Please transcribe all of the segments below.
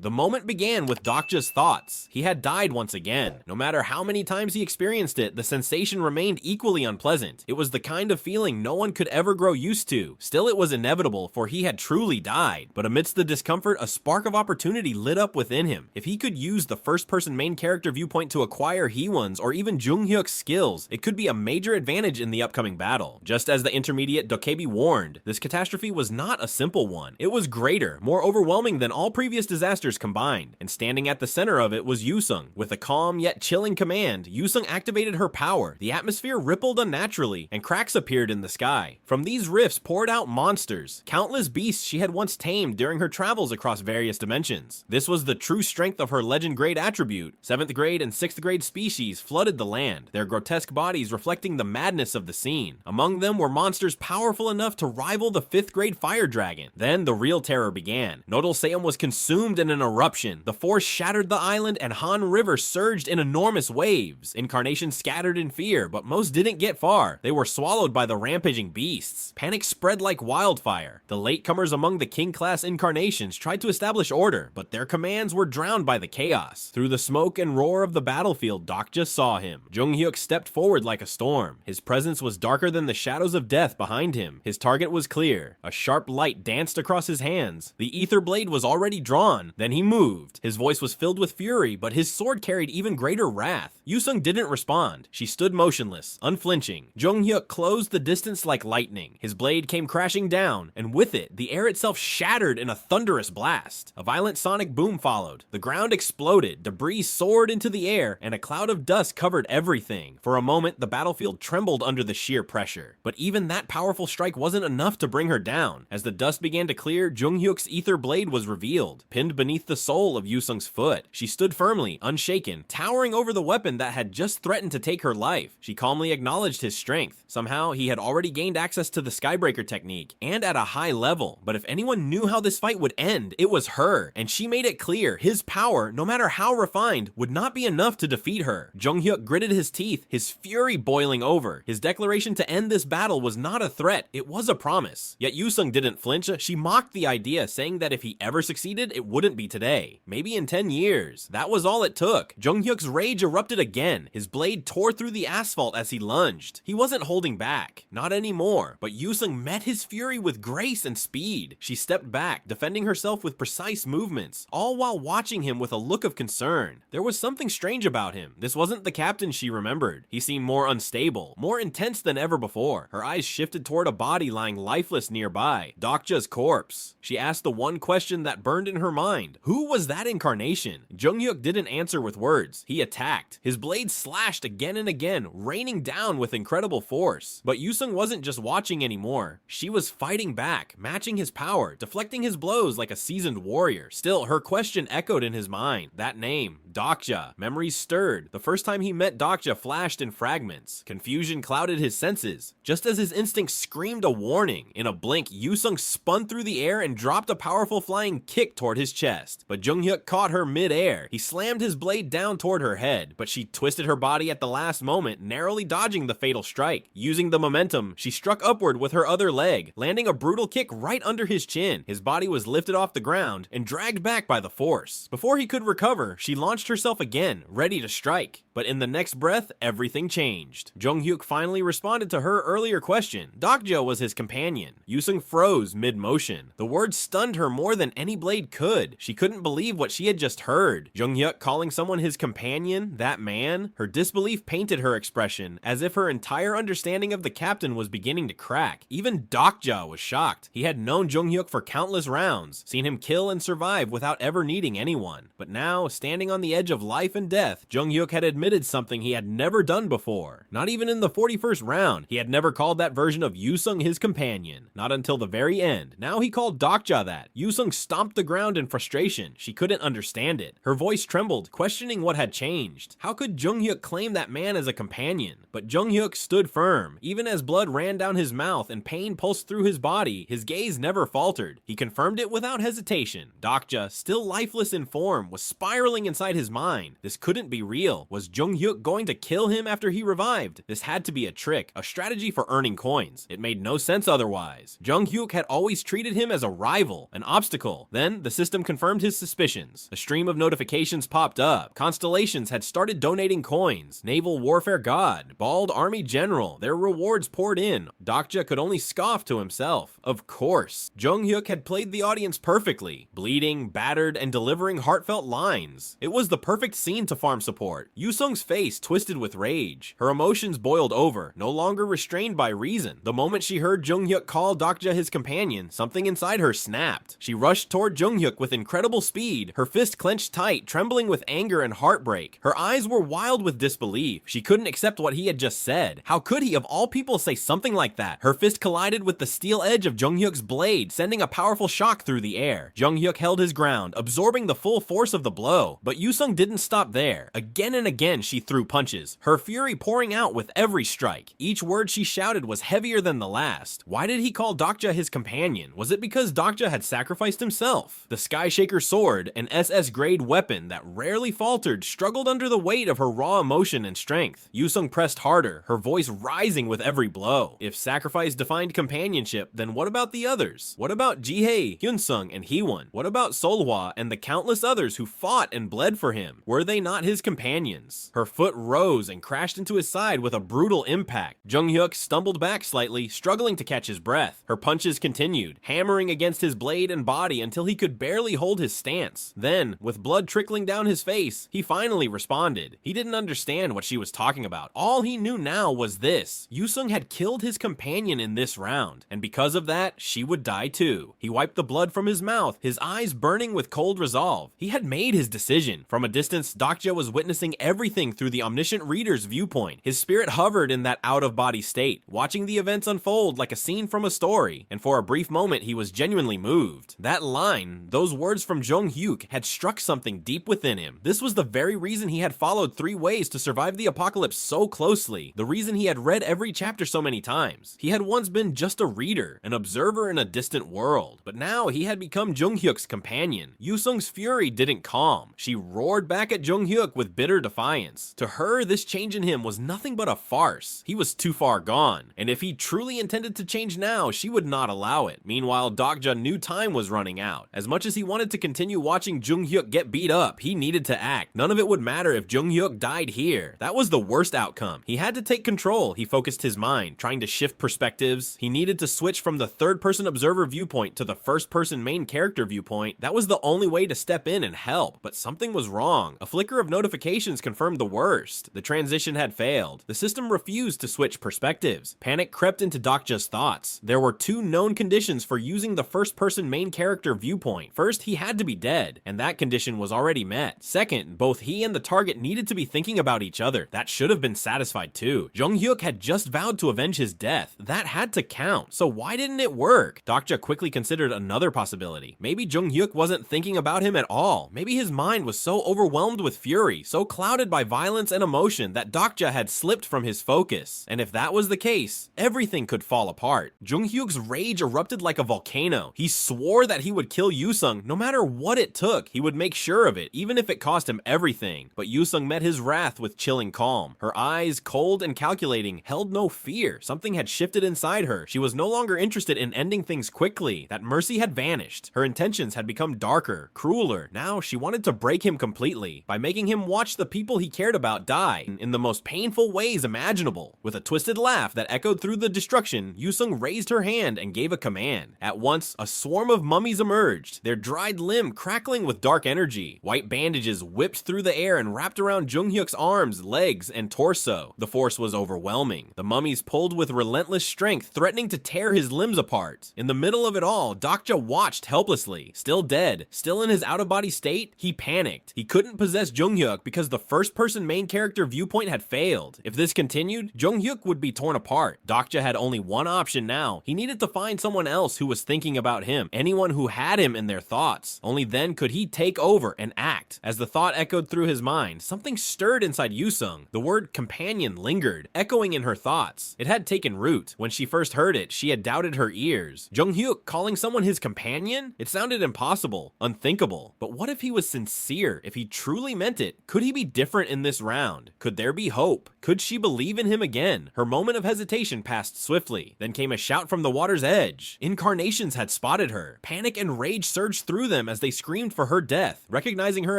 The moment began with Dokja's thoughts. He had died once again. No matter how many times he experienced it, the sensation remained equally unpleasant. It was the kind of feeling no one could ever grow used to. Still, it was inevitable, for he had truly died. But amidst the discomfort, a spark of opportunity lit up within him. If he could use the first-person main character viewpoint to acquire Heewon's or even Junghyuk's skills, it could be a major advantage in the upcoming battle. Just as the intermediate dokkaebi warned, this catastrophe was not a simple one. It was greater, more overwhelming than all previous disasters combined, and standing at the center of it was Yusung. With a calm yet chilling command, Yusung activated her power. The atmosphere rippled unnaturally, and cracks appeared in the sky. From these rifts poured out monsters, countless beasts she had once tamed during her travels across various dimensions. This was the true strength of her legend grade attribute. 7th grade and 6th grade species flooded the land, their grotesque bodies reflecting the madness of the scene. Among them were monsters powerful enough to rival the 5th grade fire dragon. Then the real terror began. Nodal Seum was consumed in an eruption. The force shattered the island and Han River surged in enormous waves. Incarnations scattered in fear, but most didn't get far. They were swallowed by the rampaging beasts. Panic spread like wildfire. The latecomers among the king-class incarnations tried to establish order, but their commands were drowned by the chaos. Through the smoke and roar of the battlefield, Dokja saw him. Junghyuk stepped forward like a storm. His presence was darker than the shadows of death behind him. His target was clear. A sharp light danced across his hands. The ether blade was already drawn. Then he moved. His voice was filled with fury, but his sword carried even greater wrath. Yusung didn't respond. She stood motionless, unflinching. Junghyuk closed the distance like lightning. His blade came crashing down, and with it, the air itself shattered in a thunderous blast. A violent sonic boom followed. The ground exploded, debris soared into the air, and a cloud of dust covered everything. For a moment, the battlefield trembled under the sheer pressure. But even that powerful strike wasn't enough to bring her down. As the dust began to clear, Junghyuk's ether blade was revealed, pinned beneath the sole of Yusung's foot. She stood firmly, unshaken, towering over the weapon that had just threatened to take her life. She calmly acknowledged his strength. Somehow, he had already gained access to the Skybreaker technique, and at a high level. But if anyone knew how this fight would end, it was her, and she made it clear his power, no matter how refined, would not be enough to defeat her. Junghyuk gritted his teeth, his fury boiling over. His declaration to end this battle was not a threat, it was a promise. Yet Yusung didn't flinch. She mocked the idea, saying that if he ever succeeded, it wouldn't be today. Maybe in 10 years. That was all it took. Junghyuk's rage erupted again. His blade tore through the asphalt as he lunged. He wasn't holding back. Not anymore. But Yusung met his fury with grace and speed. She stepped back, defending herself with precise movements, all while watching him with a look of concern. There was something strange about him. This wasn't the captain she remembered. He seemed more unstable, more intense than ever before. Her eyes shifted toward a body lying lifeless nearby, Dokja's corpse. She asked the one question that burned in her mind. Who was that incarnation? Junghyuk didn't answer with words. He attacked. His blade slashed again and again, raining down with incredible force. But Yusung wasn't just watching anymore. She was fighting back, matching his power, deflecting his blows like a seasoned warrior. Still, her question echoed in his mind. That name, Dokja. Memories stirred. The first time he met Dokja flashed in fragments. Confusion clouded his senses. Just as his instinct screamed a warning, in a blink, Yusung spun through the air and dropped a powerful flying kick toward his chest. But Junghyuk caught her mid-air. He slammed his blade down toward her head, but she twisted her body at the last moment, narrowly dodging the fatal strike. Using the momentum, she struck upward with her other leg, landing a brutal kick right under his chin. His body was lifted off the ground and dragged back by the force. Before he could recover, she launched herself again, ready to strike. But in the next breath, everything changed. Junghyuk finally responded to her earlier question. Dokja was his companion. Yusung froze mid-motion. The words stunned her more than any blade could. She couldn't believe what she had just heard. Junghyuk calling someone his companion, that man? Her disbelief painted her expression, as if her entire understanding of the captain was beginning to crack. Even Dokja was shocked. He had known Junghyuk for countless rounds, seen him kill and survive without ever needing anyone. But now, standing on the edge of life and death, Junghyuk had admitted something he had never done before. Not even in the 41st round. He had never called that version of Yusung his companion. Not until the very end. Now he called Dokja that. Yusung stomped the ground in frustration. She couldn't understand it. Her voice trembled, questioning what had changed. How could Junghyuk claim that man as a companion? But Junghyuk stood firm. Even as blood ran down his mouth and pain pulsed through his body, his gaze never faltered. He confirmed it without hesitation. Dokja, still lifeless in form, was spiraling inside his mind. This couldn't be real. Was Junghyuk going to kill him after he revived? This had to be a trick, a strategy for earning coins. It made no sense otherwise. Junghyuk had always treated him as a rival, an obstacle. Then, the system confirmed confirmed his suspicions. A stream of notifications popped up. Constellations had started donating coins. Naval Warfare God, Bald Army General, their rewards poured in. Dokja could only scoff to himself. Of course. Jung Hyuk had played the audience perfectly, bleeding, battered, and delivering heartfelt lines. It was the perfect scene to farm support. Yusung's face twisted with rage. Her emotions boiled over, no longer restrained by reason. The moment she heard Jung Hyuk call Dokja his companion, something inside her snapped. She rushed toward Jung Hyuk with incredible speed, her fist clenched tight, trembling with anger and heartbreak. Her eyes were wild with disbelief. She couldn't accept what he had just said. How could he, of all people, say something like that? Her fist collided with the steel edge of Jung Hyuk's blade, sending a powerful shock through the air. Jung Hyuk held his ground, absorbing the full force of the blow. But Yusung didn't stop there. Again and again she threw punches, her fury pouring out with every strike. Each word she shouted was heavier than the last. Why did he call Dokja his companion? Was it because Dokja had sacrificed himself? The Skyshaker sword, an SS-grade weapon that rarely faltered, struggled under the weight of her raw emotion and strength. Yusung pressed harder, her voice rising with every blow. If sacrifice defined companionship, then what about the others? What about Jihye, Hyunsung, and Heewon? What about Solhwa and the countless others who fought and bled for him? Were they not his companions? Her foot rose and crashed into his side with a brutal impact. Jung Hyuk stumbled back slightly, struggling to catch his breath. Her punches continued, hammering against his blade and body until he could barely hold his stance. Then, with blood trickling down his face, he finally responded. He didn't understand what she was talking about. All he knew now was this: Yusung had killed his companion in this round, and because of that, she would die too. He wiped the blood from his mouth, his eyes burning with cold resolve. He had made his decision. From a distance, Dokja was witnessing everything through the omniscient reader's viewpoint. His spirit hovered in that out-of-body state, watching the events unfold like a scene from a story, and for a brief moment he was genuinely moved. That line, those words from Jung Hyuk, had struck something deep within him. This was the very reason he had followed 3 ways to survive the apocalypse so closely, the reason he had read every chapter so many times. He had once been just a reader, an observer in a distant world, but now he had become Jung Hyuk's companion. Yusung's fury didn't calm. She roared back at Jung Hyuk with bitter defiance. To her, this change in him was nothing but a farce. He was too far gone, and if he truly intended to change now, she would not allow it. Meanwhile, Dokja knew time was running out. As much as he wanted to continue watching Jung Hyuk get beat up, he needed to act. None of it would matter if Jung Hyuk died here. That was the worst outcome. He had to take control. He focused his mind, trying to shift perspectives. He needed to switch from the third-person observer viewpoint to the first-person main character viewpoint. That was the only way to step in and help, but something was wrong. A flicker of notifications confirmed the worst. The transition had failed. The system refused to switch perspectives. Panic crept into Dokja's thoughts. There were 2 known conditions for using the first-person main character viewpoint. First, he had to be dead, and that condition was already met. Second, both he and the target needed to be thinking about each other. That should have been satisfied too. Jung Hyuk had just vowed to avenge his death. That had to count. So why didn't it work? Dokja quickly considered another possibility. Maybe Jung Hyuk wasn't thinking about him at all. Maybe his mind was so overwhelmed with fury, so clouded by violence and emotion that Dokja had slipped from his focus. And if that was the case, everything could fall apart. Jung Hyuk's rage erupted like a volcano. He swore that he would kill Yusung no matter what it took. He would make sure of it, even if it cost him everything. But Yusung met his wrath with chilling calm. Her eyes, cold and calculating, held no fear. Something had shifted inside her. She was no longer interested in ending things quickly. That mercy had vanished. Her intentions had become darker, crueler. Now she wanted to break him completely by making him watch the people he cared about die in the most painful ways imaginable. With a twisted laugh that echoed through the destruction, Yusung raised her hand and gave a command. At once, a swarm of mummies emerged, their dried limb crackling with dark energy. White bandages whipped through the air and wrapped around Jung Hyuk's arms, legs, and torso. The force was overwhelming. The mummies pulled with relentless strength, threatening to tear his limbs apart. In the middle of it all, Dokja watched helplessly. Still dead, still in his out-of-body state, he panicked. He couldn't possess Jung Hyuk because the first-person main character viewpoint had failed. If this continued, Jung Hyuk would be torn apart. Dokja had only one option now. He needed to find someone else who was thinking about him, anyone who had him in their thoughts. Only then could he take over and act. As the thought echoed through his mind, something stirred inside Yusung. The word companion lingered, echoing in her thoughts. It had taken root. When she first heard it, she had doubted her ears. Jung Hyuk calling someone his companion? It sounded impossible, unthinkable. But what if he was sincere? If he truly meant it? Could he be different in this round? Could there be hope? Could she believe in him again? Her moment of hesitation passed swiftly. Then came a shout from the water's edge. Incarnations had spotted her. Panic and rage surged through them as they screamed for her death, recognizing her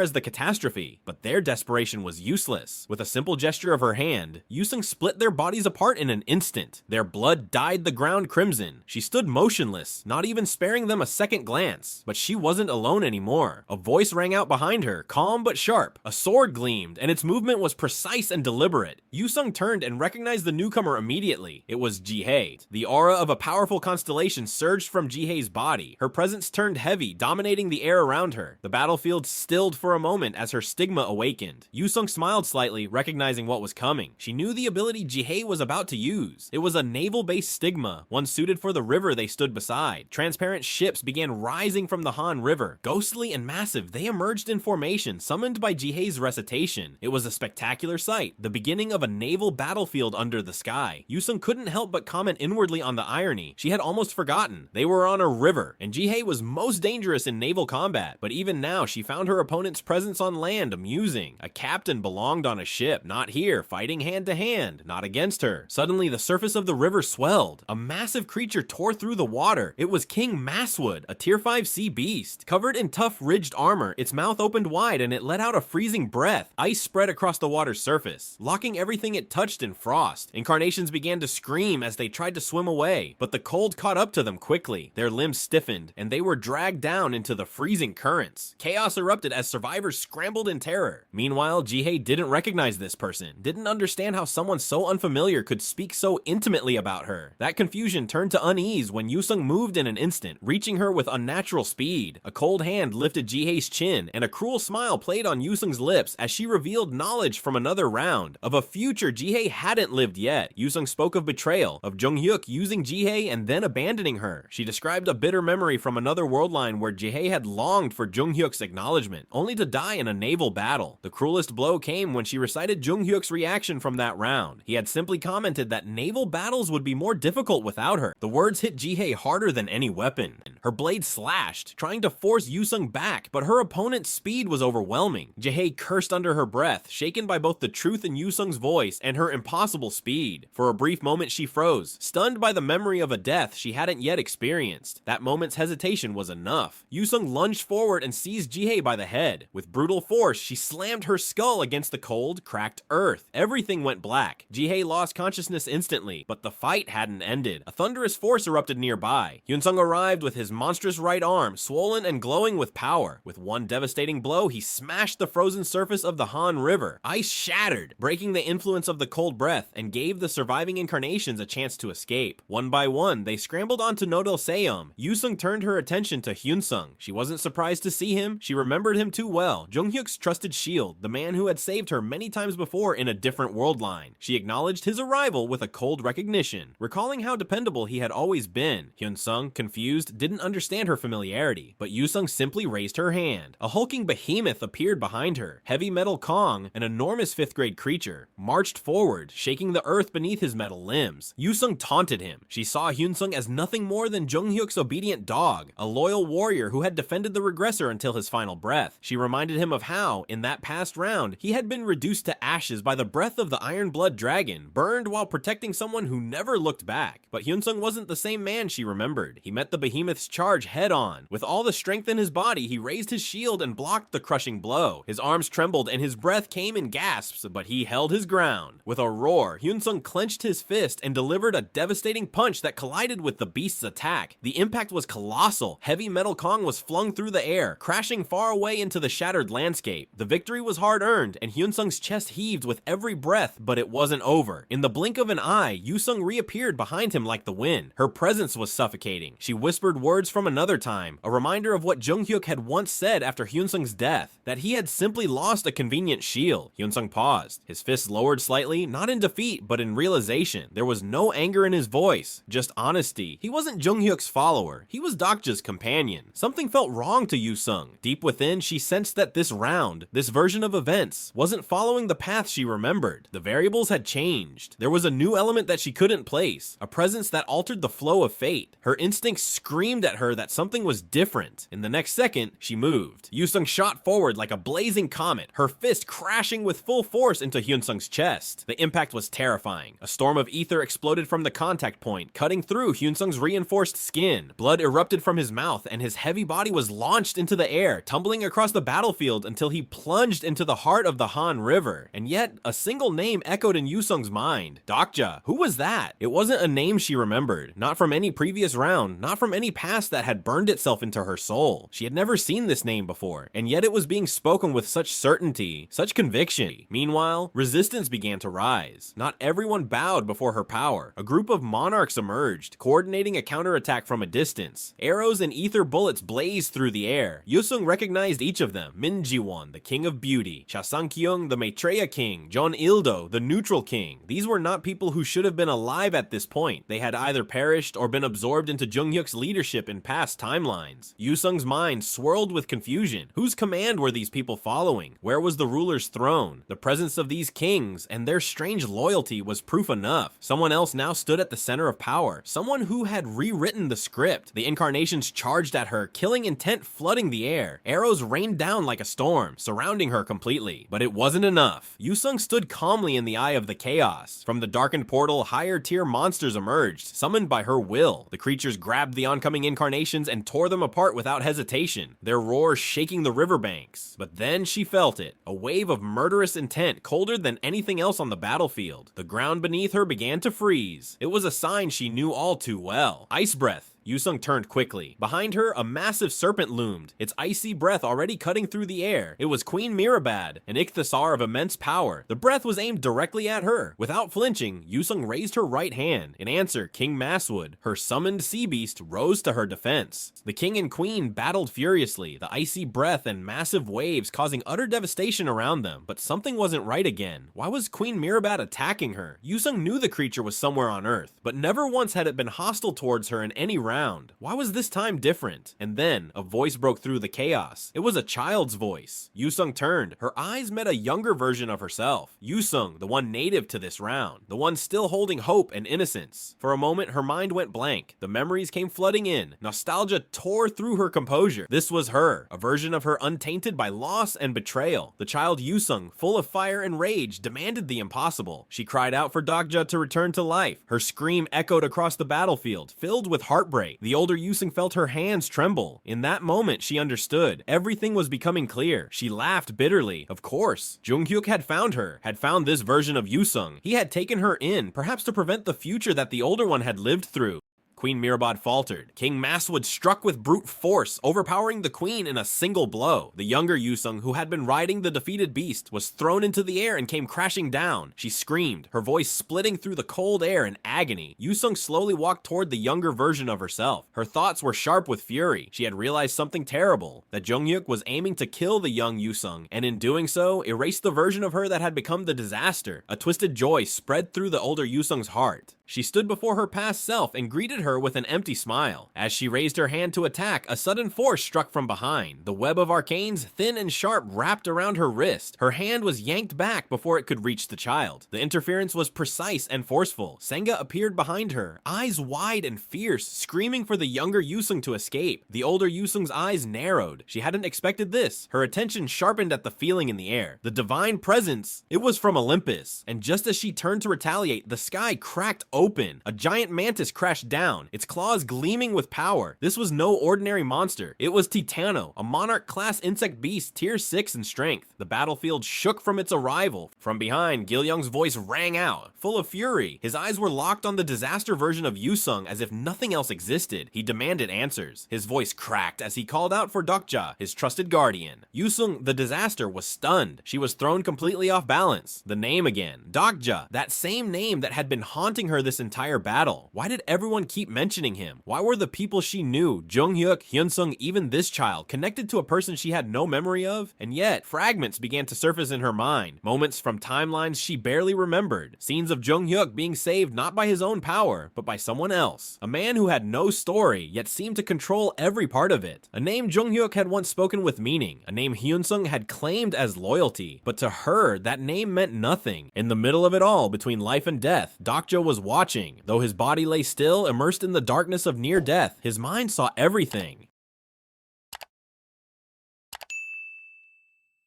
as the catastrophe. But their desperation was useless. With a simple gesture of her hand, Yusung split their bodies apart in an instant. Their blood dyed the ground crimson. She stood motionless, not even sparing them a second glance. But she wasn't alone anymore. A voice rang out behind her, calm but sharp. A sword gleamed, and its movement was precise and deliberate. Yusung turned and recognized the newcomer immediately. It was Jihei. The aura of a powerful constellation surged from Jihei's body. Her presence turned heavy, dominating the air around her. The battlefield stilled for a moment as her stigma awakened. Yusung smiled slightly, recognizing what was coming. She knew the ability Jihei was about to use. It was a naval-based stigma, one suited for the river they stood beside. Transparent ships began rising from the Han River. Ghostly and massive, they emerged in formation, summoned by Jihei's recitation. It was a spectacular sight, the beginning of a naval battlefield under the sky. Yusung couldn't help but comment inwardly on the irony. She had almost forgotten. They were on a river, and Jihei was most dangerous in naval combat. But even now, she found her opponent's presence on land amusing. A captain belonged on a ship, not here, fighting hand to hand, not against her. Suddenly, the surface of the river swelled. A massive creature tore through the water. It was King Masswood, a tier 5 sea beast. Covered in tough, ridged armor, its mouth opened wide and it let out a freezing breath. Ice spread across the water's surface, locking everything it touched in frost. Incarnations began to scream as they tried to swim away, but the cold caught up to them quickly. Their limbs stiffened, and they were dragged down into the freezing currents. Chaos erupted as survivors scrambled in terror. Meanwhile, Jihei didn't recognize this person, didn't understand how someone so unfamiliar could speak so intimately about her. That confusion turned to unease when Yusung moved in an instant, reaching her with unnatural speed. A cold hand lifted Jihei's chin, and a cruel smile played on Yusung's lips as she revealed knowledge from another round, of a future Jihei hadn't lived yet. Yusung spoke of betrayal, of Junghyuk using Jihei and then abandoning her. She described a bitter memory from another world line where Jihei had longed for Junghyuk's acknowledgement, only to die in a naval battle. The cruelest blow came when she recited Junghyuk's reaction from that round. He had simply commented that naval battles would be more difficult without her. The words hit Jihei harder than any weapon. Her blade slashed, trying to force Yusung back, but her opponent's speed was overwhelming. Jihei cursed under her breath, shaken by both the truth in Yusung's voice and her impossible speed. For a brief moment she froze, stunned by the memory of a death she hadn't yet experienced. That moment's hesitation was enough. Yusung lunged forward and seized Jihei by the head. With brutal force, she slammed her skull against the cold, cracked earth. Everything went black. Jihei lost consciousness instantly, but the fight hadn't ended. A thunderous force erupted nearby. Hyunsung arrived with his monstrous right arm, swollen and glowing with power. With one devastating blow, he smashed the frozen surface of the Han River. Ice shattered, breaking the influence of the cold breath, and gave the surviving incarnations a chance to escape. One by one, they scrambled onto Nodal Seom. Yusung turned her attention to Hyunsung. She wasn't surprised to see him. She remembered him too well. Junghyuk's trusted shield, the man who had saved her many times before in a different world line. She acknowledged his arrival with a cold recognition, recalling how dependable he had always been. Hyunsung, confused, didn't understand her familiarity, but Yusung simply raised her hand. A hulking behemoth appeared behind her. Heavy Metal Kong, an enormous 5th grade creature, marched forward, shaking the earth beneath his metal limbs. Yusung taunted him. She saw Hyunsung as nothing more than Junghyuk's obedient dog, a loyal warrior who had defended the regressor until his final breath. She reminded him of how, in that past round, he had been reduced to ashes by the breath of the Iron Blood Dragon, burned while protecting someone who never looked back. But Hyunsung wasn't the same man she remembered. He met the behemoth's charge head on. With all the strength in his body, he raised his shield and blocked the crushing blow. His arms trembled and his breath came in gasps, but he held his ground. With a roar, Hyunsung clenched his fist and delivered a devastating punch that collided with the beast's attack. The impact was colossal. Heavy Metal Kong was flung through the air, crashing far away into the shattered landscape. The victory was hard-earned, and Hyunsung's chest heaved with every breath, but it wasn't over. In the blink of an eye, Yusung reappeared behind him like the wind. Her presence was suffocating. She whispered words from another time, a reminder of what Junghyuk had once said after Hyunsung's death, that he had simply lost a convenient shield. Hyunsung paused. His fists lowered slightly, not in defeat, but in realization. There was no anger in his voice, just honesty. He wasn't Junghyuk's follower. He was Dokja's companion. Something felt wrong to Yusung. Deep within, she sensed that this round, this version of events, wasn't following the path she remembered. The variables had changed. There was a new element that she couldn't place, a presence that altered the flow of fate. Her instincts screamed at her that something was different. In the next second, she moved. Yusung shot forward like a blazing comet, her fist crashing with full force into Hyunsung's chest. The impact was terrifying. A storm of ether exploded from the contact point, cutting through Hyunsung's reinforced skin. Blood erupted from his mouth, and his heavy body body was launched into the air, tumbling across the battlefield until he plunged into the heart of the Han River. And yet, a single name echoed in Yusung's mind. Dokja. Who was that? It wasn't a name she remembered, not from any previous round, not from any past that had burned itself into her soul. She had never seen this name before, and yet it was being spoken with such certainty, such conviction. Meanwhile, resistance began to rise. Not everyone bowed before her power. A group of monarchs emerged, coordinating a counterattack from a distance. Arrows and ether bullets blazed through the air. Yusung recognized each of them. Min Ji-won, the king of beauty. Cha Sang-kyung, the Maitreya king. John Il-do, the neutral king. These were not people who should have been alive at this point. They had either perished or been absorbed into Jung-hyuk's leadership in past timelines. Yusung's mind swirled with confusion. Whose command were these people following? Where was the ruler's throne? The presence of these kings and their strange loyalty was proof enough. Someone else now stood at the center of power. Someone who had rewritten the script. The incarnations charged at her, killing intent flooding the air. Arrows rained down like a storm, surrounding her completely. But it wasn't enough. Yusung stood calmly in the eye of the chaos. From the darkened portal, higher tier monsters emerged, summoned by her will. The creatures grabbed the oncoming incarnations and tore them apart without hesitation, their roars shaking the riverbanks. But then she felt it, a wave of murderous intent colder than anything else on the battlefield. The ground beneath her began to freeze. It was a sign she knew all too well. Ice breath. Yusung turned quickly. Behind her, a massive serpent loomed, its icy breath already cutting through the air. It was Queen Mirabad, an ichthysar of immense power. The breath was aimed directly at her. Without flinching, Yusung raised her right hand. In answer, King Maswood, her summoned sea beast, rose to her defense. The king and queen battled furiously, the icy breath and massive waves causing utter devastation around them. But something wasn't right again. Why was Queen Mirabad attacking her? Yusung knew the creature was somewhere on Earth, but never once had it been hostile towards her in any round. Why was this time different? And then, a voice broke through the chaos. It was a child's voice. Yusung turned. Her eyes met a younger version of herself. Yusung, the one native to this round. The one still holding hope and innocence. For a moment, her mind went blank. The memories came flooding in. Nostalgia tore through her composure. This was her, a version of her untainted by loss and betrayal. The child Yusung, full of fire and rage, demanded the impossible. She cried out for Dokja to return to life. Her scream echoed across the battlefield, filled with heartbreak. The older Yusung felt her hands tremble. In that moment, she understood. Everything was becoming clear. She laughed bitterly. Of course, Jung-hyuk had found her, had found this version of Yusung. He had taken her in, perhaps to prevent the future that the older one had lived through. Queen Mirabad faltered. King Maswood struck with brute force, overpowering the queen in a single blow. The younger Yusung, who had been riding the defeated beast, was thrown into the air and came crashing down. She screamed, her voice splitting through the cold air in agony. Yusung slowly walked toward the younger version of herself. Her thoughts were sharp with fury. She had realized something terrible, that Jung-hyuk was aiming to kill the young Yusung, and in doing so, erase the version of her that had become the disaster. A twisted joy spread through the older Yusung's heart. She stood before her past self and greeted her with an empty smile. As she raised her hand to attack, a sudden force struck from behind. The web of arcanes, thin and sharp, wrapped around her wrist. Her hand was yanked back before it could reach the child. The interference was precise and forceful. Senga appeared behind her, eyes wide and fierce, screaming for the younger Yusung to escape. The older Yusung's eyes narrowed. She hadn't expected this. Her attention sharpened at the feeling in the air. The divine presence. It was from Olympus. And just as she turned to retaliate, the sky cracked open. A giant mantis crashed down, its claws gleaming with power. This was no ordinary monster. It was Titano, a monarch-class insect beast, tier 6 in strength. The battlefield shook from its arrival. From behind, Gil-young's voice rang out, full of fury. His eyes were locked on the disaster version of Yusung as if nothing else existed. He demanded answers. His voice cracked as he called out for Dokja, his trusted guardian. Yusung, the disaster, was stunned. She was thrown completely off balance. The name again. Dokja, that same name that had been haunting her this entire battle. Why did everyone keep mentioning him? Why were the people she knew, Jung-hyuk, Hyunsung, even this child, connected to a person she had no memory of? And yet, fragments began to surface in her mind. Moments from timelines she barely remembered. Scenes of Jung-hyuk being saved not by his own power, but by someone else. A man who had no story, yet seemed to control every part of it. A name Jung-hyuk had once spoken with meaning. A name Hyunsung had claimed as loyalty. But to her, that name meant nothing. In the middle of it all, between life and death, Dokja was watching. Though his body lay still, immersed in the darkness of near death, his mind saw everything.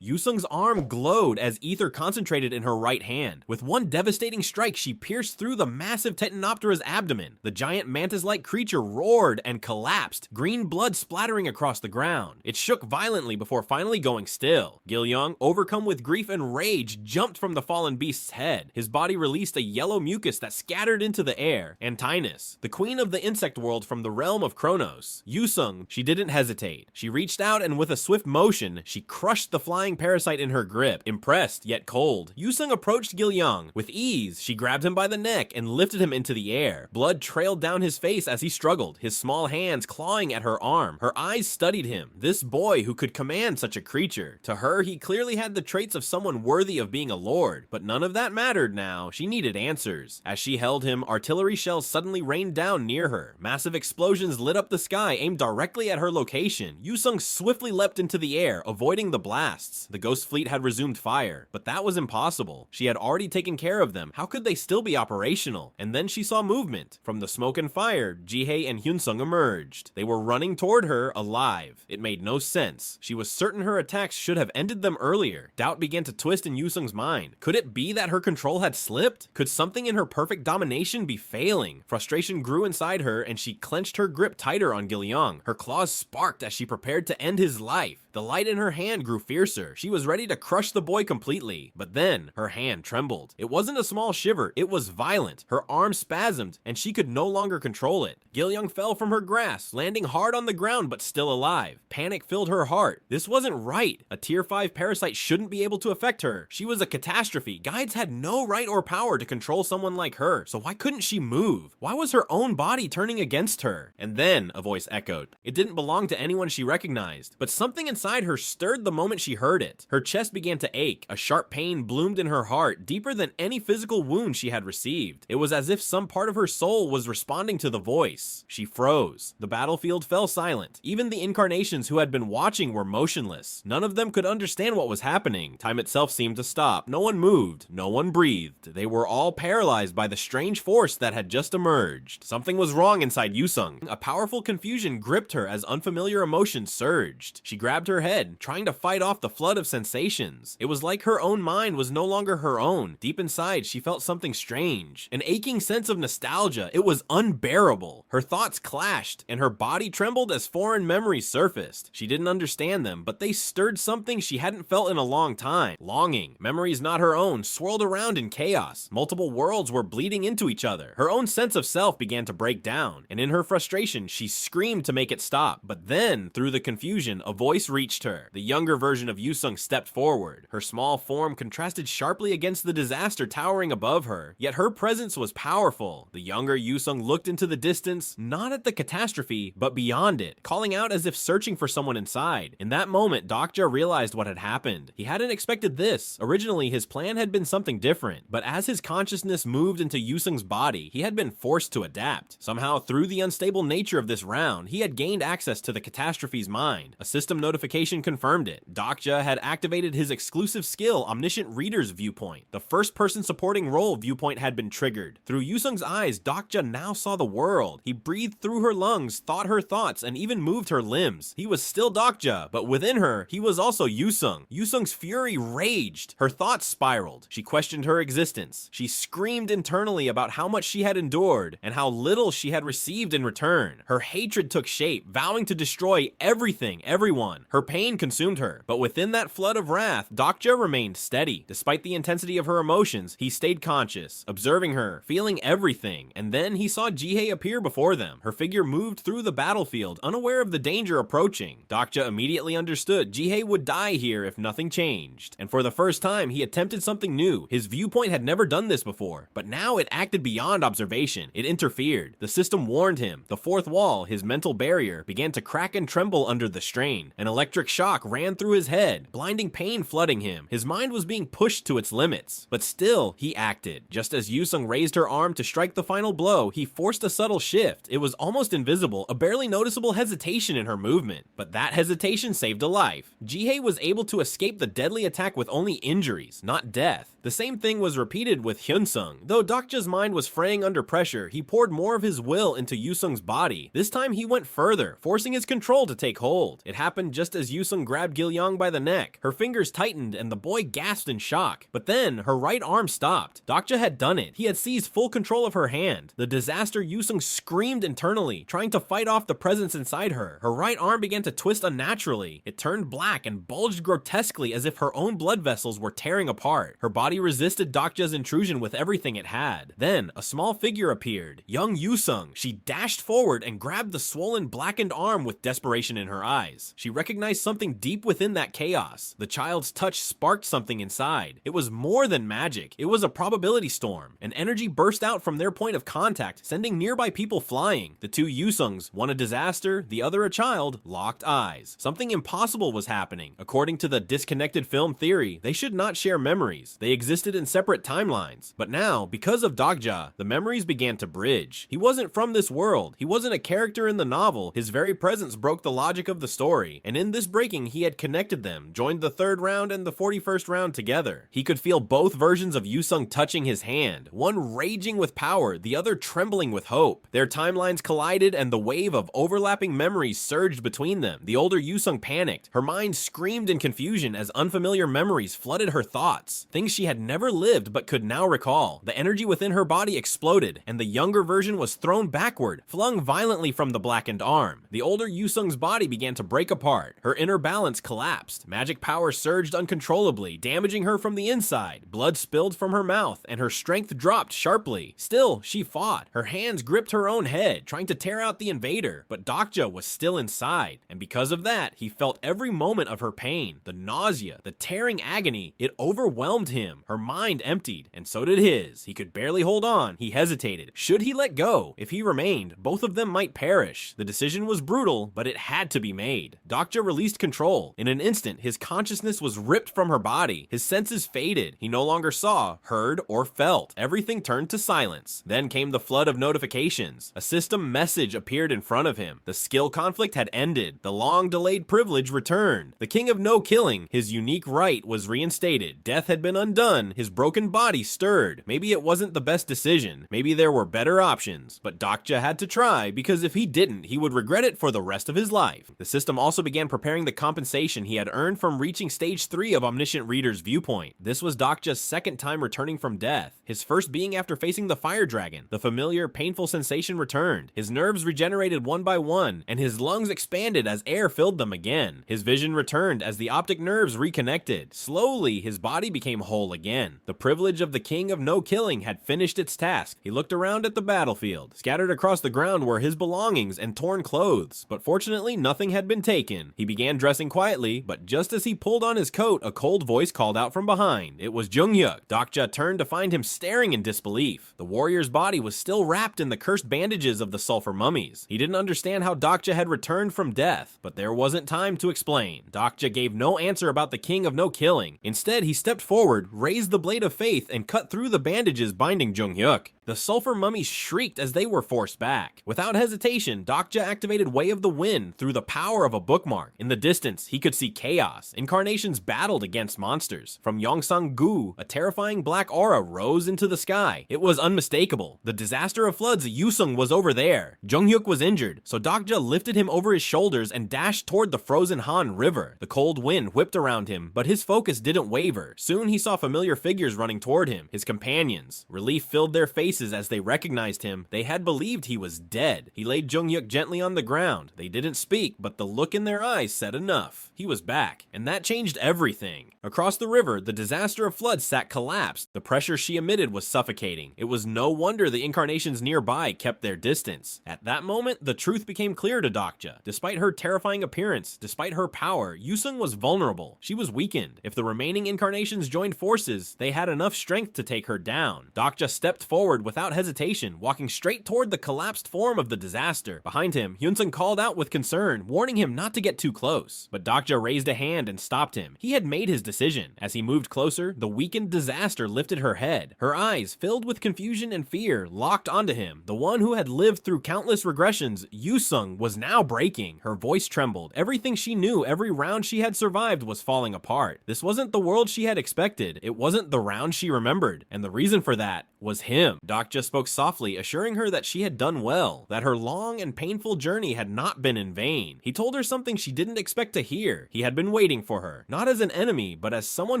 Yusung's arm glowed as ether concentrated in her right hand. With one devastating strike, she pierced through the massive Titanoptera's abdomen. The giant mantis-like creature roared and collapsed, green blood splattering across the ground. It shook violently before finally going still. Gil-young, overcome with grief and rage, jumped from the fallen beast's head. His body released a yellow mucus that scattered into the air. Antinous, the queen of the insect world from the realm of Kronos. Yusung, she didn't hesitate. She reached out and with a swift motion, she crushed the flying parasite in her grip. Impressed, yet cold, Yusung approached Gil-young. With ease, she grabbed him by the neck and lifted him into the air. Blood trailed down his face as he struggled, his small hands clawing at her arm. Her eyes studied him, this boy who could command such a creature. To her, he clearly had the traits of someone worthy of being a lord, but none of that mattered now. She needed answers. As she held him, artillery shells suddenly rained down near her. Massive explosions lit up the sky, aimed directly at her location. Yusung swiftly leapt into the air, avoiding the blasts. The ghost fleet had resumed fire, but that was impossible. She had already taken care of them. How could they still be operational? And then she saw movement. From the smoke and fire, Jihei and Hyunsung emerged. They were running toward her, alive. It made no sense. She was certain her attacks should have ended them earlier. Doubt began to twist in Yusung's mind. Could it be that her control had slipped? Could something in her perfect domination be failing? Frustration grew inside her, and she clenched her grip tighter on Gil-young. Her claws sparked as she prepared to end his life. The light in her hand grew fiercer. She was ready to crush the boy completely. But then, her hand trembled. It wasn't a small shiver, it was violent. Her arm spasmed, and she could no longer control it. Gil-young fell from her grasp, landing hard on the ground but still alive. Panic filled her heart. This wasn't right. A tier 5 parasite shouldn't be able to affect her. She was a catastrophe. Guides had no right or power to control someone like her, so why couldn't she move? Why was her own body turning against her? And then, a voice echoed. It didn't belong to anyone she recognized, but something inside her stirred the moment she heard it. Her chest began to ache. A sharp pain bloomed in her heart, deeper than any physical wound she had received. It was as if some part of her soul was responding to the voice. She froze. The battlefield fell silent. Even the incarnations who had been watching were motionless. None of them could understand what was happening. Time itself seemed to stop. No one moved. No one breathed. They were all paralyzed by the strange force that had just emerged. Something was wrong inside Yusung. A powerful confusion gripped her as unfamiliar emotions surged. She grabbed her head, trying to fight off the flood of sensations. It was like her own mind was no longer her own. Deep inside, she felt something strange. An aching sense of nostalgia. It was unbearable. Her thoughts clashed, and her body trembled as foreign memories surfaced. She didn't understand them, but they stirred something she hadn't felt in a long time. Longing. Memories not her own, swirled around in chaos. Multiple worlds were bleeding into each other. Her own sense of self began to break down, and in her frustration, she screamed to make it stop. But then, through the confusion, a voice reached her. The younger version of Yusung stepped forward. Her small form contrasted sharply against the disaster towering above her, yet her presence was powerful. The younger Yusung looked into the distance, not at the catastrophe, but beyond it, calling out as if searching for someone inside. In that moment, Dokja realized what had happened. He hadn't expected this. Originally, his plan had been something different, but as his consciousness moved into Yusung's body, he had been forced to adapt. Somehow, through the unstable nature of this round, he had gained access to the catastrophe's mind. A system notification confirmed it. Dokja had activated his exclusive skill, Omniscient Reader's Viewpoint. The first-person supporting role Viewpoint had been triggered. Through Yusung's eyes, Dokja now saw the world. He breathed through her lungs, thought her thoughts, and even moved her limbs. He was still Dokja, but within her, he was also Yusung. Yusung's fury raged. Her thoughts spiraled. She questioned her existence. She screamed internally about how much she had endured and how little she had received in return. Her hatred took shape, vowing to destroy everything, everyone. Her pain consumed her, but within that flood of wrath, Dokja remained steady. Despite the intensity of her emotions, he stayed conscious, observing her, feeling everything, and then he saw Jihei appear before them. Her figure moved through the battlefield, unaware of the danger approaching. Dokja immediately understood Jihei would die here if nothing changed, and for the first time, he attempted something new. His viewpoint had never done this before, but now it acted beyond observation. It interfered. The system warned him. The fourth wall, his mental barrier, began to crack and tremble under the strain. An electric shock ran through his head, blinding pain flooding him. His mind was being pushed to its limits, but still, he acted. Just as Yusung raised her arm to strike the final blow, he forced a subtle shift. It was almost invisible, a barely noticeable hesitation in her movement, but that hesitation saved a life. Jihei was able to escape the deadly attack with only injuries, not death. The same thing was repeated with Hyunsung. Though Dokja's mind was fraying under pressure, he poured more of his will into Yusung's body. This time he went further, forcing his control to take hold. It happened just as as Yusung grabbed Gilyong by the neck. Her fingers tightened and the boy gasped in shock. But then, her right arm stopped. Dokja had done it. He had seized full control of her hand. The disaster Yusung screamed internally, trying to fight off the presence inside her. Her right arm began to twist unnaturally. It turned black and bulged grotesquely as if her own blood vessels were tearing apart. Her body resisted Dokja's intrusion with everything it had. Then, a small figure appeared. Young Yusung. She dashed forward and grabbed the swollen, blackened arm with desperation in her eyes. She recognized something deep within that chaos. The child's touch sparked something inside. It was more than magic. It was a probability storm. An energy burst out from their point of contact, sending nearby people flying. The two Yusungs, one a disaster, the other a child, locked eyes. Something impossible was happening. According to the disconnected film theory, they should not share memories. They existed in separate timelines. But now, because of Dokja, the memories began to bridge. He wasn't from this world. He wasn't a character in the novel. His very presence broke the logic of the story. And in this breaking, he had connected them, joined the 3rd round and the 41st round together. He could feel both versions of Yusung touching his hand, one raging with power, the other trembling with hope. Their timelines collided and the wave of overlapping memories surged between them. The older Yusung panicked. Her mind screamed in confusion as unfamiliar memories flooded her thoughts. Things she had never lived but could now recall. The energy within her body exploded, and the younger version was thrown backward, flung violently from the blackened arm. The older Yusung's body began to break apart. Her inner balance collapsed. Magic power surged uncontrollably, damaging her from the inside. Blood spilled from her mouth, and her strength dropped sharply. Still, she fought. Her hands gripped her own head, trying to tear out the invader, but Dokja was still inside, and because of that, he felt every moment of her pain. The nausea, the tearing agony, it overwhelmed him. Her mind emptied, and so did his. He could barely hold on. He hesitated. Should he let go? If he remained, both of them might perish. The decision was brutal, but it had to be made. Dokja released control. In an instant, his consciousness was ripped from her body. His senses faded. He no longer saw, heard, or felt. Everything turned to silence. Then came the flood of notifications. A system message appeared in front of him. The skill conflict had ended. The long-delayed privilege returned. The king of no killing, his unique right, was reinstated. Death had been undone. His broken body stirred. Maybe it wasn't the best decision. Maybe there were better options. But Dokja had to try, because if he didn't, he would regret it for the rest of his life. The system also began preparing the compensation he had earned from reaching stage 3 of Omniscient Reader's Viewpoint. This was Dokja's second time returning from death, his first being after facing the fire dragon. The familiar, painful sensation returned. His nerves regenerated one by one, and his lungs expanded as air filled them again. His vision returned as the optic nerves reconnected. Slowly, his body became whole again. The privilege of the king of no killing had finished its task. He looked around at the battlefield. Scattered across the ground were his belongings and torn clothes, but fortunately nothing had been taken. He began dressing quietly, but just as he pulled on his coat, a cold voice called out from behind. It was Junghyuk. Dokja turned to find him staring in disbelief. The warrior's body was still wrapped in the cursed bandages of the sulfur mummies. He didn't understand how Dokja had returned from death, but there wasn't time to explain. Dokja gave no answer about the king of no killing. Instead, he stepped forward, raised the blade of faith, and cut through the bandages binding Junghyuk. The sulfur mummies shrieked as they were forced back. Without hesitation, Dokja activated Way of the Wind through the power of a bookmark. In the distance, he could see chaos. Incarnations battled against monsters. From Yongsan-gu, a terrifying black aura rose into the sky. It was unmistakable. The disaster of floods, Yusung was over there. Junghyuk was injured, so Dokja lifted him over his shoulders and dashed toward the frozen Han River. The cold wind whipped around him, but his focus didn't waver. Soon he saw familiar figures running toward him, his companions. Relief filled their faces as they recognized him. They had believed he was dead. He laid Junghyuk gently on the ground. They didn't speak, but the look in their eyes said enough. He was back, and that changed everything. Across the river, the disaster of floods sat collapsed. The pressure she emitted was suffocating. It was no wonder the incarnations nearby kept their distance. At that moment, the truth became clear to Dokja. Despite her terrifying appearance, despite her power, Yusung was vulnerable. She was weakened. If the remaining incarnations joined forces, they had enough strength to take her down. Dokja stepped forward without hesitation, walking straight toward the collapsed form of the disaster. Behind him, Hyunsung called out with concern, warning him not to get too close. But Dokja raised a hand and stopped him. He had made his decision. As he moved closer, the weakened disaster lifted her head. Her eyes, filled with confusion and fear, locked onto him. The one who had lived through countless regressions, Yusung, was now breaking. Her voice trembled. Everything she knew, every round she had survived, was falling apart. This wasn't the world she had expected. It wasn't the round she remembered. And the reason for that was him. Dokja spoke softly, assuring her that she had done well, that her long and painful journey had not been in vain. He told her something she didn't expect to hear. He had been waiting for her, not as an enemy, but as someone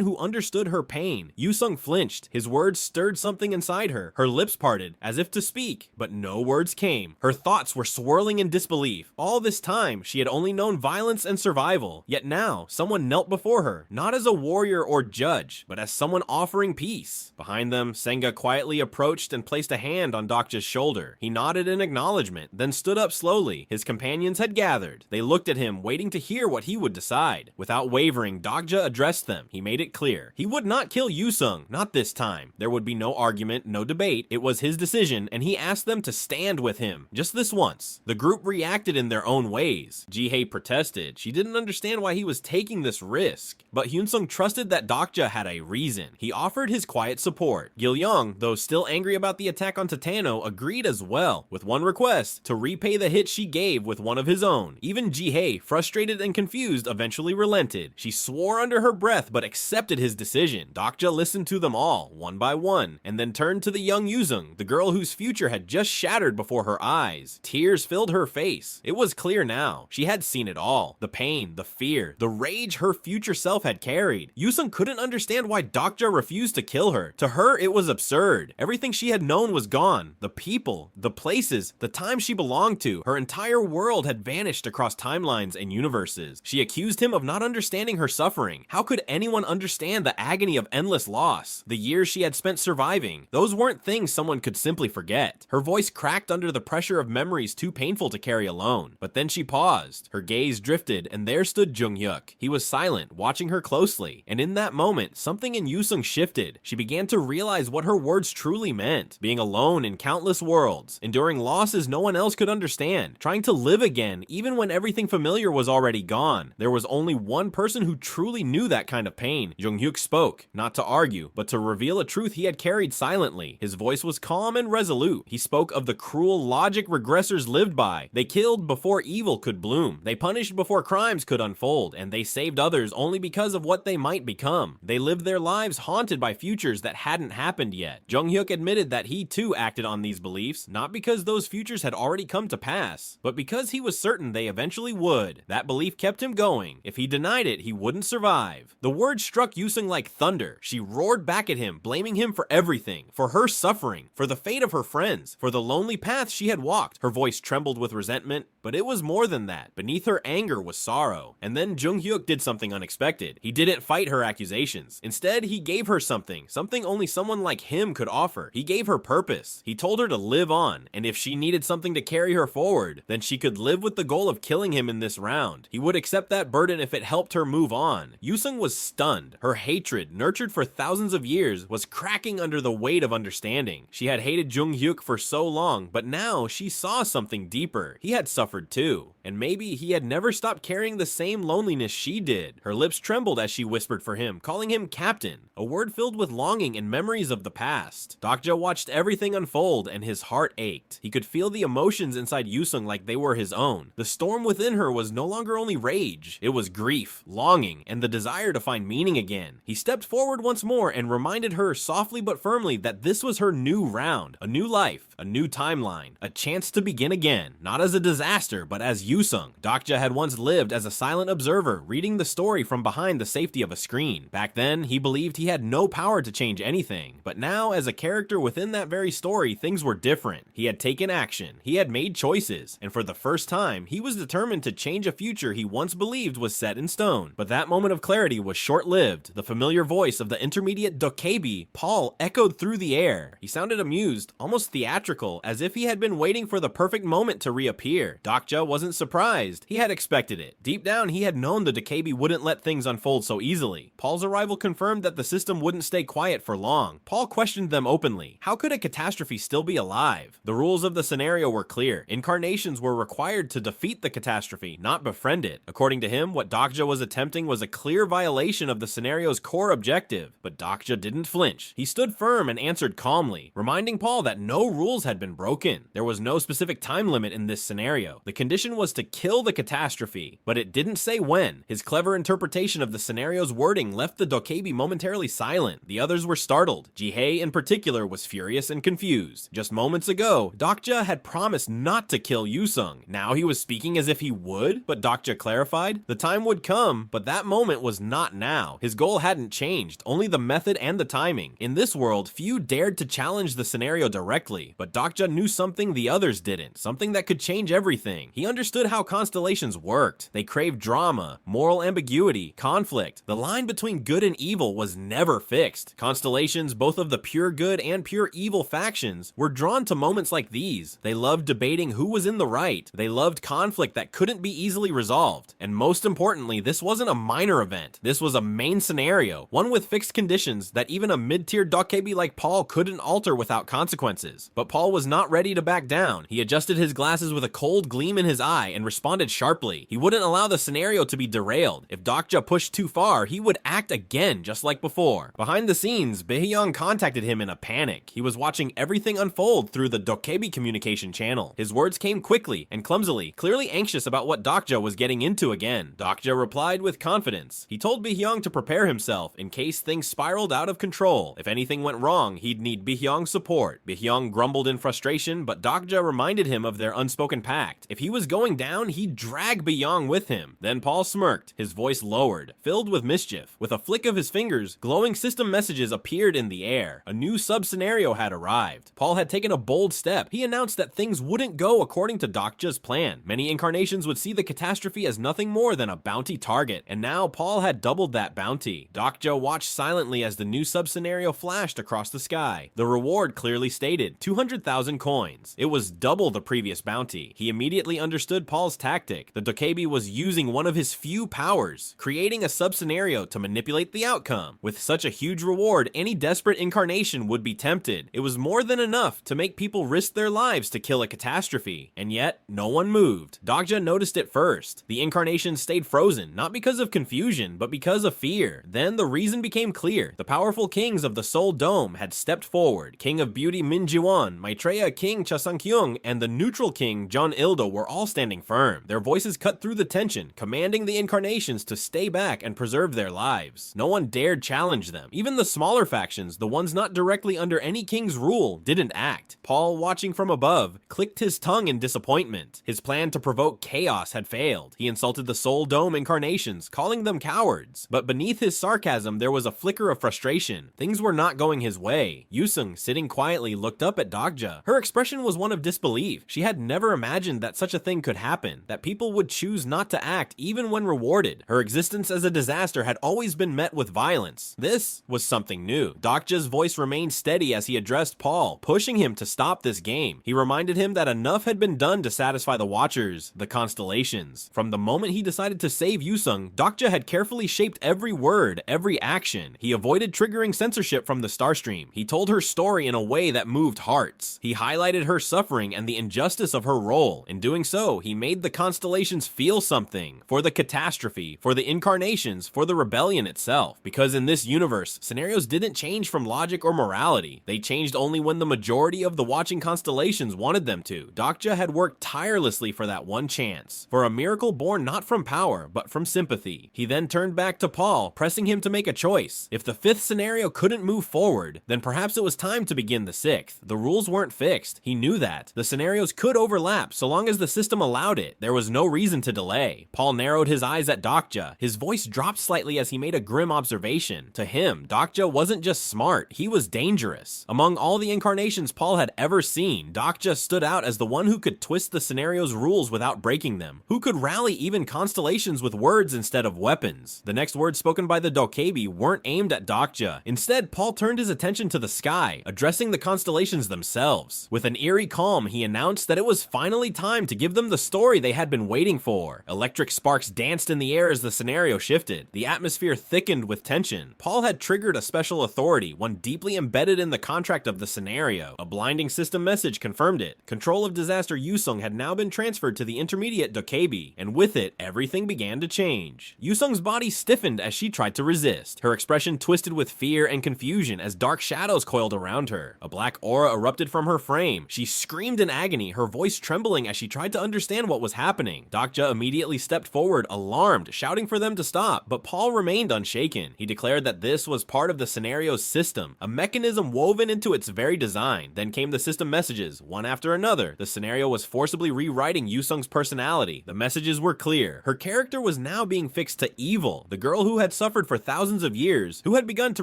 who understood her pain. Yusung flinched. His words stirred something inside her. Her lips parted, as if to speak, but no words came. Her thoughts were swirling in disbelief. All this time, she had only known violence and survival, yet now, someone knelt before her, not as a warrior or judge, but as someone offering peace. Behind them, Senga quietly approached and placed a hand on Dokja's shoulder. He nodded in acknowledgement, then stood up slowly. His companions had gathered. They looked at him, waiting to hear what he would decide. Without wavering, Dokja addressed them. He made it clear. He would not kill Yusung, not this time. There would be no argument, no debate. It was his decision, and he asked them to stand with him. Just this once. The group reacted in their own ways. Jihei protested. She didn't understand why he was taking this risk. But Hyunsung trusted that Dokja had a reason. He offered his quiet support. Gil-young, though still angry about the attack on Tatano, agreed as well, with one request, to repay the hit she gave with one of his own. Even Jihei, frustrated and confused, eventually relented. She swore under her breath but accepted his decision. Dokja listened to them all, one by one, and then turned to the young Yusung, the girl whose future had just shattered before her eyes. Tears filled her face. It was clear now. She had seen it all. The pain, the fear, the rage her future self had carried. Yusung couldn't understand why Dokja refused to kill her. To her, it was absurd. Everything she had known was gone. The people, the places, the time she belonged to. Her entire world had vanished across timelines and universes. She accused him of not understanding her suffering. How could anyone understand the agony of endless loss? The years she had spent surviving. Those weren't things someone could simply forget. Her voice cracked under the pressure of memories too painful to carry alone. But then she paused. Her gaze drifted, and there stood Jung-hyuk. He was silent, watching her closely. And in that moment, something in Yusung shifted. She began to realize what her words truly meant. Being alone in countless worlds, enduring losses no one else could understand, trying to live again even when everything familiar was already gone. There was only one person who truly knew that kind of pain. Jung-hyuk spoke, not to argue, but to reveal a truth he had carried silently. His voice was calm and resolute. He spoke of the cruel logic regressors lived by. They killed before evil could bloom. They punished before crimes could unfold, and they saved others only because of what they might become. They lived their lives haunted by futures that hadn't happened yet. Jung-hyuk admitted that he too acted on these beliefs, not because those futures had already come to pass, but because he was certain they eventually would. That belief kept him going. If he denied it, he wouldn't survive. The words struck Yusung like thunder. She roared back at him, blaming him for everything, for her suffering, for the fate of her friends, for the lonely path she had walked. Her voice trembled with resentment, but it was more than that. Beneath her anger was sorrow. And then Jung-hyuk did something unexpected. He didn't fight her accusations. Instead, he gave her something only someone like him could offer. He gave her purpose. He told her to live on, and if she needed something to carry her forward, then she could live with the goal of killing him in this round. He would accept that burden if it helped her move on. Yusung was stunned. Her hatred, nurtured for thousands of years, was cracking under the weight of understanding. She had hated Jung-hyuk for so long, but now she saw something deeper. He had suffered too, and maybe he had never stopped carrying the same loneliness she did. Her lips trembled as she whispered for him, calling him captain, a word filled with longing and memories of the past. Dokja watched everything unfold, and his heart ached. He could feel the emotions inside Yusung like they were his own. The storm within her was no longer only rage. It was grief, longing, and the desire to find meaning again. He stepped forward once more and reminded her softly but firmly that this was her new round, a new life, a new timeline, a chance to begin again, not as a disaster, but as Yusung. Dokja had once lived as a silent observer, reading the story from behind the safety of a screen. Back then, he believed he had no power to change anything, but now, as a character within that very story, things were different. He had taken action, he had made choices, and for the first time, he was determined to change a future he once believed was set in stone. But that moment of clarity was short-lived. The familiar voice of the intermediate dokkaebi, Paul, echoed through the air. He sounded amused, almost theatrical, as if he had been waiting for the perfect moment to reappear. Dokja wasn't surprised. He had expected it. Deep down, he had known the dokkaebi wouldn't let things unfold so easily. Paul's arrival confirmed that the system wouldn't stay quiet for long. Paul questioned them openly. How could a catastrophe still be alive? The rules of the scenario were clear. Incarnations were required to defeat the catastrophe, not befriend it. According to him, what Dokja was attempting was a clear violation of the scenario's core objective. But Dokja didn't flinch. He stood firm and answered calmly, reminding Paul that no rules had been broken. There was no specific time limit in this scenario. The condition was to kill the catastrophe, but it didn't say when. His clever interpretation of the scenario's wording left the dokkaebi momentarily silent. The others were startled. Jihei in particular particular was furious and confused. Just moments ago, Dokja had promised not to kill Yusung. Now he was speaking as if he would, but Dokja clarified the time would come, but that moment was not now. His goal hadn't changed, only the method and the timing. In this world, few dared to challenge the scenario directly, but Dokja knew something the others didn't, something that could change everything. He understood how constellations worked. They craved drama, moral ambiguity, conflict. The line between good and evil was never fixed. Constellations, both of the pure good and pure evil factions, were drawn to moments like these. They loved debating who was in the right. They loved conflict that couldn't be easily resolved. And most importantly, this wasn't a minor event. This was a main scenario, one with fixed conditions that even a mid-tier dokkaebi like Paul couldn't alter without consequences. But Paul was not ready to back down. He adjusted his glasses with a cold gleam in his eye and responded sharply. He wouldn't allow the scenario to be derailed. If Dokja pushed too far, he would act again just like before. Behind the scenes, Baehyung contacted him in a panic. He was watching everything unfold through the dokkaebi communication channel. His words came quickly and clumsily, clearly anxious about what Dokja was getting into again. Dokja replied with confidence. He told Baehyung to prepare himself in case things spiraled out of control. If anything went wrong, he'd need Baehyung's support. Baehyung grumbled in frustration, but Dokja reminded him of their unspoken pact. If he was going down, he'd drag Baehyung with him. Then Paul smirked, his voice lowered, filled with mischief. With a flick of his fingers, glowing system messages appeared in the air. A new sub-scenario had arrived. Paul had taken a bold step. He announced that things wouldn't go according to Dokja's plan. Many incarnations would see the catastrophe as nothing more than a bounty target, and now Paul had doubled that bounty. Dokja watched silently as the new sub-scenario flashed across the sky. The reward clearly stated 200,000 coins. It was double the previous bounty. He immediately understood Paul's tactic. The dokkaebi was using one of his few powers, creating a sub-scenario to manipulate the outcome. With such a huge reward, any desperate incarnation would be tempted. It was more than enough to make people risk their lives to kill a catastrophe. And yet, no one moved. Dokja noticed it first. The incarnation stayed frozen, not because of confusion, but because of fear. Then the reason became clear. The powerful kings of the Seoul Dome had stepped forward. King of Beauty Min Ji-won, Maitreya King Cha Sang-kyung, and the neutral king John Il-do were all standing firm. Their voices cut through the tension, commanding the incarnations to stay back and preserve their lives. No one dared challenge them. Even the smaller factions, the ones not directly under any king's rule, didn't act. Paul, watching from above, clicked his tongue in disappointment. His plan to provoke chaos had failed. He insulted the Seoul Dome incarnations, calling them cowards. But beneath his sarcasm, there was a flicker of frustration. Things were not going his way. Yusung, sitting quietly, looked up at Dokja. Her expression was one of disbelief. She had never imagined that such a thing could happen, that people would choose not to act even when rewarded. Her existence as a disaster had always been met with violence. This was something new. Dokja's voice remained steady as he addressed Paul, pushing him to stop this game. He reminded him that enough had been done to satisfy the Watchers, the constellations. From the moment he decided to save Yusung, Dokja had carefully shaped every word, every action. He avoided triggering censorship from the Starstream. He told her story in a way that moved hearts. He highlighted her suffering and the injustice of her role. In doing so, he made the constellations feel something. For the catastrophe, for the incarnations, for the rebellion itself. Because in this universe, scenarios didn't change from logic or morality. They changed only when the majority of the watching constellations wanted them to. Dokja had worked tirelessly for that one chance. For a miracle born not from power, but from sympathy. He then turned back to Paul, pressing him to make a choice. If the fifth scenario couldn't move forward, then perhaps it was time to begin the sixth. The rules weren't fixed. He knew that. The scenarios could overlap so long as the system allowed it. There was no reason to delay. Paul narrowed his eyes at Dokja. His voice dropped slightly as he made a grim observation. To him, Dokja wasn't just smart, he was dangerous. Among all the incarnations Paul had ever seen, Dokja stood out as the one who could twist the scenario's rules without breaking them, who could rally even constellations with words instead of weapons. The next words spoken by the dokkaebi weren't aimed at Dokja. Instead, Paul turned his attention to the sky, addressing the constellations themselves. With an eerie calm, he announced that it was finally time to give them the story they had been waiting for. Electric sparks danced in the air as the scenario shifted. The atmosphere thickened with tension. Paul had triggered a special authority, one deeply embedded in the contract of the scenario. A blinding system message confirmed it. Control of disaster Yusung had now been transferred to the intermediate dokkaebi, and with it, everything began to change. Yusung's body stiffened as she tried to resist. Her expression twisted with fear and confusion as dark shadows coiled around her. A black aura erupted from her frame. She screamed in agony, her voice trembling as she tried to understand what was happening. Dokja immediately stepped forward, alarmed, shouting for them to stop, but Paul remained unshaken. He declared that this was part of the scenario's system, a mechanism mechanism woven into its very design. Then came the system messages, one after another. The scenario was forcibly rewriting Yusung's personality. The messages were clear. Her character was now being fixed to evil. The girl who had suffered for thousands of years, who had begun to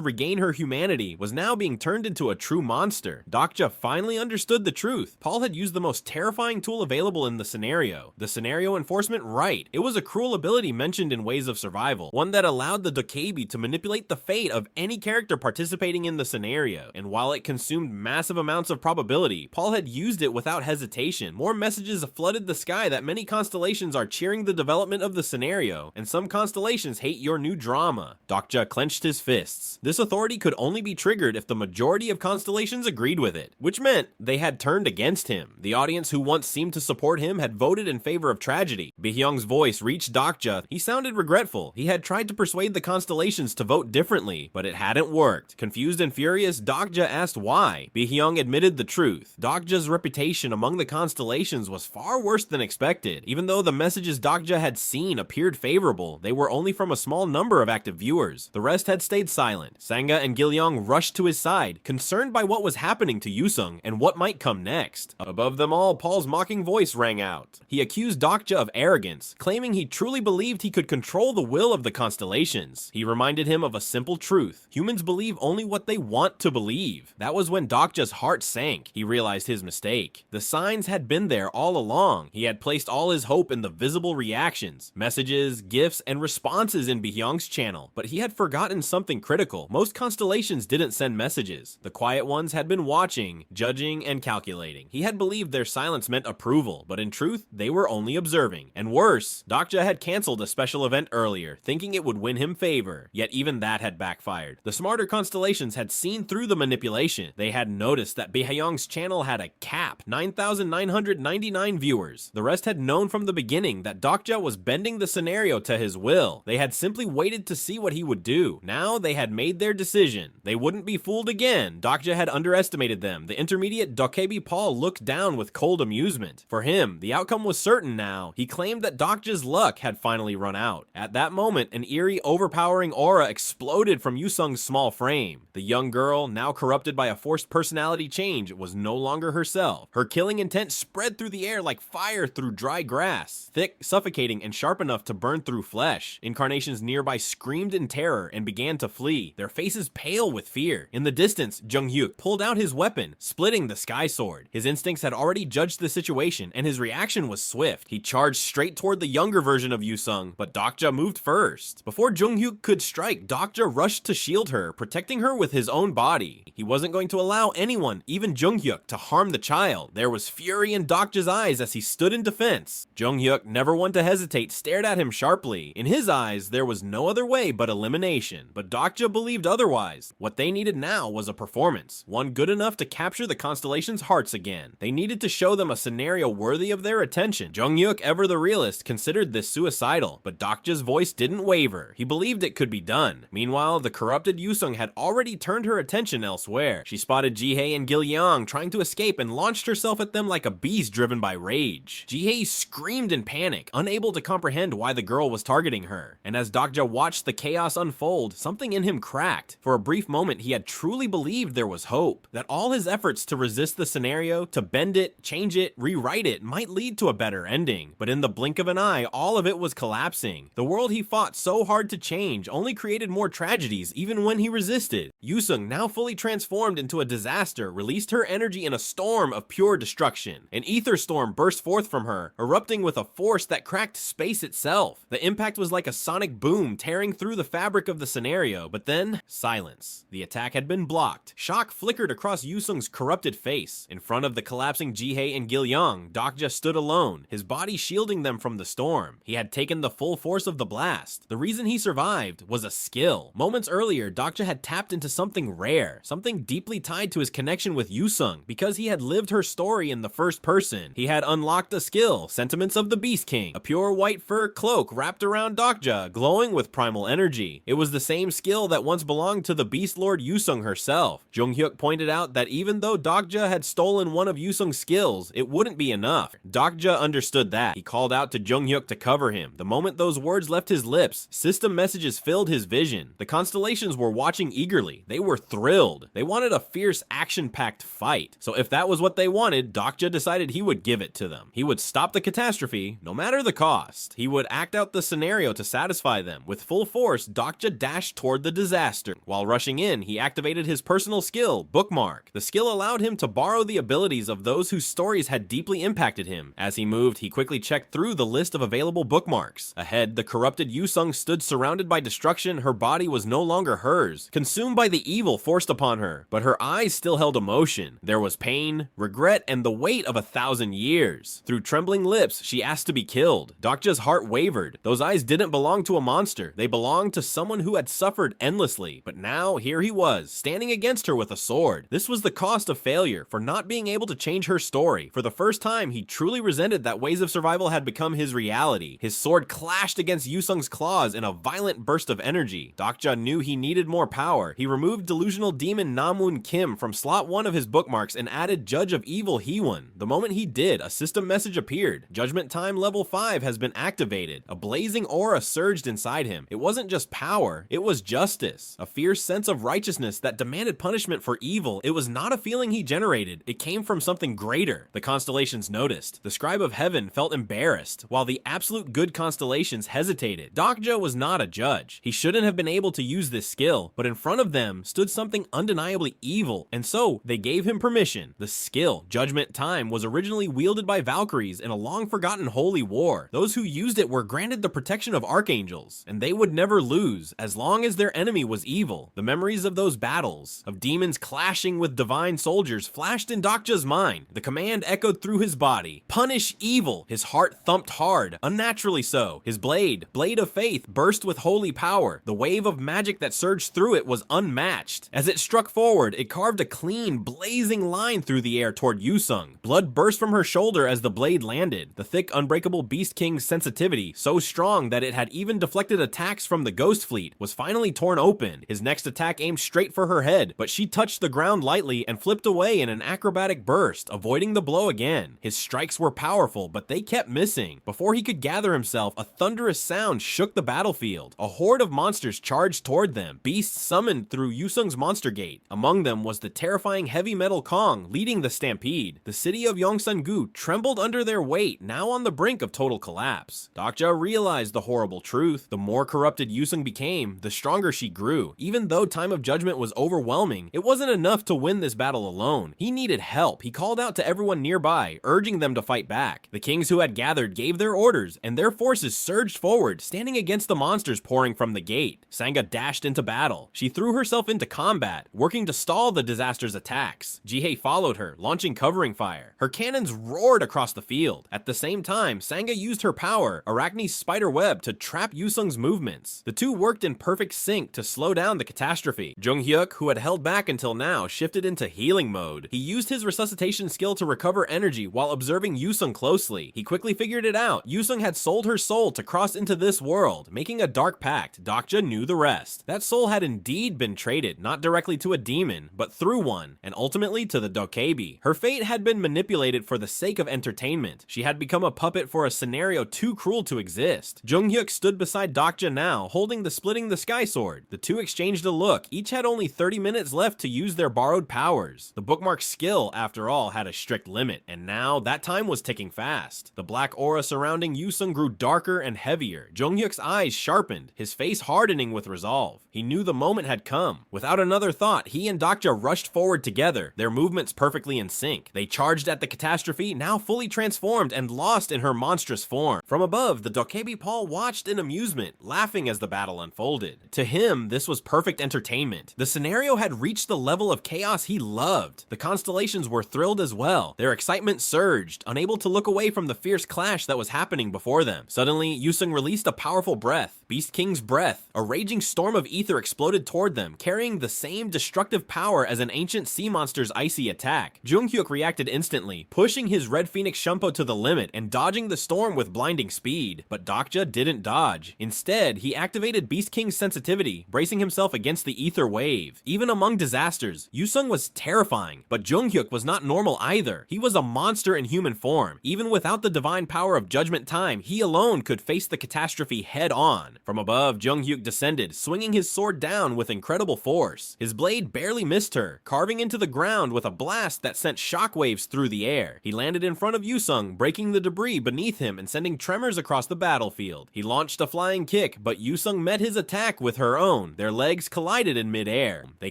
regain her humanity, was now being turned into a true monster. Dokja finally understood the truth. Paul had used the most terrifying tool available in the scenario enforcement right. It was a cruel ability mentioned in Ways of Survival, one that allowed the dokkaebi to manipulate the fate of any character participating in the scenario. And while it consumed massive amounts of probability, Paul had used it without hesitation. More messages flooded the sky that many constellations are cheering the development of the scenario, and some constellations hate your new drama. Dokja clenched his fists. This authority could only be triggered if the majority of constellations agreed with it, which meant they had turned against him. The audience who once seemed to support him had voted in favor of tragedy. Bihyung's voice reached Dokja. He sounded regretful. He had tried to persuade the constellations to vote differently, but it hadn't worked. Confused and furious, Dokja asked why. Bihyung admitted the truth. Dokja's reputation among the constellations was far worse than expected. Even though the messages Dokja had seen appeared favorable, they were only from a small number of active viewers. The rest had stayed silent. Sangha and Gilyong rushed to his side, concerned by what was happening to Yusung and what might come next. Above them all, Paul's mocking voice rang out. He accused Dokja of arrogance, claiming he truly believed he could control the will of the constellations. He reminded him of a simple truth. Humans believe only what they want to believe. That was when Dokja's heart sank. He realized his mistake. The signs had been there all along. He had placed all his hope in the visible reactions, messages, gifts, and responses in Bihyung's channel. But he had forgotten something critical. Most constellations didn't send messages. The quiet ones had been watching, judging, and calculating. He had believed their silence meant approval, but in truth, they were only observing. And worse, Dokja had canceled a special event earlier, thinking it would win him favor. Yet even that had backfired. The smarter constellations had seen through the manipulation. They had noticed that Bihyung's channel had a cap, 9,999 viewers. The rest had known from the beginning that Dokja was bending the scenario to his will. They had simply waited to see what he would do. Now they had made their decision. They wouldn't be fooled again. Dokja had underestimated them. The intermediate dokkaebi Paul looked down with cold amusement. For him, the outcome was certain now. He claimed that Dokja's luck had finally run out. At that moment, an eerie, overpowering aura exploded from Yusung's small frame. The young girl, now corrupted by a forced personality change, was no longer herself. Her killing intent spread through the air like fire through dry grass, thick, suffocating, and sharp enough to burn through flesh. Incarnations nearby screamed in terror and began to flee, their faces pale with fear. In the distance, Jung-hyuk pulled out his weapon, splitting the sky sword. His instincts had already judged the situation, and his reaction was swift. He charged straight toward the younger version of Yusung, but Dokja moved first. Before Jung-hyuk could strike, Dokja rushed to shield her, protecting her with his own body. He wasn't going to allow anyone, even Jung-hyuk, to harm the child. There was fury in Dokja's eyes as he stood in defense. Jung-hyuk, never one to hesitate, stared at him sharply. In his eyes, there was no other way but elimination. But Dokja believed otherwise. What they needed now was a performance, one good enough to capture the constellation's hearts again. They needed to show them a scenario worthy of their attention. Jung-hyuk, ever the realist, considered this suicidal, but Dokja's voice didn't waver. He believed it could be done. Meanwhile, the corrupted Yusung had already turned her attention elsewhere. She spotted Jihei and Gilyong trying to escape and launched herself at them like a beast driven by rage. Jihei screamed in panic, unable to comprehend why the girl was targeting her. And as Dokja watched the chaos unfold, something in him cracked. For a brief moment, he had truly believed there was hope, that all his efforts to resist the scenario, to bend it, change it, rewrite it, might lead to a better ending. But in the blink of an eye, all of it was collapsing. The world he fought so hard to change only created more tragedies even when he resisted. Yusung, now fully transformed into a disaster, released her energy in a storm of pure destruction. An ether storm burst forth from her, erupting with a force that cracked space itself. The impact was like a sonic boom tearing through the fabric of the scenario, but then, silence. The attack had been blocked. Shock flickered across Yusung's corrupted face. In front of the collapsing Jihei and Gilyong, Dokja stood alone, his body shielding them from the storm. He had taken the full force of the blast. The reason he survived was a skill. Moments earlier, Dokja had tapped into something rare, something deeply tied to his connection with Yusung, because he had lived her story in the first person. He had unlocked a skill, Sentiments of the Beast King, a pure white fur cloak wrapped around Dokja, glowing with primal energy. It was the same skill that once belonged to the Beast Lord Yusung herself. Jung-hyuk pointed out that even though Dokja had stolen one of Yusung's skills, it wouldn't be enough. Dokja understood that. He called out to Jung-hyuk to cover him. The moment those words left his lips, system messages filled his vision. The constellations were watching eagerly. They were thrilled. thrilled. They wanted a fierce, action-packed fight. So if that was what they wanted, Dokja decided he would give it to them. He would stop the catastrophe, no matter the cost. He would act out the scenario to satisfy them. With full force, Dokja dashed toward the disaster. While rushing in, he activated his personal skill, Bookmark. The skill allowed him to borrow the abilities of those whose stories had deeply impacted him. As he moved, he quickly checked through the list of available bookmarks. Ahead, the corrupted Yusung stood surrounded by destruction. Her body was no longer hers, consumed by the evil forced upon her, but her eyes still held emotion. There was pain, regret, and the weight of 1,000 years. Through trembling lips, she asked to be killed. Dokja's heart wavered. Those eyes didn't belong to a monster. They belonged to someone who had suffered endlessly. But now, here he was, standing against her with a sword. This was the cost of failure, for not being able to change her story. For the first time, he truly resented that ways of survival had become his reality. His sword clashed against Yusung's claws in a violent burst of energy. Dokja knew he needed more power. He removed delusional demon Namun Kim from slot 1 of his bookmarks and added Judge of Evil Heewon. The moment he did, a system message appeared. Judgment Time level 5 has been activated. A blazing aura surged inside him. It wasn't just power, it was justice. A fierce sense of righteousness that demanded punishment for evil. It was not a feeling he generated. It came from something greater. The constellations noticed. The scribe of heaven felt embarrassed, while the absolute good constellations hesitated. Dokja was not a judge. He shouldn't have been able to use this skill, but in front of them stood something undeniably evil, and so they gave him permission. The skill, Judgment Time, was originally wielded by Valkyries in a long-forgotten holy war. Those who used it were granted the protection of archangels, and they would never lose as long as their enemy was evil. The memories of those battles, of demons clashing with divine soldiers, flashed in Dokja's mind. The command echoed through his body. Punish evil! His heart thumped hard, unnaturally so. His blade of faith, burst with holy power. The wave of magic that surged through it was unmatched. As it struck forward, it carved a clean, blazing line through the air toward Yusung. Blood burst from her shoulder as the blade landed. The thick, unbreakable Beast King's sensitivity, so strong that it had even deflected attacks from the Ghost Fleet, was finally torn open. His next attack aimed straight for her head, but she touched the ground lightly and flipped away in an acrobatic burst, avoiding the blow again. His strikes were powerful, but they kept missing. Before he could gather himself, a thunderous sound shook the battlefield. A horde of monsters charged toward them, beasts summoned through Yusung's monster gate. Among them was the terrifying heavy metal Kong leading the stampede. The city of Yongsan-gu trembled under their weight, now on the brink of total collapse. Dokja realized the horrible truth. The more corrupted Yusung became, the stronger she grew. Even though Time of Judgment was overwhelming, it wasn't enough to win this battle alone. He needed help. He called out to everyone nearby, urging them to fight back. The kings who had gathered gave their orders, and their forces surged forward, standing against the monsters pouring from the gate. Sanga dashed into battle. She threw herself into combat, working to stall the disaster's attacks. Jihei followed her, launching covering fire. Her cannons roared across the field. At the same time, Sanga used her power, Arachne's spider web, to trap Yusung's movements. The two worked in perfect sync to slow down the catastrophe. Junghyuk, who had held back until now, shifted into healing mode. He used his resuscitation skill to recover energy while observing Yusung closely. He quickly figured it out. Yusung had sold her soul to cross into this world, making a dark pact. Dokja knew the rest. That soul had indeed been traded, not directly to a demon, but through one, and ultimately to the dokkaebi. Her fate had been manipulated for the sake of entertainment. She had become a puppet for a scenario too cruel to exist. Junghyuk stood beside Dokja now, holding the splitting the sky sword. The two exchanged a look. Each had only 30 minutes left to use their borrowed powers. The bookmark skill, after all, had a strict limit, and now that time was ticking fast. The black aura surrounding Yusung grew darker and heavier. Junghyuk's eyes sharpened, his face hardening with resolve. He knew the moment had come. Without another thought, he and Dokja rushed forward together, their movements perfectly in sync. They charged at the catastrophe, now fully transformed and lost in her monstrous form. From above, the dokkaebi Paul watched in amusement, laughing as the battle unfolded. To him, this was perfect entertainment. The scenario had reached the level of chaos he loved. The constellations were thrilled as well. Their excitement surged, unable to look away from the fierce clash that was happening before them. Suddenly, Yusung released a powerful breath, Beast King's breath. A raging storm of ether exploded toward them, carrying the same destructive power as an ancient sea monster's icy attack. Junghyuk reacted instantly, pushing his Red Phoenix Shumpo to the limit and dodging the storm with blinding speed. But Dokja didn't dodge. Instead, he activated Beast King's sensitivity, bracing himself against the ether wave. Even among disasters, Yusung was terrifying, but Junghyuk was not normal either. He was a monster in human form. Even without the divine power of Judgment Time, he alone could face the catastrophe head on. From above, Jung-hyuk descended, swinging his sword down with incredible force. His blade barely missed her, carving into the ground with a blast that sent shockwaves through the air. He landed in front of Yusung, breaking the debris beneath him and sending tremors across the battlefield. He launched a flying kick, but Yusung met his attack with her own. Their legs collided in midair. They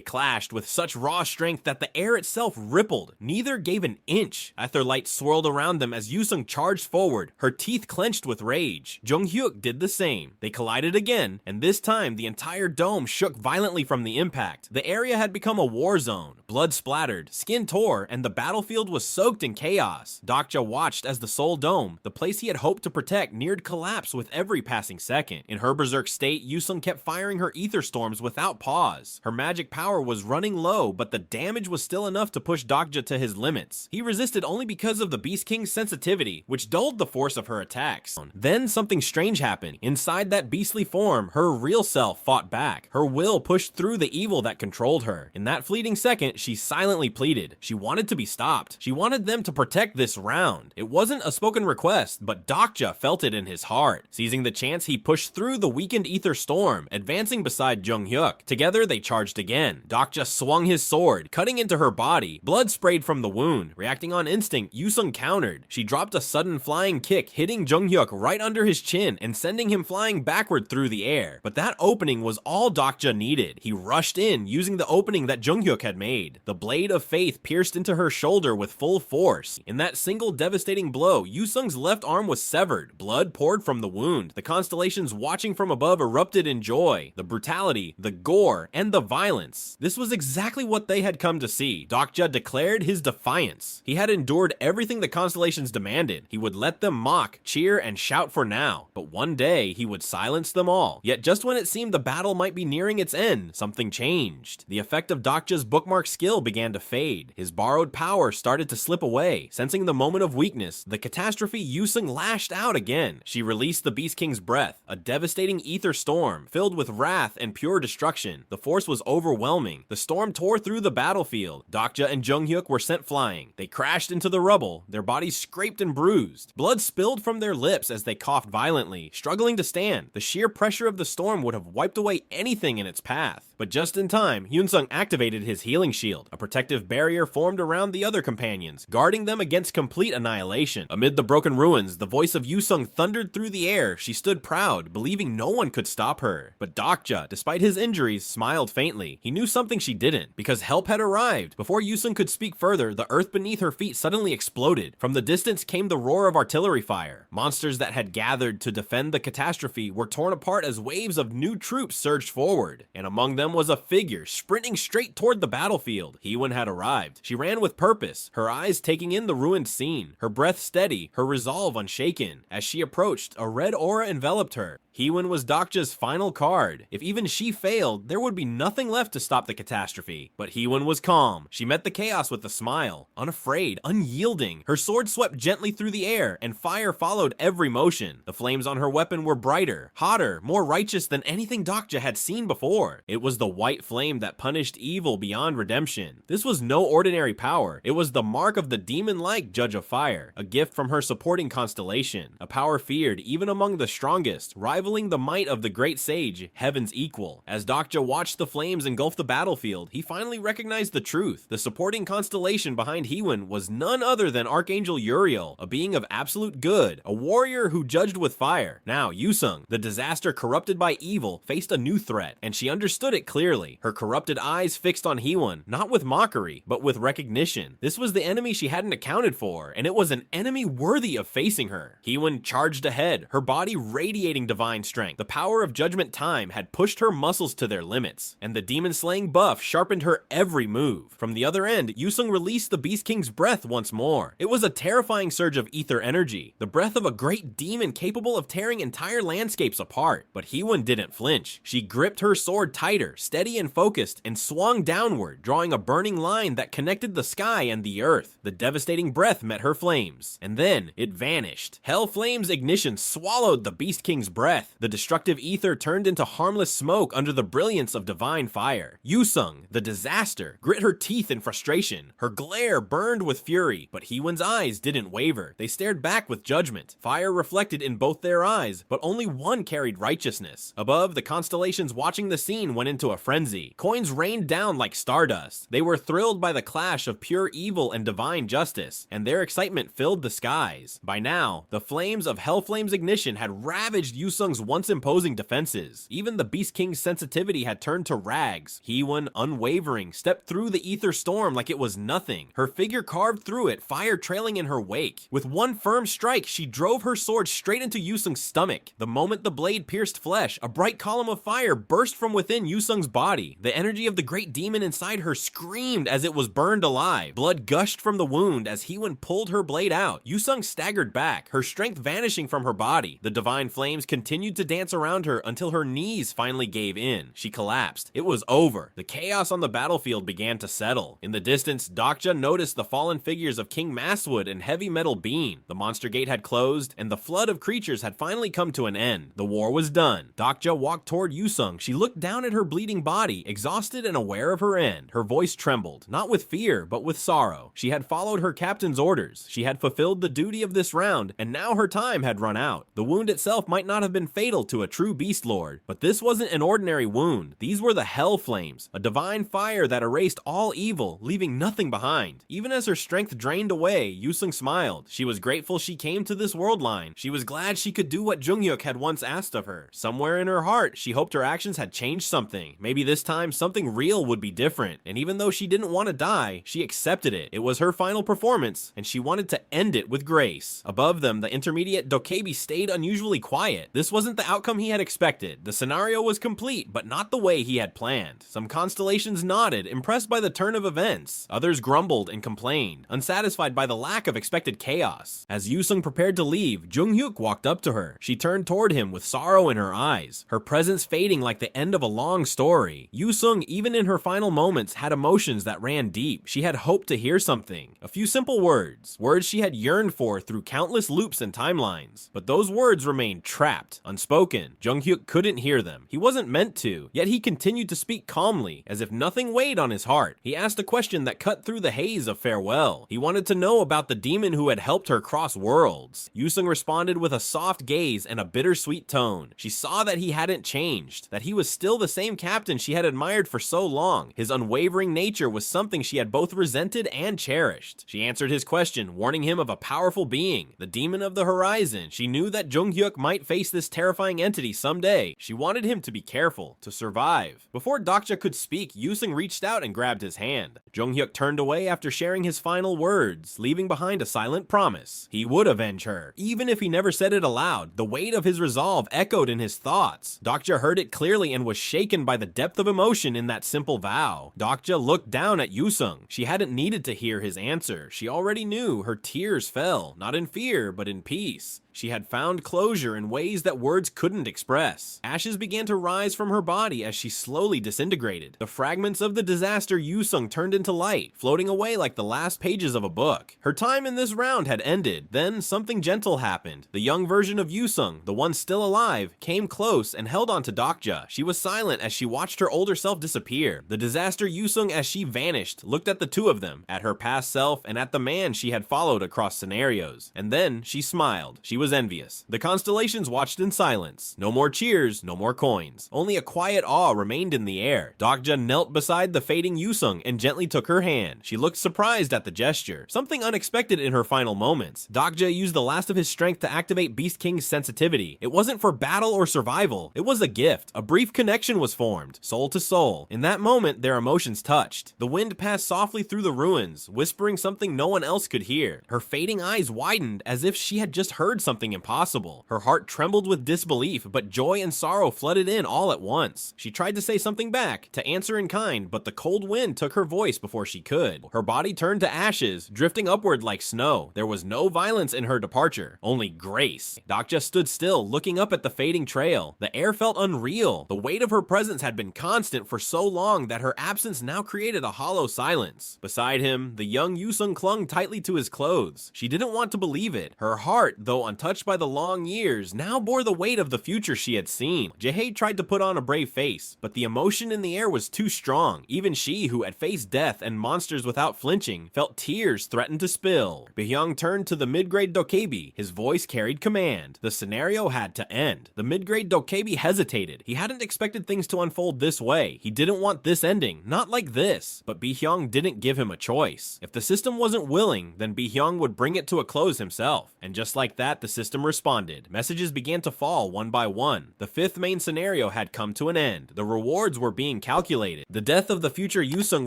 clashed with such raw strength that the air itself rippled. Neither gave an inch. Aetherlight swirled around them as Yusung charged forward, her teeth clenched with rage. Jung-hyuk did the same. They collided again, and this time the entire dome shook violently from the impact. The area had become a war zone. Blood splattered, skin tore, and the battlefield was soaked in chaos. Dokja watched as the Seoul Dome, the place he had hoped to protect, neared collapse with every passing second. In her berserk state, Yusung kept firing her ether storms without pause. Her magic power was running low, but the damage was still enough to push Dokja to his limits. He resisted only because of the Beast King's sensitivity, which dulled the force of her attacks. Then something strange happened. Inside that beastly form, her real self fought back. Her will pushed through the evil that controlled her. In that fleeting second, she silently pleaded. She wanted to be stopped. She wanted them to protect this round. It wasn't a spoken request, but Dokja felt it in his heart. Seizing the chance, he pushed through the weakened ether storm, advancing beside Jung-hyuk. Together, they charged again. Dokja swung his sword, cutting into her body. Blood sprayed from the wound. Reacting on instinct, Yusung countered. She dropped a sudden flying kick, hitting Jung-hyuk right under his chin and sending him flying backward through the air. But that opening was all Dokja needed. He rushed in, using the opening that Jung-hyuk had made. The blade of faith pierced into her shoulder with full force. In that single devastating blow, Yusung's left arm was severed. Blood poured from the wound. The constellations watching from above erupted in joy. The brutality, the gore, and the violence. This was exactly what they had come to see. Dokja declared his defiance. He had endured everything the constellations demanded. He would let them mock, cheer, and shout for now. But one day, he would silence them all. Yet just when it seemed the battle might be nearing its end, something changed. The effect of Dokja's bookmark skill began to fade. His borrowed power started to slip away. Sensing the moment of weakness, the catastrophe, Yusung lashed out again. She released the Beast King's breath, a devastating ether storm filled with wrath and pure destruction. The force was overwhelming. The storm tore through the battlefield. Dokja and Jung-hyuk were sent flying. They crashed into the rubble, their bodies scraped and bruised. Blood spilled from their lips as they coughed violently, struggling to stand. The sheer pressure of the storm would have wiped away anything in its path. But just in time, Hyunsung activated his healing shield. A protective barrier formed around the other companions, guarding them against complete annihilation. Amid the broken ruins, the voice of Yusung thundered through the air. She stood proud, believing no one could stop her. But Dokja, despite his injuries, smiled faintly. He knew something she didn't, because help had arrived. Before Yusung could speak further, the earth beneath her feet suddenly exploded. From the distance came the roar of artillery fire. Monsters that had gathered to defend the catastrophe were torn apart as waves of new troops surged forward. And among them was a figure sprinting straight toward the battlefield. Heewon had arrived. She ran with purpose, her eyes taking in the ruined scene, her breath steady, her resolve unshaken. As she approached, a red aura enveloped her. Heewon was Dokja's final card. If even she failed, there would be nothing left to stop the catastrophe. But Heewon was calm. She met the chaos with a smile, unafraid, unyielding. Her sword swept gently through the air, and fire followed every motion. The flames on her weapon were brighter, hotter, more righteous than anything Dokja had seen before. It was the white flame that punished evil beyond redemption. This was no ordinary power. It was the mark of the demon-like Judge of Fire, a gift from her supporting constellation, a power feared even among the strongest, rivaling the might of the great sage, Heaven's equal. As Dokja watched the flames engulf the battlefield, he finally recognized the truth. The supporting constellation behind Heewon was none other than Archangel Uriel, a being of absolute good, a warrior who judged with fire. Now, Yusung, the disaster corrupted by evil, faced a new threat, and she understood it clearly. Her corrupted eyes fixed on Heewon, not with mockery, but with recognition. This was the enemy she hadn't accounted for, and it was an enemy worthy of facing her. Heewon charged ahead, her body radiating divine strength. The power of Judgment Time had pushed her muscles to their limits, and the demon-slaying buff sharpened her every move. From the other end, Yusung released the Beast King's breath once more. It was a terrifying surge of ether energy, the breath of a great demon capable of tearing entire landscapes apart. But Heewon didn't flinch. She gripped her sword tighter, steady and focused, and swung downward, drawing a burning line that connected the sky and the earth. The devastating breath met her flames, and then it vanished. Hell Flame's ignition swallowed the Beast King's breath. death. The destructive ether turned into harmless smoke under the brilliance of divine fire. Yusung, the disaster, grit her teeth in frustration. Her glare burned with fury, but Heewon's eyes didn't waver. They stared back with judgment. Fire reflected in both their eyes, but only one carried righteousness. Above, the constellations watching the scene went into a frenzy. Coins rained down like stardust. They were thrilled by the clash of pure evil and divine justice, and their excitement filled the skies. By now, the flames of Hellflame's ignition had ravaged Yusung's once imposing defenses. Even the Beast King's sensitivity had turned to rags. Heewon, unwavering, stepped through the ether storm like it was nothing. Her figure carved through it, fire trailing in her wake. With one firm strike, she drove her sword straight into Yusung's stomach. The moment the blade pierced flesh, a bright column of fire burst from within Yusung's body. The energy of the great demon inside her screamed as it was burned alive. Blood gushed from the wound as Heewon pulled her blade out. Yusung staggered back, her strength vanishing from her body. The divine flames continued to dance around her until her knees finally gave in. She collapsed. It was over. The chaos on the battlefield began to settle. In the distance, Dokja noticed the fallen figures of King Masswood and Heavy Metal Bean. The monster gate had closed, and the flood of creatures had finally come to an end. The war was done. Dokja walked toward Yusung. She looked down at her bleeding body, exhausted and aware of her end. Her voice trembled, not with fear, but with sorrow. She had followed her captain's orders. She had fulfilled the duty of this round, and now her time had run out. The wound itself might not have been fatal to a true beast lord, but this wasn't an ordinary wound. These were the hell flames, a divine fire that erased all evil, leaving nothing behind. Even as her strength drained away, Yusung smiled. She was grateful she came to this world line. She was glad she could do what Junghyuk had once asked of her. Somewhere in her heart, she hoped her actions had changed something. Maybe this time, something real would be different. And even though she didn't want to die, she accepted it. It was her final performance, and she wanted to end it with grace. Above them, the intermediate dokkaebi stayed unusually quiet. This wasn't the outcome he had expected. The scenario was complete, but not the way he had planned. Some constellations nodded, impressed by the turn of events. Others grumbled and complained, unsatisfied by the lack of expected chaos. As Yusung prepared to leave, Junghyuk walked up to her. She turned toward him with sorrow in her eyes, her presence fading like the end of a long story. Yusung, even in her final moments, had emotions that ran deep. She had hoped to hear something. A few simple words she had yearned for through countless loops and timelines. But those words remained trapped, unspoken. Junghyuk couldn't hear them. He wasn't meant to, yet he continued to speak calmly, as if nothing weighed on his heart. He asked a question that cut through the haze of farewell. He wanted to know about the demon who had helped her cross worlds. Yusung responded with a soft gaze and a bittersweet tone. She saw that he hadn't changed, that he was still the same captain she had admired for so long. His unwavering nature was something she had both resented and cherished. She answered his question, warning him of a powerful being, the demon of the horizon. She knew that Junghyuk might face this terrifying entity someday. She wanted him to be careful, to survive. Before Dokja could speak, Yusung reached out and grabbed his hand. Junghyuk turned away after sharing his final words, leaving behind a silent promise. He would avenge her, even if he never said it aloud. The weight of his resolve echoed in his thoughts. Dokja heard it clearly and was shaken by the depth of emotion in that simple vow. Dokja looked down at Yusung. She hadn't needed to hear his answer. She already knew. Her tears fell, not in fear, but in peace. She had found closure in ways that words couldn't express. Ashes began to rise from her body as she slowly disintegrated. The fragments of the disaster Yusung turned into light, floating away like the last pages of a book. Her time in this round had ended. Then something gentle happened. The young version of Yusung, the one still alive, came close and held on to Dokja. She was silent as she watched her older self disappear. The disaster Yusung, as she vanished, looked at the two of them, at her past self and at the man she had followed across scenarios. And then she smiled. She was envious. The constellations watched in silence. No more cheers, no more coins. Only a quiet awe remained in the air. Dokja knelt beside the fading Yusung and gently took her hand. She looked surprised at the gesture, something unexpected in her final moments. Dokja used the last of his strength to activate Beast King's sensitivity. It wasn't for battle or survival. It was a gift. A brief connection was formed, soul to soul. In that moment, their emotions touched. The wind passed softly through the ruins, whispering something no one else could hear. Her fading eyes widened as if she had just heard something impossible. Her heart trembled with disbelief, but joy and sorrow flooded in all at once. She tried to say something back, to answer in kind, but the cold wind took her voice before she could. Her body turned to ashes, drifting upward like snow. There was no violence in her departure, only grace. Dokja stood still, looking up at the fading trail. The air felt unreal. The weight of her presence had been constant for so long that her absence now created a hollow silence. Beside him, the young Yusung clung tightly to his clothes. She didn't want to believe it. Her heart, though untouched by the long years, now bore the weight of the future she had seen. Jae tried to put on a brave face, but the emotion in the air was too strong. Even she, who had faced death and monsters without flinching, felt tears threaten to spill. Baehyung turned to the mid-grade dokkaebi. His voice carried command. The scenario had to end. The mid-grade dokkaebi hesitated. He hadn't expected things to unfold this way. He didn't want this ending, not like this. But Baehyung didn't give him a choice. If the system wasn't willing, then Baehyung would bring it to a close himself. And just like that, the system responded. Messages began to fall one by one. The fifth main scenario had come to an end. The rewards were being calculated. The death of the future Yusung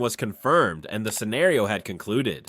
was confirmed, and the scenario had concluded.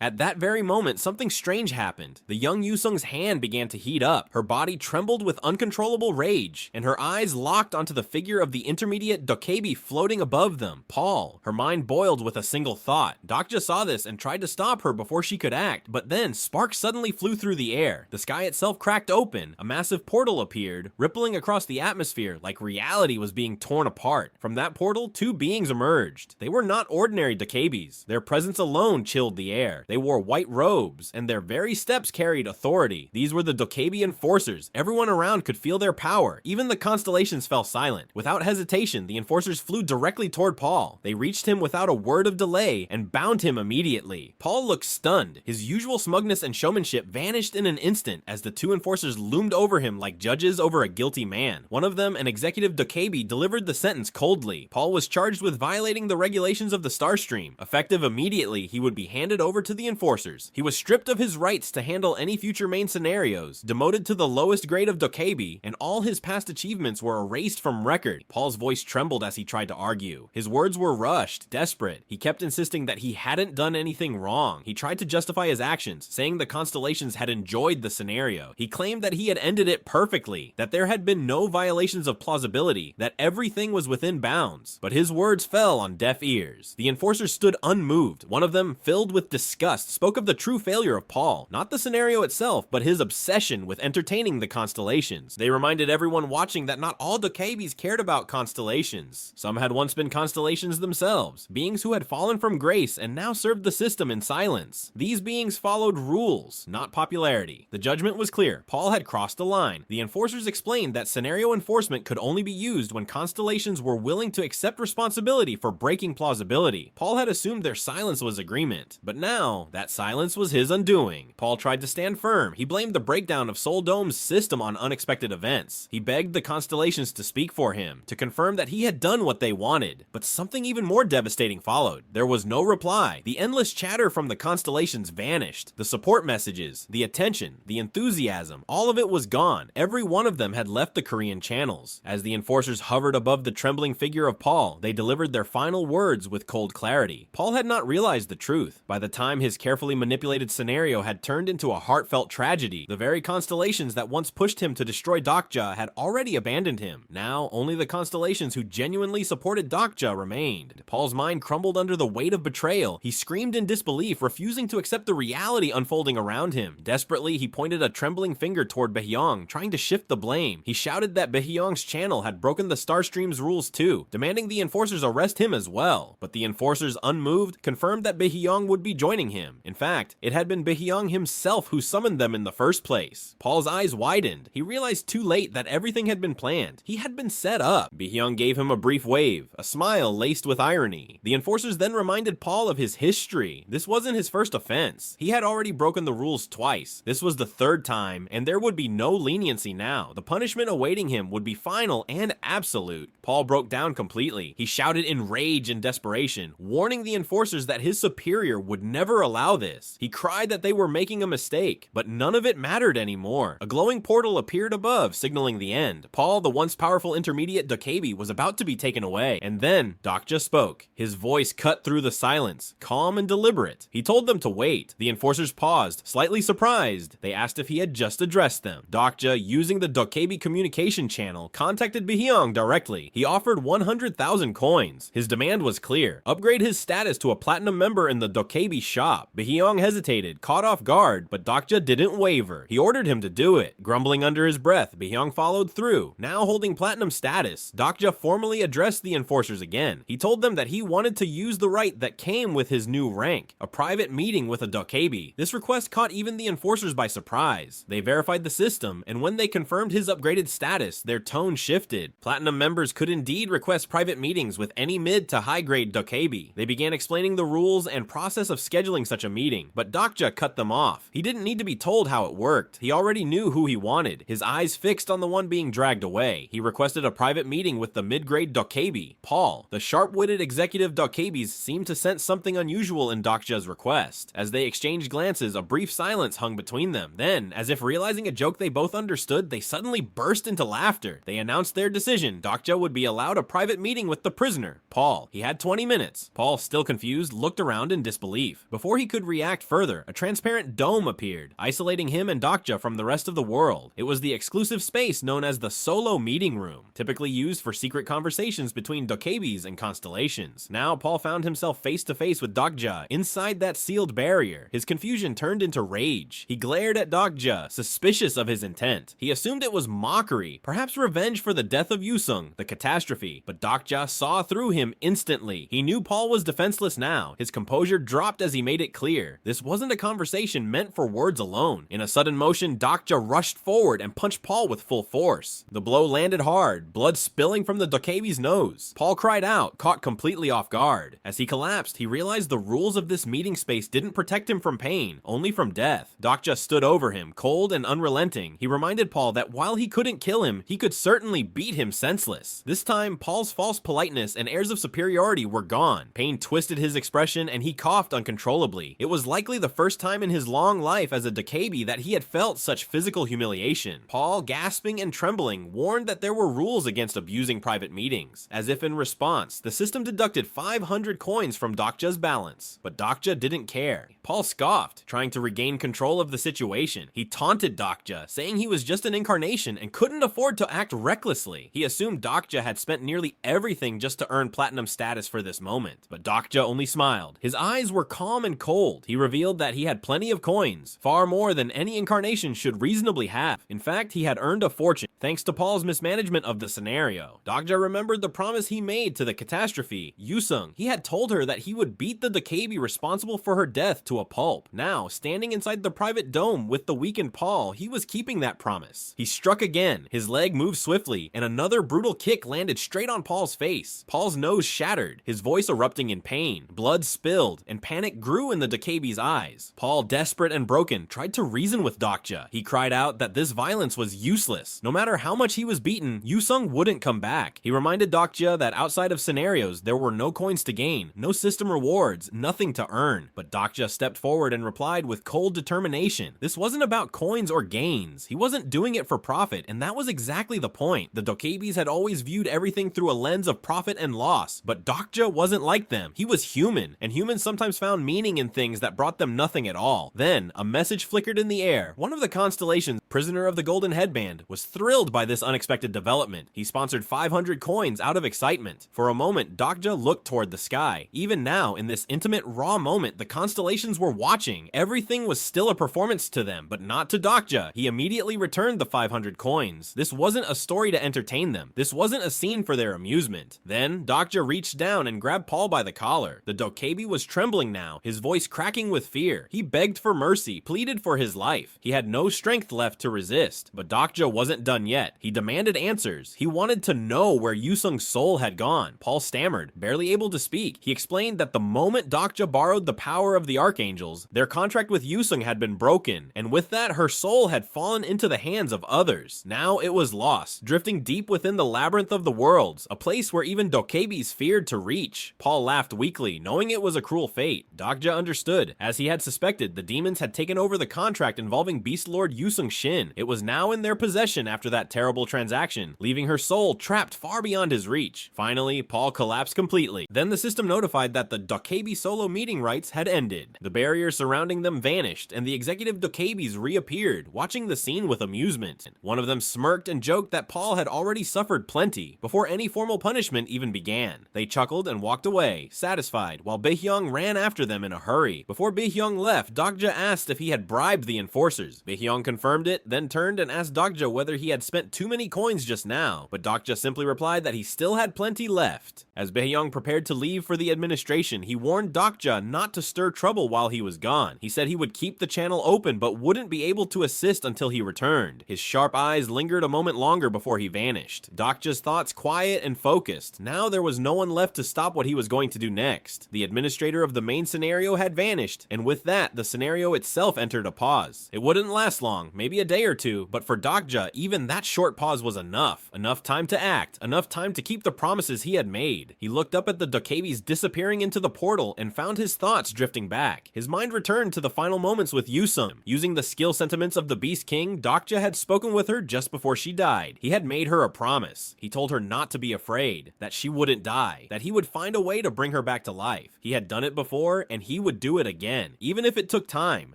At that very moment, something strange happened. The young Yusung's hand began to heat up. Her body trembled with uncontrollable rage, and her eyes locked onto the figure of the intermediate dokkaebi floating above them, Paul. Her mind boiled with a single thought. Dokja saw this and tried to stop her before she could act, but then sparks suddenly flew through the air. The sky itself cracked open. A massive portal appeared, rippling across the atmosphere like reality was being torn apart. From that portal, two beings emerged. They were not ordinary dokkaebis. Their presence alone chilled the air. They wore white robes, and their very steps carried authority. These were the dokkaebi enforcers. Everyone around could feel their power. Even the constellations fell silent. Without hesitation, the enforcers flew directly toward Paul. They reached him without a word of delay and bound him immediately. Paul looked stunned. His usual smugness and showmanship vanished in an instant as the two enforcers loomed over him like judges over a guilty man. One of them, an executive dokkaebi, delivered the sentence coldly. Paul was charged with violating the regulations of the Starstream. Effective immediately, he would be handed over to the enforcers. He was stripped of his rights to handle any future main scenarios, demoted to the lowest grade of dokkaebi, and all his past achievements were erased from record. Paul's voice trembled as he tried to argue. His words were rushed, desperate. He kept insisting that he hadn't done anything wrong. He tried to justify his actions, saying the constellations had enjoyed the scenario. He claimed that he had ended it perfectly, that there had been no violations of plausibility, that everything was within bounds. But his words fell on deaf ears. The enforcers stood unmoved. One of them, filled with disgust, spoke of the true failure of Paul, not the scenario itself, but his obsession with entertaining the constellations. They reminded everyone watching that not all dokkaebis cared about constellations. Some had once been constellations themselves, beings who had fallen from grace and now served the system in silence. These beings followed rules, not popularity. The judgment was clear. Paul had crossed the line. The enforcers explained that scenario enforcement could only be used when constellations were willing to accept responsibility for breaking plausibility. Paul had assumed their silence was agreement, but now that silence was his undoing. Paul tried to stand firm. He blamed the breakdown of Sol Dome's system on unexpected events. He begged the constellations to speak for him, to confirm that he had done what they wanted. But something even more devastating followed. There was no reply. The endless chatter from the constellations vanished. The support messages, the attention, the enthusiasm, all of it was gone. Every one of them had left the Korean channels. As the enforcers hovered above the trembling figure of Paul, they delivered their final words with cold clarity. Paul had not realized the truth. By the time his carefully manipulated scenario had turned into a heartfelt tragedy, the very constellations that once pushed him to destroy Dokja had already abandoned him. Now, only the constellations who genuinely supported Dokja remained. Paul's mind crumbled under the weight of betrayal. He screamed in disbelief, refusing to accept the reality unfolding around him. Desperately, he pointed a trembling finger toward Baehyung, trying to shift the blame. He shouted that Baehyung's channel had broken the Starstream's rules too, demanding the enforcers arrest him as well. But the enforcers, unmoved, confirmed that Baehyung would be joining him. In fact, it had been Baehyung himself who summoned them in the first place. Paul's eyes widened. He realized too late that everything had been planned. He had been set up. Baehyung gave him a brief wave, a smile laced with irony. The enforcers then reminded Paul of his history. This wasn't his first offense. He had already broken the rules twice. This was the third time, and there would be no leniency now. The punishment awaiting him would be final and absolute. Paul broke down completely. He shouted in rage and desperation, warning the enforcers that his superior would never allow this. He cried that they were making a mistake, but none of it mattered anymore. A glowing portal appeared above, signaling the end. Paul, the once powerful intermediate dokkaebi, was about to be taken away, and then Dokja spoke. His voice cut through the silence, calm and deliberate. He told them to wait. The enforcers paused, slightly surprised. They asked if he had just addressed them. Dokja, using the dokkaebi communication channel, contacted Baehyung directly. He offered 100,000 coins. His demand was clear: upgrade his status to a platinum member in the dokkaebi shop. stop. Baehyung hesitated, caught off guard, but Dokja didn't waver. He ordered him to do it. Grumbling under his breath, Baehyung followed through. Now holding platinum status, Dokja formally addressed the enforcers again. He told them that he wanted to use the right that came with his new rank, a private meeting with a dokkaebi. This request caught even the enforcers by surprise. They verified the system, and when they confirmed his upgraded status, their tone shifted. Platinum members could indeed request private meetings with any mid to high grade dokkaebi. They began explaining the rules and process of scheduling such a meeting, but Dokja cut them off. He didn't need to be told how it worked. He already knew who he wanted, his eyes fixed on the one being dragged away. He requested a private meeting with the mid-grade dokkaebi, Paul. The sharp-witted executive dokkaebis seemed to sense something unusual in Dokja's request. As they exchanged glances, a brief silence hung between them. Then, as if realizing a joke they both understood, they suddenly burst into laughter. They announced their decision. Dokja would be allowed a private meeting with the prisoner, Paul. He had 20 minutes. Paul, still confused, looked around in disbelief. Before he could react further, a transparent dome appeared, isolating him and Dokja from the rest of the world. It was the exclusive space known as the solo meeting room, typically used for secret conversations between dokkaebis and constellations. Now Paul found himself face to face with Dokja inside that sealed barrier. His confusion turned into rage. He glared at Dokja, suspicious of his intent. He assumed it was mockery, perhaps revenge for the death of Yusung, the catastrophe, but Dokja saw through him instantly. He knew Paul was defenseless now. His composure dropped as he made it clear. This wasn't a conversation meant for words alone. In a sudden motion, Dokja rushed forward and punched Paul with full force. The blow landed hard, blood spilling from the dokkaebi's nose. Paul cried out, caught completely off guard. As he collapsed, he realized the rules of this meeting space didn't protect him from pain, only from death. Dokja stood over him, cold and unrelenting. He reminded Paul that while he couldn't kill him, he could certainly beat him senseless. This time, Paul's false politeness and airs of superiority were gone. Pain twisted his expression and he coughed uncontrollably. It was likely the first time in his long life as a dokkaebi that he had felt such physical humiliation. Paul, gasping and trembling, warned that there were rules against abusing private meetings. As if in response, the system deducted 500 coins from Dokja's balance. But Dokja didn't care. Paul scoffed, trying to regain control of the situation. He taunted Dokja, saying he was just an incarnation and couldn't afford to act recklessly. He assumed Dokja had spent nearly everything just to earn platinum status for this moment. But Dokja only smiled. His eyes were calm and cold. He revealed that he had plenty of coins, far more than any incarnation should reasonably have. In fact, he had earned a fortune, thanks to Paul's mismanagement of the scenario. Dokja remembered the promise he made to the catastrophe, Yusung. He had told her that he would beat the dokkaebi responsible for her death to a pulp. Now, standing inside the private dome with the weakened Paul, he was keeping that promise. He struck again. His leg moved swiftly, and another brutal kick landed straight on Paul's face. Paul's nose shattered, his voice erupting in pain. Blood spilled, and panic grew in the dokkaebi's eyes. Paul, desperate and broken, tried to reason with Dokja. He cried out that this violence was useless. No matter how much he was beaten, Yusung wouldn't come back. He reminded Dokja that outside of scenarios, there were no coins to gain, no system rewards, nothing to earn. But Dokja stepped forward and replied with cold determination. This wasn't about coins or gains. He wasn't doing it for profit, and that was exactly the point. The dokkaebis had always viewed everything through a lens of profit and loss, but Dokja wasn't like them. He was human, and humans sometimes found meaning in things that brought them nothing at all. Then, a message flickered in the air. One of the constellations, prisoner of the golden headband, was thrilled by this unexpected development. He sponsored 500 coins out of excitement. For a moment, Dokja looked toward the sky. Even now, in this intimate, raw moment, the constellations were watching. Everything was still a performance to them, but not to Dokja. He immediately returned the 500 coins. This wasn't a story to entertain them. This wasn't a scene for their amusement. Then, Dokja reached down and grabbed Paul by the collar. The dokkaebi was trembling now, his voice cracking with fear. He begged for mercy, pleaded for his life. He had no strength left to resist. But Dokja wasn't done yet. He demanded answers. He wanted to know where Yusung's soul had gone. Paul stammered, barely able to speak. He explained that the moment Dokja borrowed the power of the archangels, their contract with Yusung had been broken, and with that, her soul had fallen into the hands of others. Now it was lost, drifting deep within the labyrinth of the worlds, a place where even dokkaebis feared to reach. Paul laughed weakly, knowing it was a cruel fate. Dokja understood. As he had suspected, the demons had taken over the contract involving Beast Lord Yusung Shin. chin. It was now in their possession after that terrible transaction, leaving her soul trapped far beyond his reach. Finally, Paul collapsed completely. Then the system notified that the dokkaebi solo meeting rights had ended. The barrier surrounding them vanished, and the executive dokkaebis reappeared, watching the scene with amusement. One of them smirked and joked that Paul had already suffered plenty before any formal punishment even began. They chuckled and walked away, satisfied, while Baehyung ran after them in a hurry. Before Baehyung left, Dokja asked if he had bribed the enforcers. Baehyung confirmed it, then turned and asked Dokja whether he had spent too many coins just now, but Dokja simply replied that he still had plenty left. As Baehyung prepared to leave for the administration, he warned Dokja not to stir trouble while he was gone. He said he would keep the channel open but wouldn't be able to assist until he returned. His sharp eyes lingered a moment longer before he vanished. Dokja's thoughts quiet and focused. Now there was no one left to stop what he was going to do next. The administrator of the main scenario had vanished, and with that, the scenario itself entered a pause. It wouldn't last long, maybe a day or two, but for Dokja, even that short pause was enough. Enough time to act, enough time to keep the promises he had made. He looked up at the dokkaebis disappearing into the portal and found his thoughts drifting back. His mind returned to the final moments with Yusung. Using the skill sentiments of the Beast King, Dokja had spoken with her just before she died. He had made her a promise. He told her not to be afraid, that she wouldn't die, that he would find a way to bring her back to life. He had done it before, and he would do it again. Even if it took time,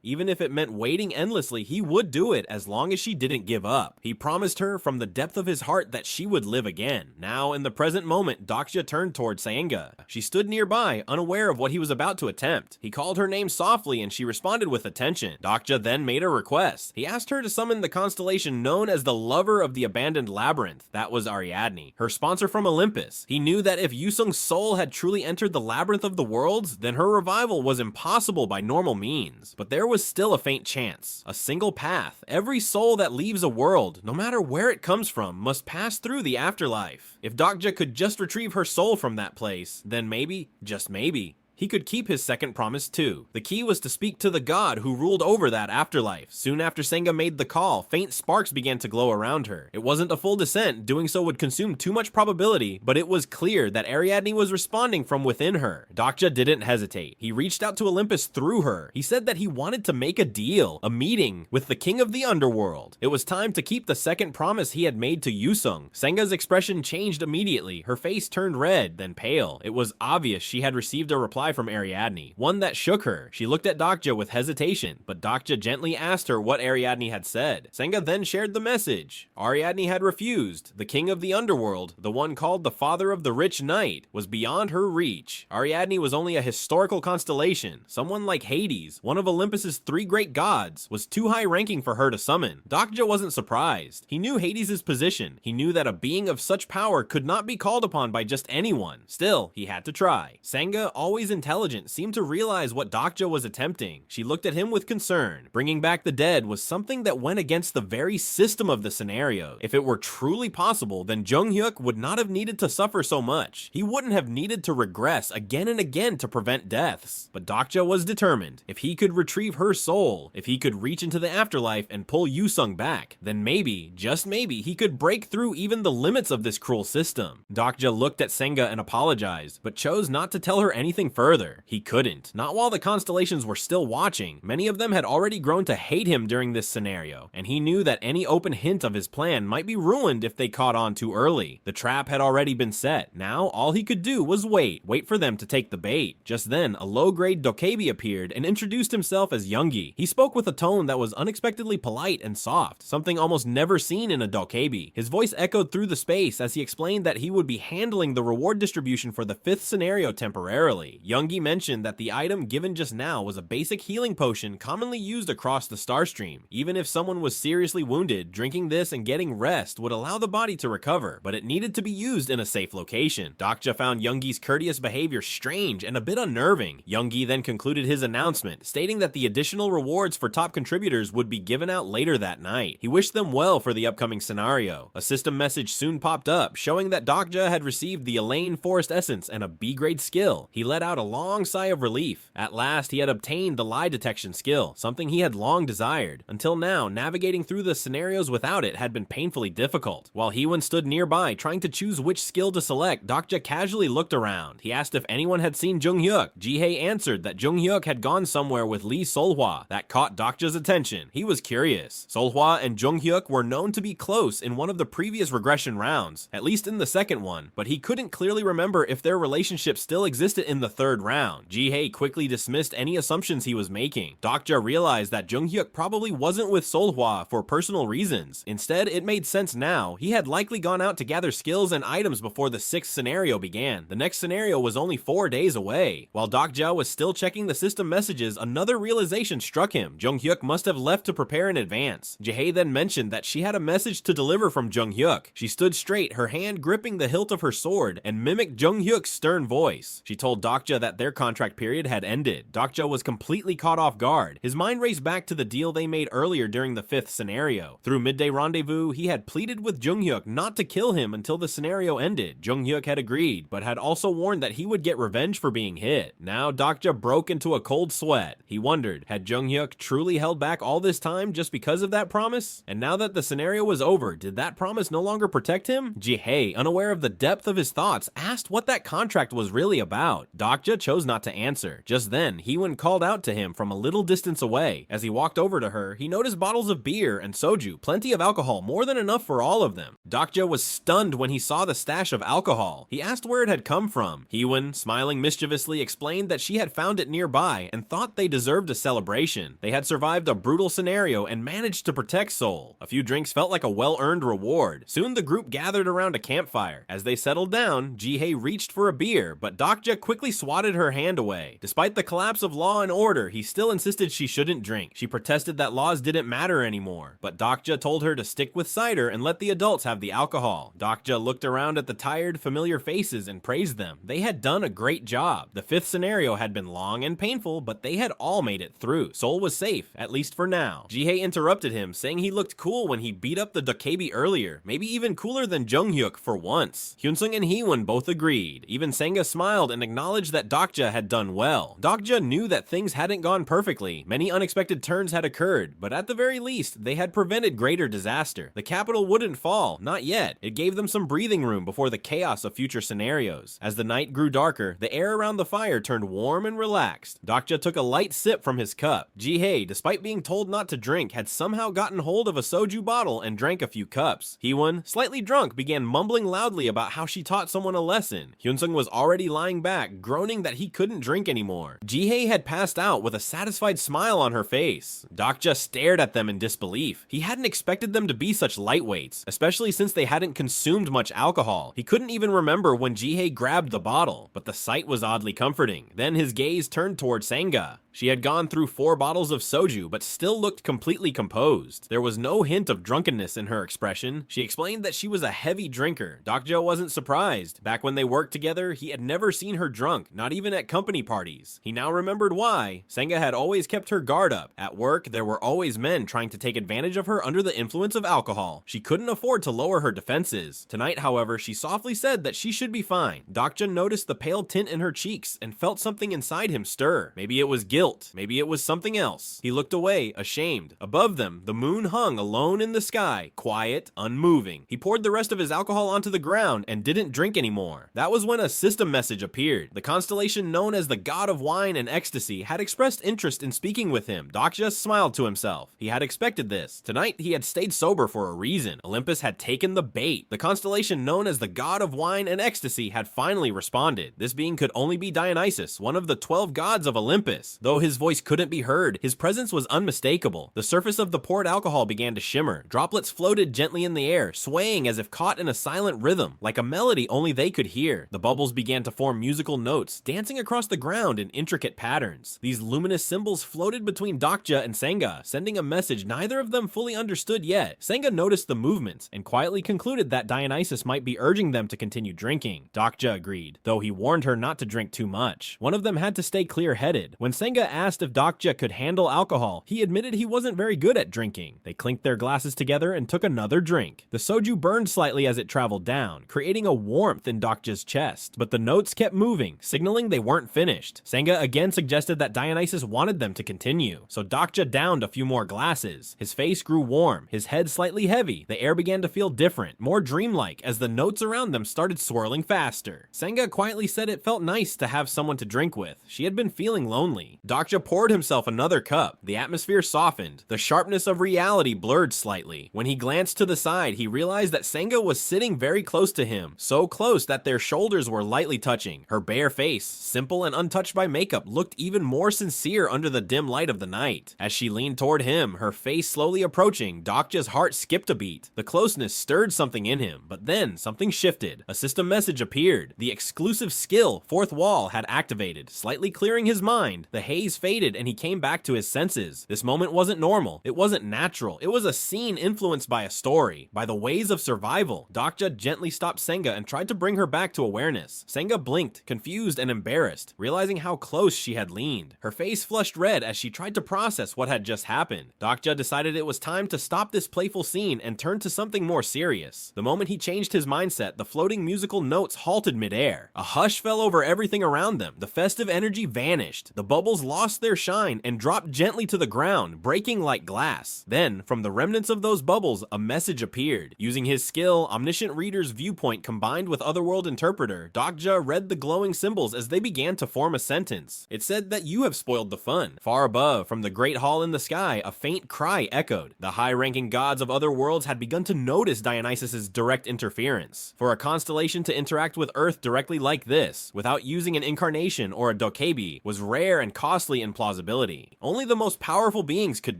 even if it meant waiting endlessly, he would do it as long as she didn't give up. He promised her from the depth of his heart that she would live again. Now, in the present moment, Dokja turned toward Senga. She stood nearby, unaware of what he was about to attempt. He called her name softly, and she responded with attention. Dokja then made a request. He asked her to summon the constellation known as the Lover of the Abandoned Labyrinth. That was Ariadne, her sponsor from Olympus. He knew that if Yusung's soul had truly entered the Labyrinth of the Worlds, then her revival was impossible by normal means. But there was still a faint chance, a single path. Every soul that leaves a world, no matter where it comes from, must pass through the afterlife. If Dokja could just retrieve her soul from that place, then maybe, just maybe, he could keep his second promise too. The key was to speak to the god who ruled over that afterlife. Soon after Senga made the call, faint sparks began to glow around her. It wasn't a full descent, doing so would consume too much probability, but it was clear that Ariadne was responding from within her. Dokja didn't hesitate. He reached out to Olympus through her. He said that he wanted to make a deal, a meeting, with the king of the underworld. It was time to keep the second promise he had made to Yusung. Senga's expression changed immediately. Her face turned red, then pale. It was obvious she had received a reply from Ariadne, one that shook her. She looked at Dokja with hesitation, but Dokja gently asked her what Ariadne had said. Senga then shared the message. Ariadne had refused. The king of the underworld, the one called the father of the rich knight, was beyond her reach. Ariadne was only a historical constellation. Someone like Hades, one of Olympus's 3 great gods, was too high-ranking for her to summon. Dokja wasn't surprised. He knew Hades' position. He knew that a being of such power could not be called upon by just anyone. Still, he had to try. Senga, always intelligent, seemed to realize what Dokja was attempting. She looked at him with concern. Bringing back the dead was something that went against the very system of the scenario. If it were truly possible, then Junghyuk would not have needed to suffer so much. He wouldn't have needed to regress again and again to prevent deaths. But Dokja was determined. If he could retrieve her soul, if he could reach into the afterlife and pull Yusung back, then maybe, just maybe, he could break through even the limits of this cruel system. Dokja looked at Senga and apologized, but chose not to tell her anything further. He couldn't. Not while the constellations were still watching. Many of them had already grown to hate him during this scenario, and he knew that any open hint of his plan might be ruined if they caught on too early. The trap had already been set. Now, all he could do was wait for them to take the bait. Just then, a low-grade dokkaebi appeared and introduced himself as Youngie. He spoke with a tone that was unexpectedly polite and soft, something almost never seen in a dokkaebi. His voice echoed through the space as he explained that he would be handling the reward distribution for the 5th scenario temporarily. Youngie mentioned that the item given just now was a basic healing potion commonly used across the Starstream. Even if someone was seriously wounded, drinking this and getting rest would allow the body to recover, but it needed to be used in a safe location. Dokja found Youngie's courteous behavior strange and a bit unnerving. Youngie then concluded his announcement, stating that the additional rewards for top contributors would be given out later that night. He wished them well for the upcoming scenario. A system message soon popped up, showing that Dokja had received the Elaine Forest Essence and a B-grade skill. He let out a long sigh of relief. At last, he had obtained the lie detection skill, something he had long desired. Until now, navigating through the scenarios without it had been painfully difficult. While Heewon stood nearby, trying to choose which skill to select, Dokja casually looked around. He asked if anyone had seen Junghyuk. Jihye answered that Junghyuk had gone somewhere with Lee Solhwa. That caught Dokja's attention. He was curious. Solhwa and Junghyuk were known to be close in one of the previous regression rounds, at least in the second one, but he couldn't clearly remember if their relationship still existed in the third round. Jihye quickly dismissed any assumptions he was making. Dokja realized that Junghyuk probably wasn't with Solhwa for personal reasons. Instead, it made sense now. He had likely gone out to gather skills and items before the sixth scenario began. The next scenario was only 4 days away. While Dokja was still checking the system messages, another realization struck him. Junghyuk must have left to prepare in advance. Jihye then mentioned that she had a message to deliver from Junghyuk. She stood straight, her hand gripping the hilt of her sword, and mimicked Junghyuk's stern voice. She told Dokja that their contract period had ended. Dokja was completely caught off guard. His mind raced back to the deal they made earlier during the fifth scenario. Through Midday Rendezvous, he had pleaded with Junghyuk not to kill him until the scenario ended. Junghyuk had agreed, but had also warned that he would get revenge for being hit. Now Dokja broke into a cold sweat. He wondered, had Junghyuk truly held back all this time just because of that promise? And now that the scenario was over, did that promise no longer protect him? Jihye, unaware of the depth of his thoughts, asked what that contract was really about. Dokja chose not to answer. Just then, Heewon called out to him from a little distance away. As he walked over to her, he noticed bottles of beer and soju, plenty of alcohol, more than enough for all of them. Dokja was stunned when he saw the stash of alcohol. He asked where it had come from. Heewon, smiling mischievously, explained that she had found it nearby and thought they deserved a celebration. They had survived a brutal scenario and managed to protect Seoul. A few drinks felt like a well-earned reward. Soon the group gathered around a campfire. As they settled down, Jihye reached for a beer, but Dokja quickly swatted her hand away. Despite the collapse of law and order, he still insisted she shouldn't drink. She protested that laws didn't matter anymore, but Dokja told her to stick with cider and let the adults have the alcohol. Dokja looked around at the tired, familiar faces and praised them. They had done a great job. The fifth scenario had been long and painful, but they had all made it through. Seoul was safe, at least for now. Jihye interrupted him, saying he looked cool when he beat up the dokkaebi earlier, maybe even cooler than Junghyuk for once. Hyunsung and Heewon both agreed. Even Senga smiled and acknowledged that Dokja had done well. Dokja knew that things hadn't gone perfectly. Many unexpected turns had occurred, but at the very least, they had prevented greater disaster. The capital wouldn't fall, not yet. It gave them some breathing room before the chaos of future scenarios. As the night grew darker, the air around the fire turned warm and relaxed. Dokja took a light sip from his cup. Jihye, despite being told not to drink, had somehow gotten hold of a soju bottle and drank a few cups. Heewon, slightly drunk, began mumbling loudly about how she taught someone a lesson. Hyunsung was already lying back, groaning that he couldn't drink anymore. Jihye had passed out with a satisfied smile on her face. Dokja stared at them in disbelief. He hadn't expected them to be such lightweights, especially since they hadn't consumed much alcohol. He couldn't even remember when Jihye grabbed the bottle, but the sight was oddly comforting. Then his gaze turned toward Senga. She had gone through 4 bottles of soju, but still looked completely composed. There was no hint of drunkenness in her expression. She explained that she was a heavy drinker. Dokja wasn't surprised. Back when they worked together, he had never seen her drunk, not even at company parties. He now remembered why. Senga had always kept her guard up. At work, there were always men trying to take advantage of her under the influence of alcohol. She couldn't afford to lower her defenses. Tonight, however, she softly said that she should be fine. Dokja noticed the pale tint in her cheeks and felt something inside him stir. Maybe it was guilt. Maybe it was something else. He looked away, ashamed. Above them, the moon hung alone in the sky, quiet, unmoving. He poured the rest of his alcohol onto the ground and didn't drink anymore. That was when a system message appeared. The constellation known as the God of Wine and Ecstasy had expressed interest in speaking with him. Dokja smiled to himself. He had expected this. Tonight, he had stayed sober for a reason. Olympus had taken the bait. The constellation known as the God of Wine and Ecstasy had finally responded. This being could only be Dionysus, one of the 12 gods of Olympus. Though his voice couldn't be heard, his presence was unmistakable. The surface of the poured alcohol began to shimmer. Droplets floated gently in the air, swaying as if caught in a silent rhythm, like a melody only they could hear. The bubbles began to form musical notes, dancing across the ground in intricate patterns. These luminous symbols floated between Dokja and Senga, sending a message neither of them fully understood yet. Senga noticed the movements and quietly concluded that Dionysus might be urging them to continue drinking. Dokja agreed, though he warned her not to drink too much. One of them had to stay clear-headed. When Senga asked if Dokja could handle alcohol, he admitted he wasn't very good at drinking. They clinked their glasses together and took another drink. The soju burned slightly as it traveled down, creating a warmth in Dokja's chest, but the notes kept moving, signaling signaling they weren't finished. Senga again suggested that Dionysus wanted them to continue, so Dokja downed a few more glasses. His face grew warm, his head slightly heavy. The air began to feel different, more dreamlike, as the notes around them started swirling faster. Senga quietly said it felt nice to have someone to drink with. She had been feeling lonely. Dokja poured himself another cup. The atmosphere softened. The sharpness of reality blurred slightly. When he glanced to the side, he realized that Senga was sitting very close to him, so close that their shoulders were lightly touching. Her bare face, simple and untouched by makeup, looked even more sincere under the dim light of the night. As she leaned toward him, her face slowly approaching, Dokja's heart skipped a beat. The closeness stirred something in him, but then something shifted. A system message appeared. The exclusive skill, Fourth Wall, had activated, slightly clearing his mind. The haze faded and he came back to his senses. This moment wasn't normal. It wasn't natural. It was a scene influenced by a story, by the ways of survival. Dokja gently stopped Senga and tried to bring her back to awareness. Senga blinked, confused and embarrassed, realizing how close she had leaned. Her face flushed red as she tried to process what had just happened. Dokja decided it was time to stop this playful scene and turn to something more serious. The moment he changed his mindset, the floating musical notes halted midair. A hush fell over everything around them. The festive energy vanished. The bubbles lost their shine and dropped gently to the ground, breaking like glass. Then, from the remnants of those bubbles, a message appeared. Using his skill, Omniscient Reader's Viewpoint combined with Otherworld Interpreter, Dokja read the glowing symbols as they began to form a sentence. It said that you have spoiled the fun. Far above, from the great hall in the sky, a faint cry echoed. The high-ranking gods of other worlds had begun to notice Dionysus's direct interference. For a constellation to interact with Earth directly like this, without using an incarnation or a dokkaebi, was rare and costly in plausibility. Only the most powerful beings could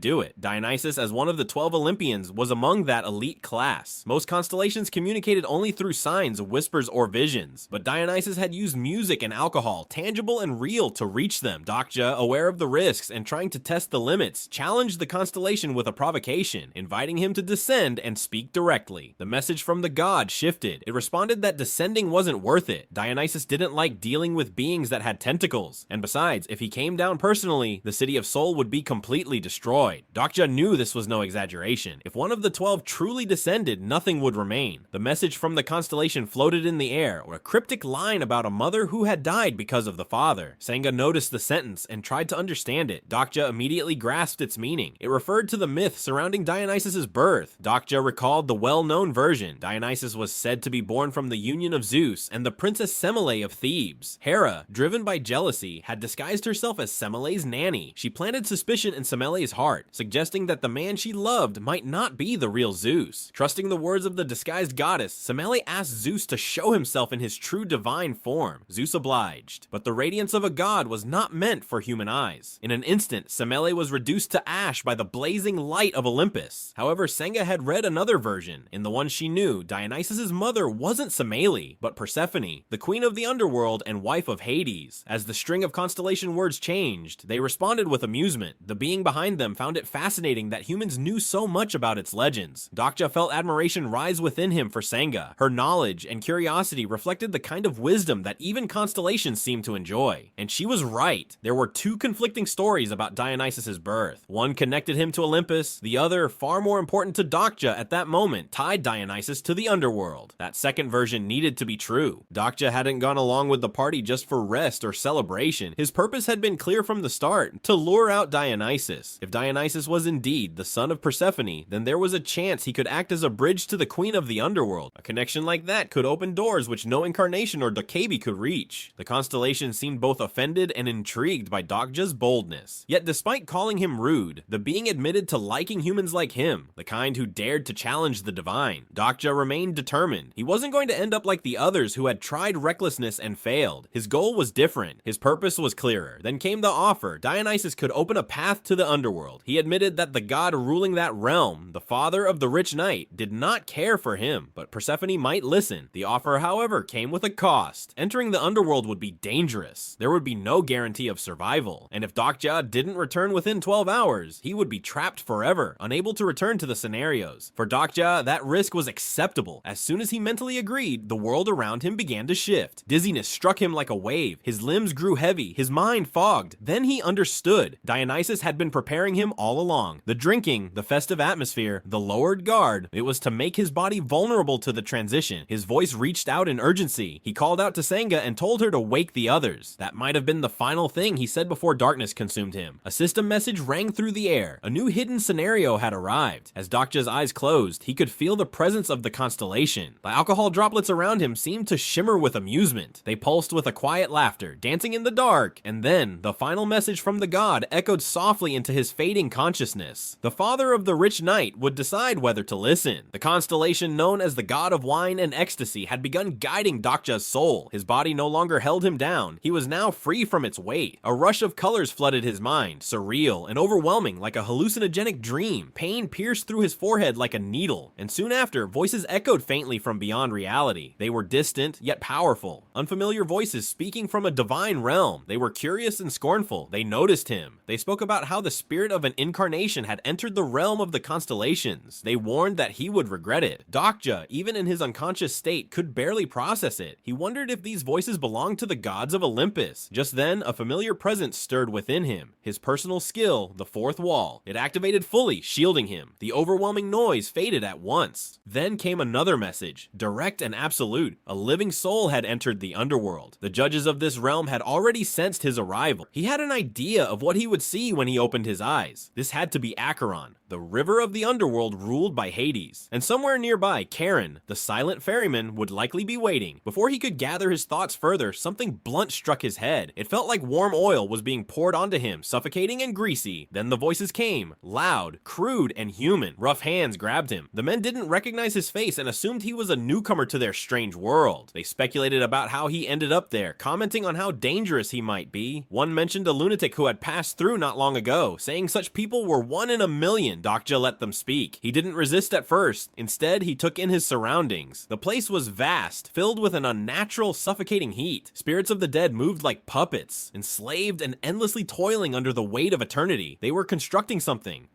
do it. Dionysus, as one of the 12 Olympians, was among that elite class. Most constellations communicated only through signs, whispers, or visions, but Dionysus had used music and alcohol, tangible and real, to reach them. Dokja, aware of the risks and trying to test the limits, challenged the constellation with a provocation, inviting him to descend and speak directly. The message from the god shifted. It responded that descending wasn't worth it. Dionysus didn't like dealing with beings that had tentacles, and besides, if he came down personally, the city of Seoul would be completely destroyed. Dokja knew this was no exaggeration. If one of the 12 truly descended, nothing would remain. The message from the constellation floated in the air, or a cryptic line about a mother who had died because of the father. Senga noticed the sentence and tried to understand it. Dokja immediately grasped its meaning. It referred to the myth surrounding Dionysus's birth. Dokja recalled the well-known version. Dionysus was said to be born from the union of Zeus and the princess Semele of Thebes. Hera, driven by jealousy, had disguised herself as Semele's nanny. She planted suspicion in Semele's heart, suggesting that the man she loved might not be the real Zeus. Trusting the words of the disguised goddess, Semele asked Zeus to show himself in his true divine form. Zeus obliged, but the radiance of a god was not meant for human eyes. In an instant, Semele was reduced to ash by the blazing light of Olympus. However, Senga had read another version. In the one she knew, Dionysus's mother wasn't Semele, but Persephone, the queen of the underworld and wife of Hades. As the string of constellation words changed, they responded with amusement. The being behind them found it fascinating that humans knew so much about its legends. Dokja felt admiration rise within him for Senga. Her knowledge and curiosity reflected the kind of wisdom that even constellations seemed to enjoy. And she was right. There were two conflicting stories about Dionysus's birth. One connected him to Olympus, the other, far more important to Dokja at that moment, tied Dionysus to the underworld. That second version needed to be true. Dokja hadn't gone along with the party just for rest or celebration. His purpose had been clear from the start, to lure out Dionysus. If Dionysus was indeed the son of Persephone, then there was a chance he could act as a bridge to the queen of the underworld. A connection like that could open doors which no incarnation or dokkaebi could reach. The constellation seemed both offended and intrigued by Dokja's boldness. Yet despite calling him rude, the being admitted to liking humans like him, the kind who dared to challenge the divine. Dokja remained determined. He wasn't going to end up like the others who had tried recklessness and failed. His goal was different. His purpose was clearer. Then came the offer. Dionysus could open a path to the underworld. He admitted that the god ruling that realm, the father of the rich knight, did not care for him, but Persephone might listen. The offer, however, came with a cost. Entering the underworld would be dangerous. There would be no guarantee of survival, and if Dokja didn't return within 12 hours, he would be trapped forever, unable to return to the scenarios. For Dokja, that risk was acceptable. As soon as he mentally agreed, the world around him began to shift. Dizziness struck him like a wave. His limbs grew heavy, his mind fogged. Then he understood. Dionysus had been preparing him all along. The drinking, the festive atmosphere, the lowered guard, it was to make his body vulnerable to the transition. His voice reached out in urgency. He called out to Senga and told her to wake the others. That might have been the final thing he said before darkness consumed him. A system message rang through the air. A new hidden scenario had arrived. As Dokja's eyes closed, he could feel the presence of the constellation. The alcohol droplets around him seemed to shimmer with amusement. They pulsed with a quiet laughter, dancing in the dark, and then the final message from the god echoed softly into his fading consciousness. The father of the rich knight would decide whether to listen. The constellation known as the god of wine and ecstasy had begun guiding Dokja's soul. His body no longer held him down. He was now free from its weight. A rush of colors flooded his mind, surreal and overwhelming like a hallucinogenic dream. Pain pierced through his forehead like a needle, and soon after, voices echoed faintly from beyond reality. They were distant, yet powerful. Unfamiliar voices speaking from a divine realm. They were curious and scornful. They noticed him. They spoke about how the spirit of an incarnation had entered the realm of the constellations. They warned that he would regret it. Dokja, even in his unconscious state, could barely process it. He wondered if these voices belonged to the gods of Olympus. Just then, a familiar presence stirred within him. His personal skill, the fourth wall. It activated fully, shielding him. The overwhelming noise faded at once. Then came another message, direct and absolute. A living soul had entered the underworld. The judges of this realm had already sensed his arrival. He had an idea of what he would see when he opened his eyes. This had to be Acheron, the river of the underworld ruled by Hades. And somewhere nearby, Charon, the silent ferryman, would likely be waiting. Before he could gather his thoughts further, something blunt struck his head. It felt like warm oil was being poured onto him, suffocating and greasy. Then the voices came, loud, crude, and human. Rough hands grabbed him. The men didn't recognize his face and assumed he was a newcomer to their strange world. They speculated about how he ended up there, commenting on how dangerous he might be. One mentioned a lunatic who had passed through not long ago, saying such people were 1 in a million. Dokja let them speak. He didn't resist at first. Instead, he took in his surroundings. The place was vast, filled with an unnatural, suffocating heat. Spirits of the dead moved like puppets, enslaved and endlessly toiling under the weight of eternity. They were constructing something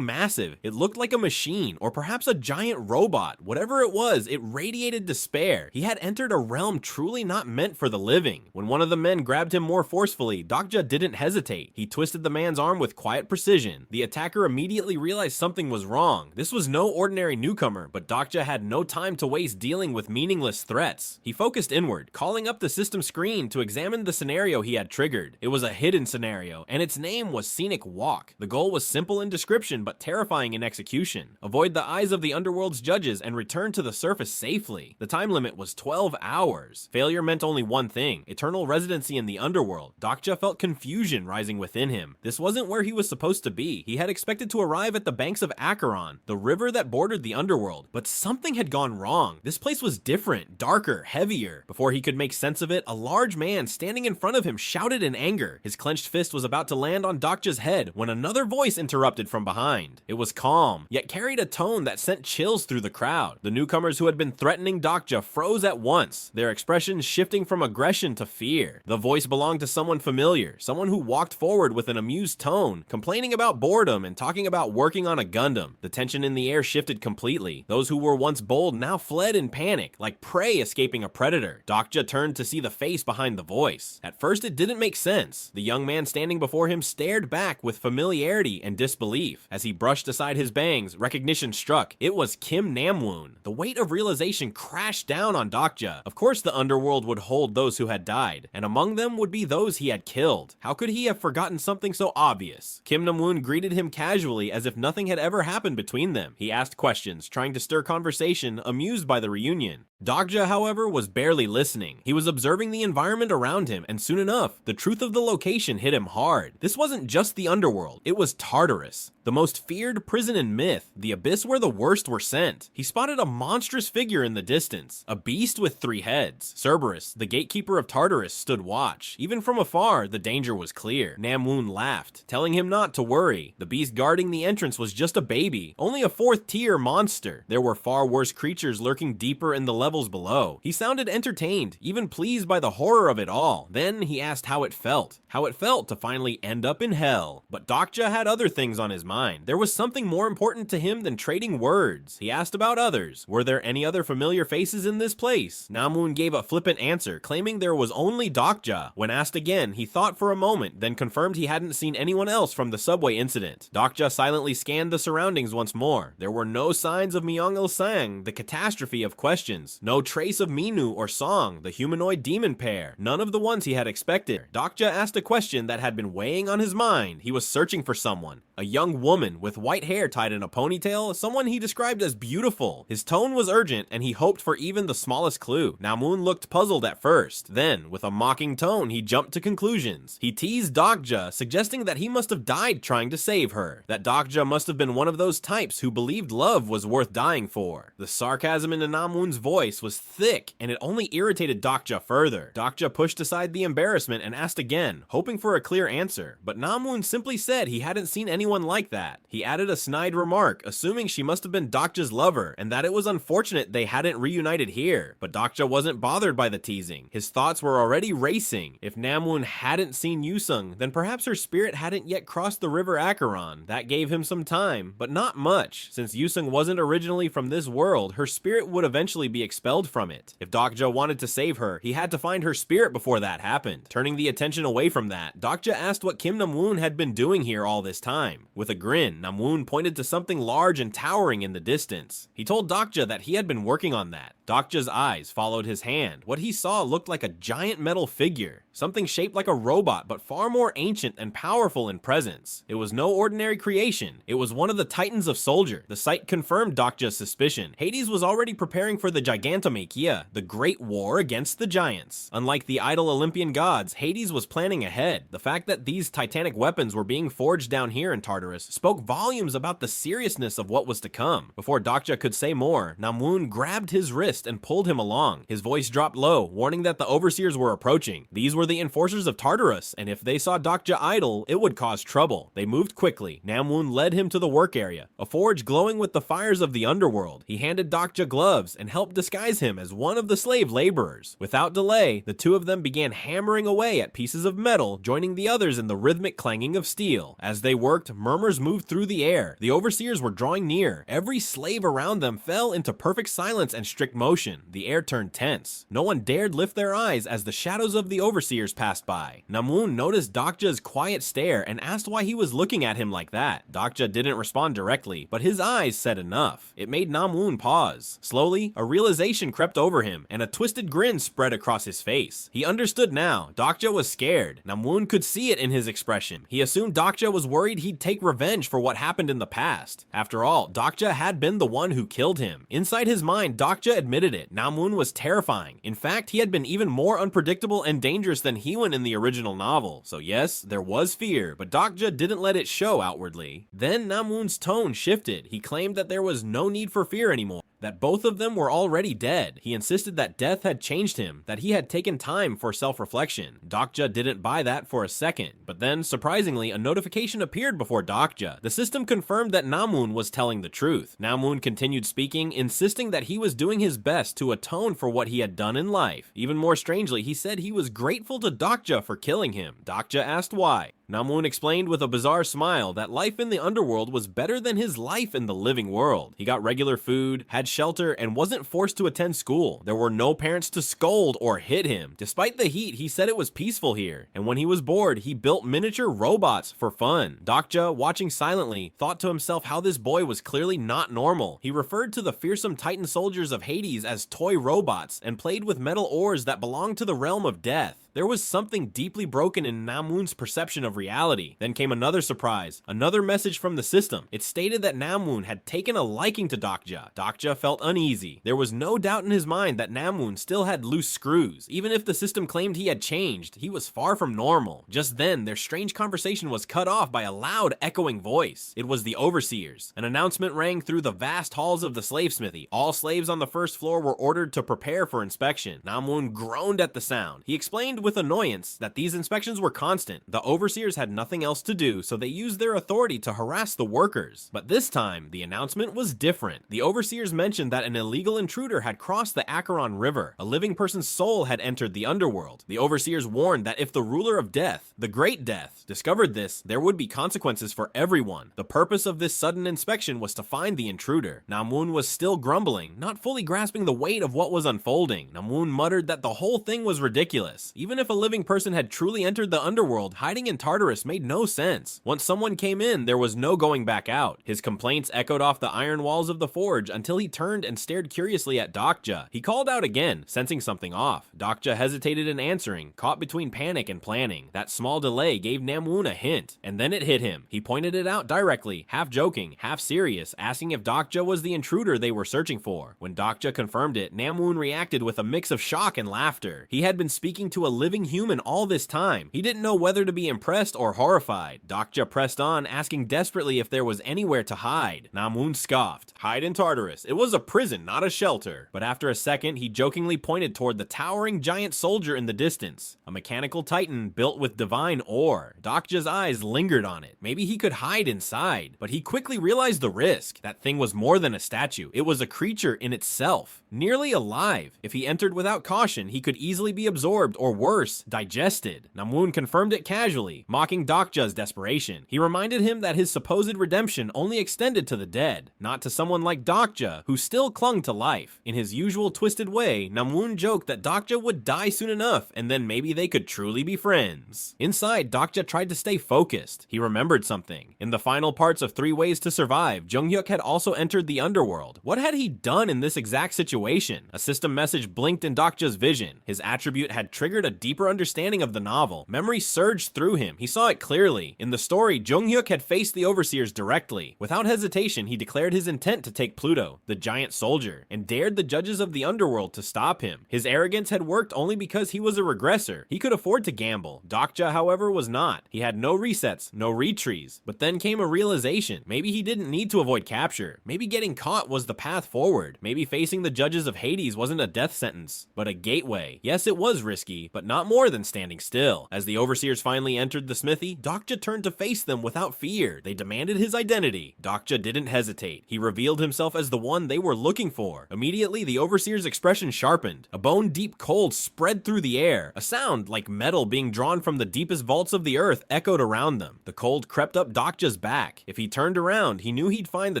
massive. It looked like a machine, or perhaps a giant robot. Whatever it was, it radiated despair. He had entered a realm truly not meant for the living. When one of the men grabbed him more forcefully, Dokja didn't hesitate. He twisted the man's arm with quiet precision. The attacker immediately realized something was wrong. This was no ordinary newcomer, but Dokja had no time to waste dealing with meaningless threats. He focused inward, calling up the system screen to examine the scenario he had triggered. It was a hidden scenario, and its name was Scenic Walk. The goal was simple in description, but terrifying in execution. Avoid the eyes of the underworld's judges and return to the surface safely. The time limit was 12 hours. Failure meant only one thing: eternal residency in the underworld. Dokja felt confusion rising within him. This wasn't where he was supposed to be. He had expected to arrive at the banks of Acheron, the river that bordered the underworld, but something had gone wrong. This place was different, darker, heavier. Before he could make sense of it, a large man standing in front of him shouted in anger. His clenched fist was about to land on Dokja's head when another voice interrupted from behind. It was calm, yet carried a tone that sent chills through the crowd. The newcomers who had been threatening Dokja froze at once, their expressions shifting from aggression to fear. The voice belonged to someone familiar, someone who walked forward with an amused tone, complaining about boredom and talking about working on a Gundam. The tension in the air shifted completely. Those who were once bold now fled in panic, like prey escaping a predator. Dokja turned to see the face behind the voice. At first, it didn't make sense. The young man standing before him stared back with familiarity and disbelief. As he brushed aside his bangs, recognition struck. It was Kim Namwoon. The weight of realization crashed down on Dokja. Of course, the underworld would hold those who had died, and among them would be those he had killed. How could he have forgotten something so obvious? Kim Namwoon greeted him casually as if nothing had ever happened between them. He asked questions, trying to stir conversation, amused by the reunion. Dokja, however, was barely listening. He was observing the environment around him, and soon enough, the truth of the location hit him hard. This wasn't just the underworld, it was Tartarus, the most feared prison in myth, the abyss where the worst were sent. He spotted a monstrous figure in the distance, a beast with 3 heads. Cerberus, the gatekeeper of Tartarus, stood watch. Even from afar, the danger was clear. Namwoon laughed, telling him not to worry. The beast guarding the entrance was just a baby, only a 4th-tier monster. There were far worse creatures lurking deeper in the levels below. He sounded entertained, even pleased by the horror of it all. Then he asked how it felt to finally end up in hell. But Dokja had other things on his mind. There was something more important to him than trading words. He asked about others. Were there any other familiar faces in this place? Namwoon gave a flippant answer, claiming there was only Dokja. When asked again, he thought for a moment, then confirmed he hadn't seen anyone else from the subway incident. Dokja silently scanned the surroundings once more. There were no signs of Myeong-il Sang, the catastrophe of questions. corpses. No trace of Minu or Song, the humanoid demon pair. None of the ones he had expected. Dokja asked a question that had been weighing on his mind. He was searching for someone. A young woman with white hair tied in a ponytail, someone he described as beautiful. His tone was urgent, and he hoped for even the smallest clue. Namun looked puzzled at first. Then, with a mocking tone, he jumped to conclusions. He teased Dokja, suggesting that he must have died trying to save her. That Dokja must have been one of those types who believed love was worth dying for. The sarcasm in Namun's voice was thick, and it only irritated Dokja further. Dokja pushed aside the embarrassment and asked again, hoping for a clear answer. But Namun simply said he hadn't seen anyone like that. He added a snide remark, assuming she must have been Dokja's lover, and that it was unfortunate they hadn't reunited here. But Dokja wasn't bothered by the teasing. His thoughts were already racing. If Namun hadn't seen Yusung, then perhaps her spirit hadn't yet crossed the river Acheron. That gave him some time, but not much. Since Yusung wasn't originally from this world, her spirit would eventually be expelled from it. If Dokja wanted to save her, he had to find her spirit before that happened. Turning the attention away from that, Dokja asked what Kim Namun had been doing here all this time. With a grin, Namun pointed to something large and towering in the distance. He told Dokja that he had been working on that. Dokja's eyes followed his hand. What he saw looked like a giant metal figure. Something shaped like a robot, but far more ancient and powerful in presence. It was no ordinary creation. It was one of the Titans of Soldier. The sight confirmed Dokja's suspicion. Hades was already preparing for the Gigantomachia, the great war against the giants. Unlike the idle Olympian gods, Hades was planning ahead. The fact that these titanic weapons were being forged down here in Tartarus spoke volumes about the seriousness of what was to come. Before Dokja could say more, Namun grabbed his wrist and pulled him along. His voice dropped low, warning that the overseers were approaching. These were the enforcers of Tartarus, and if they saw Dokja idle, it would cause trouble. They moved quickly. Namun led him to the work area, a forge glowing with the fires of the underworld. He handed Dokja gloves and helped disguise him as one of the slave laborers. Without delay, the two of them began hammering away at pieces of metal, joining the others in the rhythmic clanging of steel. As they worked, murmurs moved through the air. The overseers were drawing near. Every slave around them fell into perfect silence and strict motion. The air turned tense. No one dared lift their eyes as the shadows of the overseers passed by. Namun noticed Dokja's quiet stare and asked why he was looking at him like that. Dokja didn't respond directly, but his eyes said enough. It made Namun pause. Slowly, a realization crept over him, and a twisted grin spread across his face. He understood now. Dokja was scared. Namun could see it in his expression. He assumed Dokja was worried he'd take revenge for what happened in the past. After all, Dokja had been the one who killed him. Inside his mind, Dokja admitted it. Namun was terrifying. In fact, he had been even more unpredictable and dangerous than he went in the original novel. So yes, there was fear, but Dokja didn't let it show outwardly. Then Namun's tone shifted. He claimed that there was no need for fear anymore, that both of them were already dead. He insisted that death had changed him, that he had taken time for self-reflection. Dokja didn't buy that for a second, but then, surprisingly, a notification appeared before Dokja. The system confirmed that Namun was telling the truth. Namun continued speaking, insisting that he was doing his best to atone for what he had done in life. Even more strangely, he said he was grateful to Dokja for killing him. Dokja asked why. Namun explained with a bizarre smile that life in the underworld was better than his life in the living world. He got regular food, had shelter, and wasn't forced to attend school. There were no parents to scold or hit him. Despite the heat, he said it was peaceful here, and when he was bored, he built miniature robots for fun. Dokja, watching silently, thought to himself how this boy was clearly not normal. He referred to the fearsome Titan soldiers of Hades as toy robots and played with metal ores that belonged to the realm of death. There was something deeply broken in Namun's perception of reality. Then came another surprise, another message from the system. It stated that Namun had taken a liking to Dokja. Dokja felt uneasy. There was no doubt in his mind that Namun still had loose screws. Even if the system claimed he had changed, he was far from normal. Just then, their strange conversation was cut off by a loud, echoing voice. It was the overseers. An announcement rang through the vast halls of the slave smithy. All slaves on the first floor were ordered to prepare for inspection. Namun groaned at the sound. He explained with annoyance that these inspections were constant. The overseers had nothing else to do, so they used their authority to harass the workers. But this time, the announcement was different. The overseers mentioned that an illegal intruder had crossed the Acheron River. A living person's soul had entered the underworld. The overseers warned that if the ruler of death, the Great Death, discovered this, there would be consequences for everyone. The purpose of this sudden inspection was to find the intruder. Namun was still grumbling, not fully grasping the weight of what was unfolding. Namun muttered that the whole thing was ridiculous. Even if a living person had truly entered the underworld, hiding in Tartarus Tartarus made no sense. Once someone came in, there was no going back out. His complaints echoed off the iron walls of the forge until he turned and stared curiously at Dokja. He called out again, sensing something off. Dokja hesitated in answering, caught between panic and planning. That small delay gave Namwoon a hint, and then it hit him. He pointed it out directly, half joking, half serious, asking if Dokja was the intruder they were searching for. When Dokja confirmed it, Namwoon reacted with a mix of shock and laughter. He had been speaking to a living human all this time. He didn't know whether to be impressed or horrified. Dokja pressed on, asking desperately if there was anywhere to hide. Namwoon scoffed. Hide in Tartarus. It was a prison, not a shelter. But after a second, he jokingly pointed toward the towering giant soldier in the distance, a mechanical titan built with divine ore. Dokja's eyes lingered on it. Maybe he could hide inside, but he quickly realized the risk. That thing was more than a statue. It was a creature in itself, nearly alive. If he entered without caution, he could easily be absorbed or worse, digested. Namwoon confirmed it casually, mocking Dokja's desperation. He reminded him that his supposed redemption only extended to the dead, not to someone like Dokja, who still clung to life. In his usual twisted way, Namwoon joked that Dokja would die soon enough, and then maybe they could truly be friends. Inside, Dokja tried to stay focused. He remembered something. In the final parts of 3 Ways to Survive, Junghyuk had also entered the underworld. What had he done in this exact situation? A system message blinked in Dokja's vision. His attribute had triggered a deeper understanding of the novel. Memory surged through him. He saw it clearly. In the story, Junghyuk had faced the overseers directly. Without hesitation, he declared his intent to take Pluto, the giant soldier, and dared the judges of the underworld to stop him. His arrogance had worked only because he was a regressor. He could afford to gamble. Dokja, however, was not. He had no resets, no retrees. But then came a realization. Maybe he didn't need to avoid capture. Maybe getting caught was the path forward. Maybe facing the judges of Hades wasn't a death sentence, but a gateway. Yes, it was risky, but not more than standing still. As the overseers finally entered the smithy, Dokja turned to face them without fear. They demanded his identity. Dokja didn't hesitate. He revealed himself as the one they were looking for. Immediately, the overseer's expression sharpened. A bone-deep cold spread through the air. A sound like metal being drawn from the deepest vaults of the earth echoed around them. The cold crept up Dokja's back. If he turned around, he knew he'd find the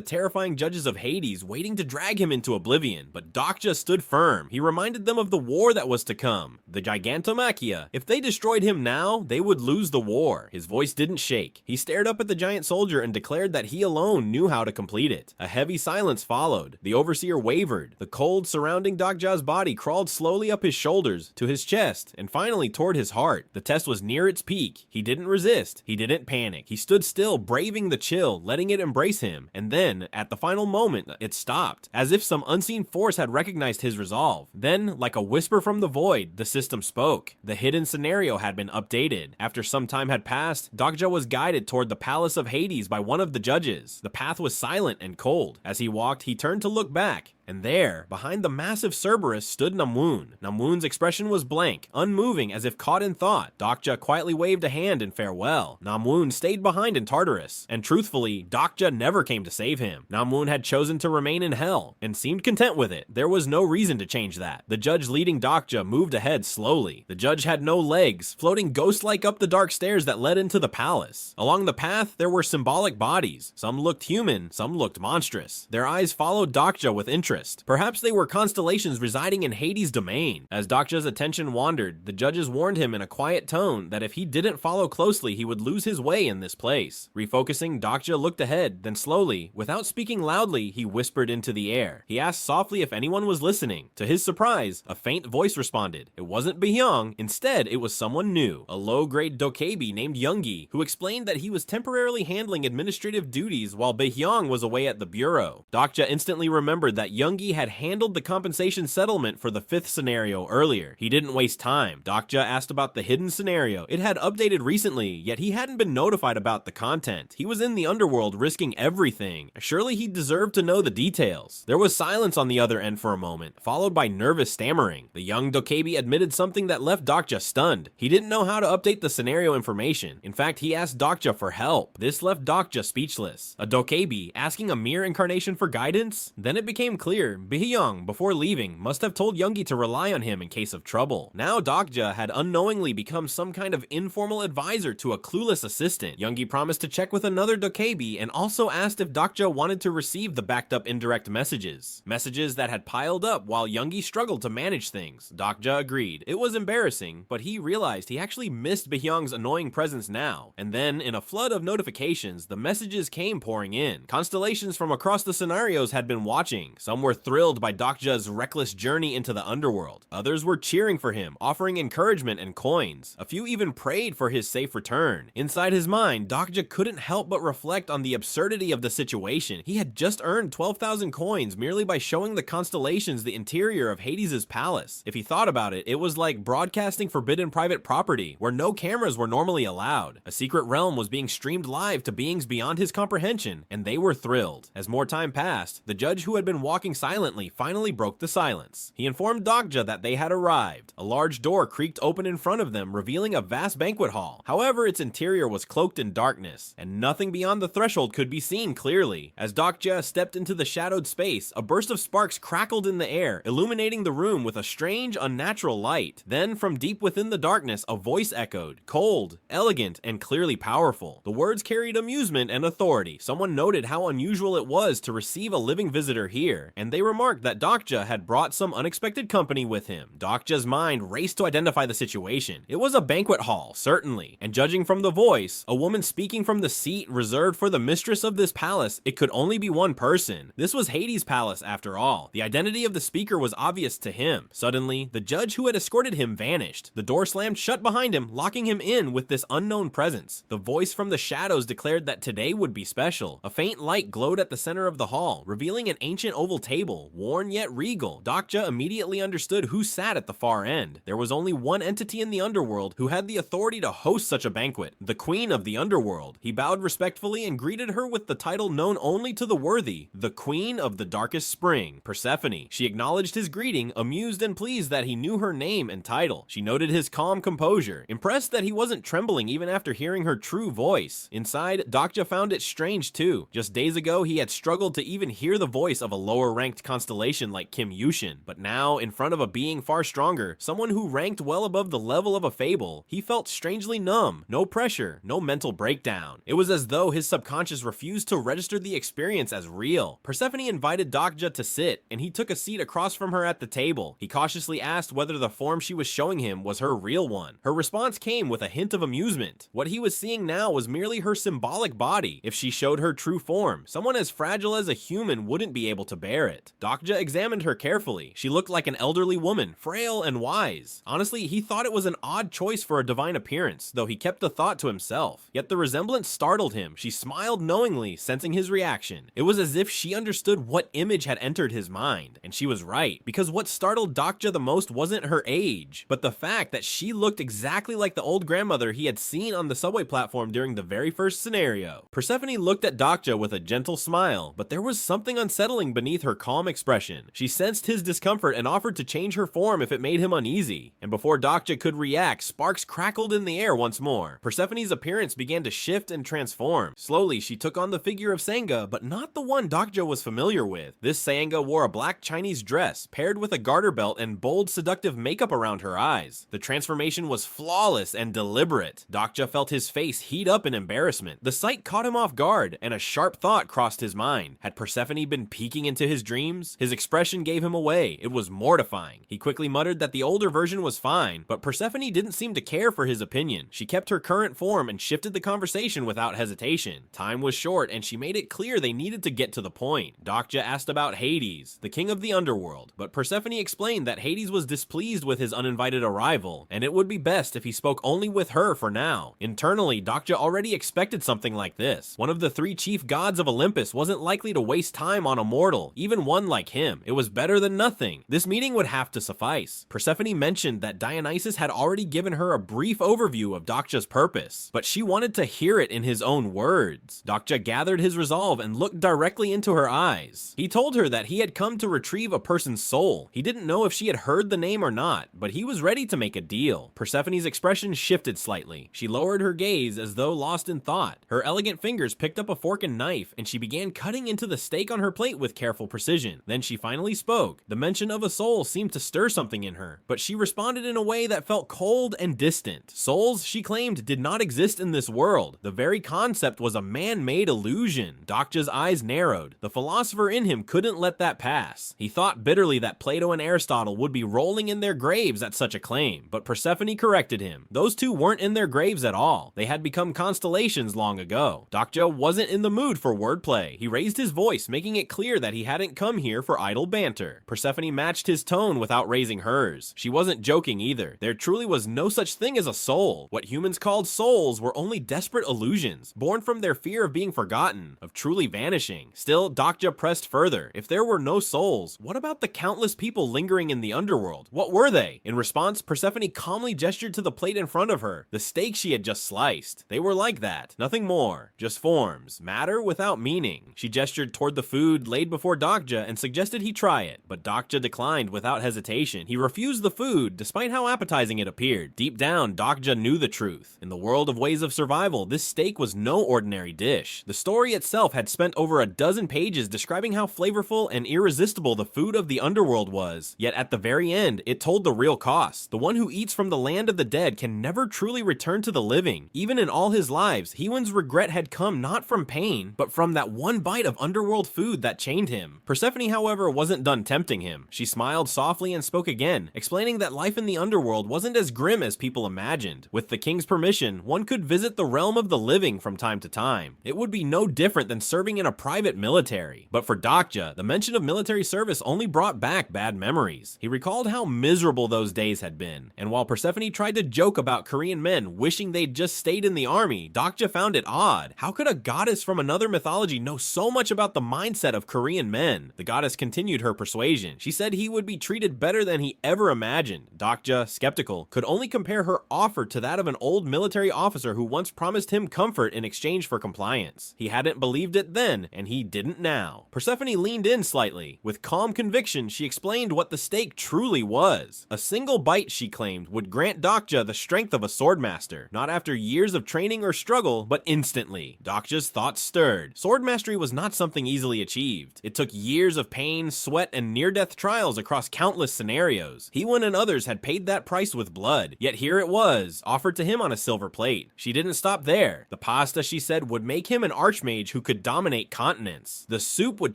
terrifying judges of Hades waiting to drag him into oblivion. But Dokja stood firm. He reminded them of the war that was to come, the Gigantomachia. If they destroyed him now, they would lose the war. His voice didn't shake. He stared up at the giant soldier and declared that he alone knew how to complete it. A heavy silence followed. The overseer wavered. The cold surrounding Dokja's body crawled slowly up his shoulders, to his chest, and finally toward his heart. The test was near its peak. He didn't resist. He didn't panic. He stood still, braving the chill, letting it embrace him. And then, at the final moment, it stopped, as if some unseen force had recognized his resolve. Then, like a whisper from the void, the system spoke. The hidden scenario had been updated. After some time had passed, Dokja was guided toward the palace of Hades by one of the judges. The path was silent and cold. As he walked, he turned to look back. And there, behind the massive Cerberus, stood Namwoon. Namwoon's expression was blank, unmoving as if caught in thought. Dokja quietly waved a hand in farewell. Namwoon stayed behind in Tartarus, and truthfully, Dokja never came to save him. Namwoon had chosen to remain in hell, and seemed content with it. There was no reason to change that. The judge leading Dokja moved ahead slowly. The judge had no legs, floating ghost-like up the dark stairs that led into the palace. Along the path, there were symbolic bodies. Some looked human, some looked monstrous. Their eyes followed Dokja with interest. Perhaps they were constellations residing in Hades' domain. As Dokja's attention wandered, the judges warned him in a quiet tone that if he didn't follow closely, he would lose his way in this place. Refocusing, Dokja looked ahead, then slowly, without speaking loudly, he whispered into the air. He asked softly if anyone was listening. To his surprise, a faint voice responded. It wasn't Baehyung. Instead, it was someone new, a low-grade dokkaebi named Youngi, who explained that he was temporarily handling administrative duties while Baehyung was away at the bureau. Dokja instantly remembered that Youngi had handled the compensation settlement for the 5th scenario earlier. He didn't waste time. Dokja asked about the hidden scenario. It had updated recently, yet he hadn't been notified about the content. He was in the underworld risking everything. Surely he deserved to know the details. There was silence on the other end for a moment, followed by nervous stammering. The young dokkaebi admitted something that left Dokja stunned. He didn't know how to update the scenario information. In fact, he asked Dokja for help. This left Dokja speechless. A dokkaebi asking a mere incarnation for guidance? Then it became clear clear, Baehyung, before leaving, must have told Youngi to rely on him in case of trouble. Now Dokja had unknowingly become some kind of informal advisor to a clueless assistant. Youngi promised to check with another dokkaebi and also asked if Dokja wanted to receive the backed up indirect messages. Messages that had piled up while Youngi struggled to manage things. Dokja agreed. It was embarrassing, but he realized he actually missed Baehyung's annoying presence now. And then, in a flood of notifications, the messages came pouring in. Constellations from across the scenarios had been watching. Some were thrilled by Dokja's reckless journey into the underworld. Others were cheering for him, offering encouragement and coins. A few even prayed for his safe return. Inside his mind, Dokja couldn't help but reflect on the absurdity of the situation. He had just earned 12,000 coins merely by showing the constellations the interior of Hades' palace. If he thought about it, it was like broadcasting forbidden private property, where no cameras were normally allowed. A secret realm was being streamed live to beings beyond his comprehension, and they were thrilled. As more time passed, the judge who had been walking silently finally broke the silence. He informed Dokja that they had arrived. A large door creaked open in front of them, revealing a vast banquet hall. However, its interior was cloaked in darkness, and nothing beyond the threshold could be seen clearly. As Dokja stepped into the shadowed space, a burst of sparks crackled in the air, illuminating the room with a strange, unnatural light. Then, from deep within the darkness, a voice echoed, cold, elegant, and clearly powerful. The words carried amusement and authority. Someone noted how unusual it was to receive a living visitor here, and they remarked that Dokja had brought some unexpected company with him. Dokja's mind raced to identify the situation. It was a banquet hall, certainly, and judging from the voice, a woman speaking from the seat reserved for the mistress of this palace, it could only be one person. This was Hades' palace after all. The identity of the speaker was obvious to him. Suddenly, the judge who had escorted him vanished. The door slammed shut behind him, locking him in with this unknown presence. The voice from the shadows declared that today would be special. A faint light glowed at the center of the hall, revealing an ancient oval table, worn yet regal. Dokja immediately understood who sat at the far end. There was only one entity in the underworld who had the authority to host such a banquet, the Queen of the Underworld. He bowed respectfully and greeted her with the title known only to the worthy, the Queen of the Darkest Spring, Persephone. She acknowledged his greeting, amused and pleased that he knew her name and title. She noted his calm composure, impressed that he wasn't trembling even after hearing her true voice. Inside, Dokja found it strange too. Just days ago, he had struggled to even hear the voice of a lower-ranked constellation like Kim Yushin, but now, in front of a being far stronger, someone who ranked well above the level of a fable, he felt strangely numb. No pressure, no mental breakdown. It was as though his subconscious refused to register the experience as real. Persephone invited Dokja to sit, and he took a seat across from her at the table. He cautiously asked whether the form she was showing him was her real one. Her response came with a hint of amusement. What he was seeing now was merely her symbolic body. If she showed her true form, someone as fragile as a human wouldn't be able to bear it. Dokja examined her carefully. She looked like an elderly woman, frail and wise. Honestly, he thought it was an odd choice for a divine appearance, though he kept the thought to himself. Yet the resemblance startled him. She smiled knowingly, sensing his reaction. It was as if she understood what image had entered his mind. And she was right, because what startled Dokja the most wasn't her age, but the fact that she looked exactly like the old grandmother he had seen on the subway platform during the very first scenario. Persephone looked at Dokja with a gentle smile, but there was something unsettling beneath her calm expression. She sensed his discomfort and offered to change her form if it made him uneasy. And before Dokja could react, sparks crackled in the air once more. Persephone's appearance began to shift and transform. Slowly, she took on the figure of Senga, but not the one Dokja was familiar with. This Senga wore a black Chinese dress, paired with a garter belt and bold, seductive makeup around her eyes. The transformation was flawless and deliberate. Dokja felt his face heat up in embarrassment. The sight caught him off guard, and a sharp thought crossed his mind. Had Persephone been peeking into his dreams? His expression gave him away. It was mortifying. He quickly muttered that the older version was fine, but Persephone didn't seem to care for his opinion. She kept her current form and shifted the conversation without hesitation. Time was short, and she made it clear they needed to get to the point. Dokja asked about Hades, the king of the underworld, but Persephone explained that Hades was displeased with his uninvited arrival, and it would be best if he spoke only with her for now. Internally, Dokja already expected something like this. One of the three chief gods of Olympus wasn't likely to waste time on a mortal, even one like him. It was better than nothing. This meeting would have to suffice. Persephone mentioned that Dionysus had already given her a brief overview of Dokja's purpose, but she wanted to hear it in his own words. Dokja gathered his resolve and looked directly into her eyes. He told her that he had come to retrieve a person's soul. He didn't know if she had heard the name or not, but he was ready to make a deal. Persephone's expression shifted slightly. She lowered her gaze as though lost in thought. Her elegant fingers picked up a fork and knife, and she began cutting into the steak on her plate with careful precision. precision. Then she finally spoke. The mention of a soul seemed to stir something in her, but she responded in a way that felt cold and distant. Souls, she claimed, did not exist in this world. The very concept was a man-made illusion. Dokja's eyes narrowed. The philosopher in him couldn't let that pass. He thought bitterly that Plato and Aristotle would be rolling in their graves at such a claim, but Persephone corrected him. Those two weren't in their graves at all. They had become constellations long ago. Dokja wasn't in the mood for wordplay. He raised his voice, making it clear that he hadn't come here for idle banter. Persephone matched his tone without raising hers. She wasn't joking either. There truly was no such thing as a soul. What humans called souls were only desperate illusions, born from their fear of being forgotten, of truly vanishing. Still, Dokja pressed further. If there were no souls, what about the countless people lingering in the underworld? What were they? In response, Persephone calmly gestured to the plate in front of her, the steak she had just sliced. They were like that. Nothing more. Just forms. Matter without meaning. She gestured toward the food laid before Dokja and suggested he try it, but Dokja declined without hesitation. He refused the food, despite how appetizing it appeared. Deep down, Dokja knew the truth. In the world of ways of survival, this steak was no ordinary dish. The story itself had spent over a dozen pages describing how flavorful and irresistible the food of the underworld was. Yet at the very end, it told the real cost. The one who eats from the land of the dead can never truly return to the living. Even in all his lives, Hewin's regret had come not from pain, but from that one bite of underworld food that chained him. Persephone, however, wasn't done tempting him. She smiled softly and spoke again, explaining that life in the underworld wasn't as grim as people imagined. With the king's permission, one could visit the realm of the living from time to time. It would be no different than serving in a private military. But for Dokja, the mention of military service only brought back bad memories. He recalled how miserable those days had been, and while Persephone tried to joke about Korean men wishing they'd just stayed in the army, Dokja found it odd. How could a goddess from another mythology know so much about the mindset of Korean men? The goddess continued her persuasion. She said he would be treated better than he ever imagined. Dokja, skeptical, could only compare her offer to that of an old military officer who once promised him comfort in exchange for compliance. He hadn't believed it then, and he didn't now. Persephone leaned in slightly. With calm conviction, she explained what the steak truly was. A single bite, she claimed, would grant Dokja the strength of a swordmaster, not after years of training or struggle, but instantly. Dokja's thoughts stirred. Sword mastery was not something easily achieved. It took years of pain, sweat, and near-death trials across countless scenarios. Hewin and others had paid that price with blood, yet here it was, offered to him on a silver plate. She didn't stop there. The pasta, she said, would make him an archmage who could dominate continents. The soup would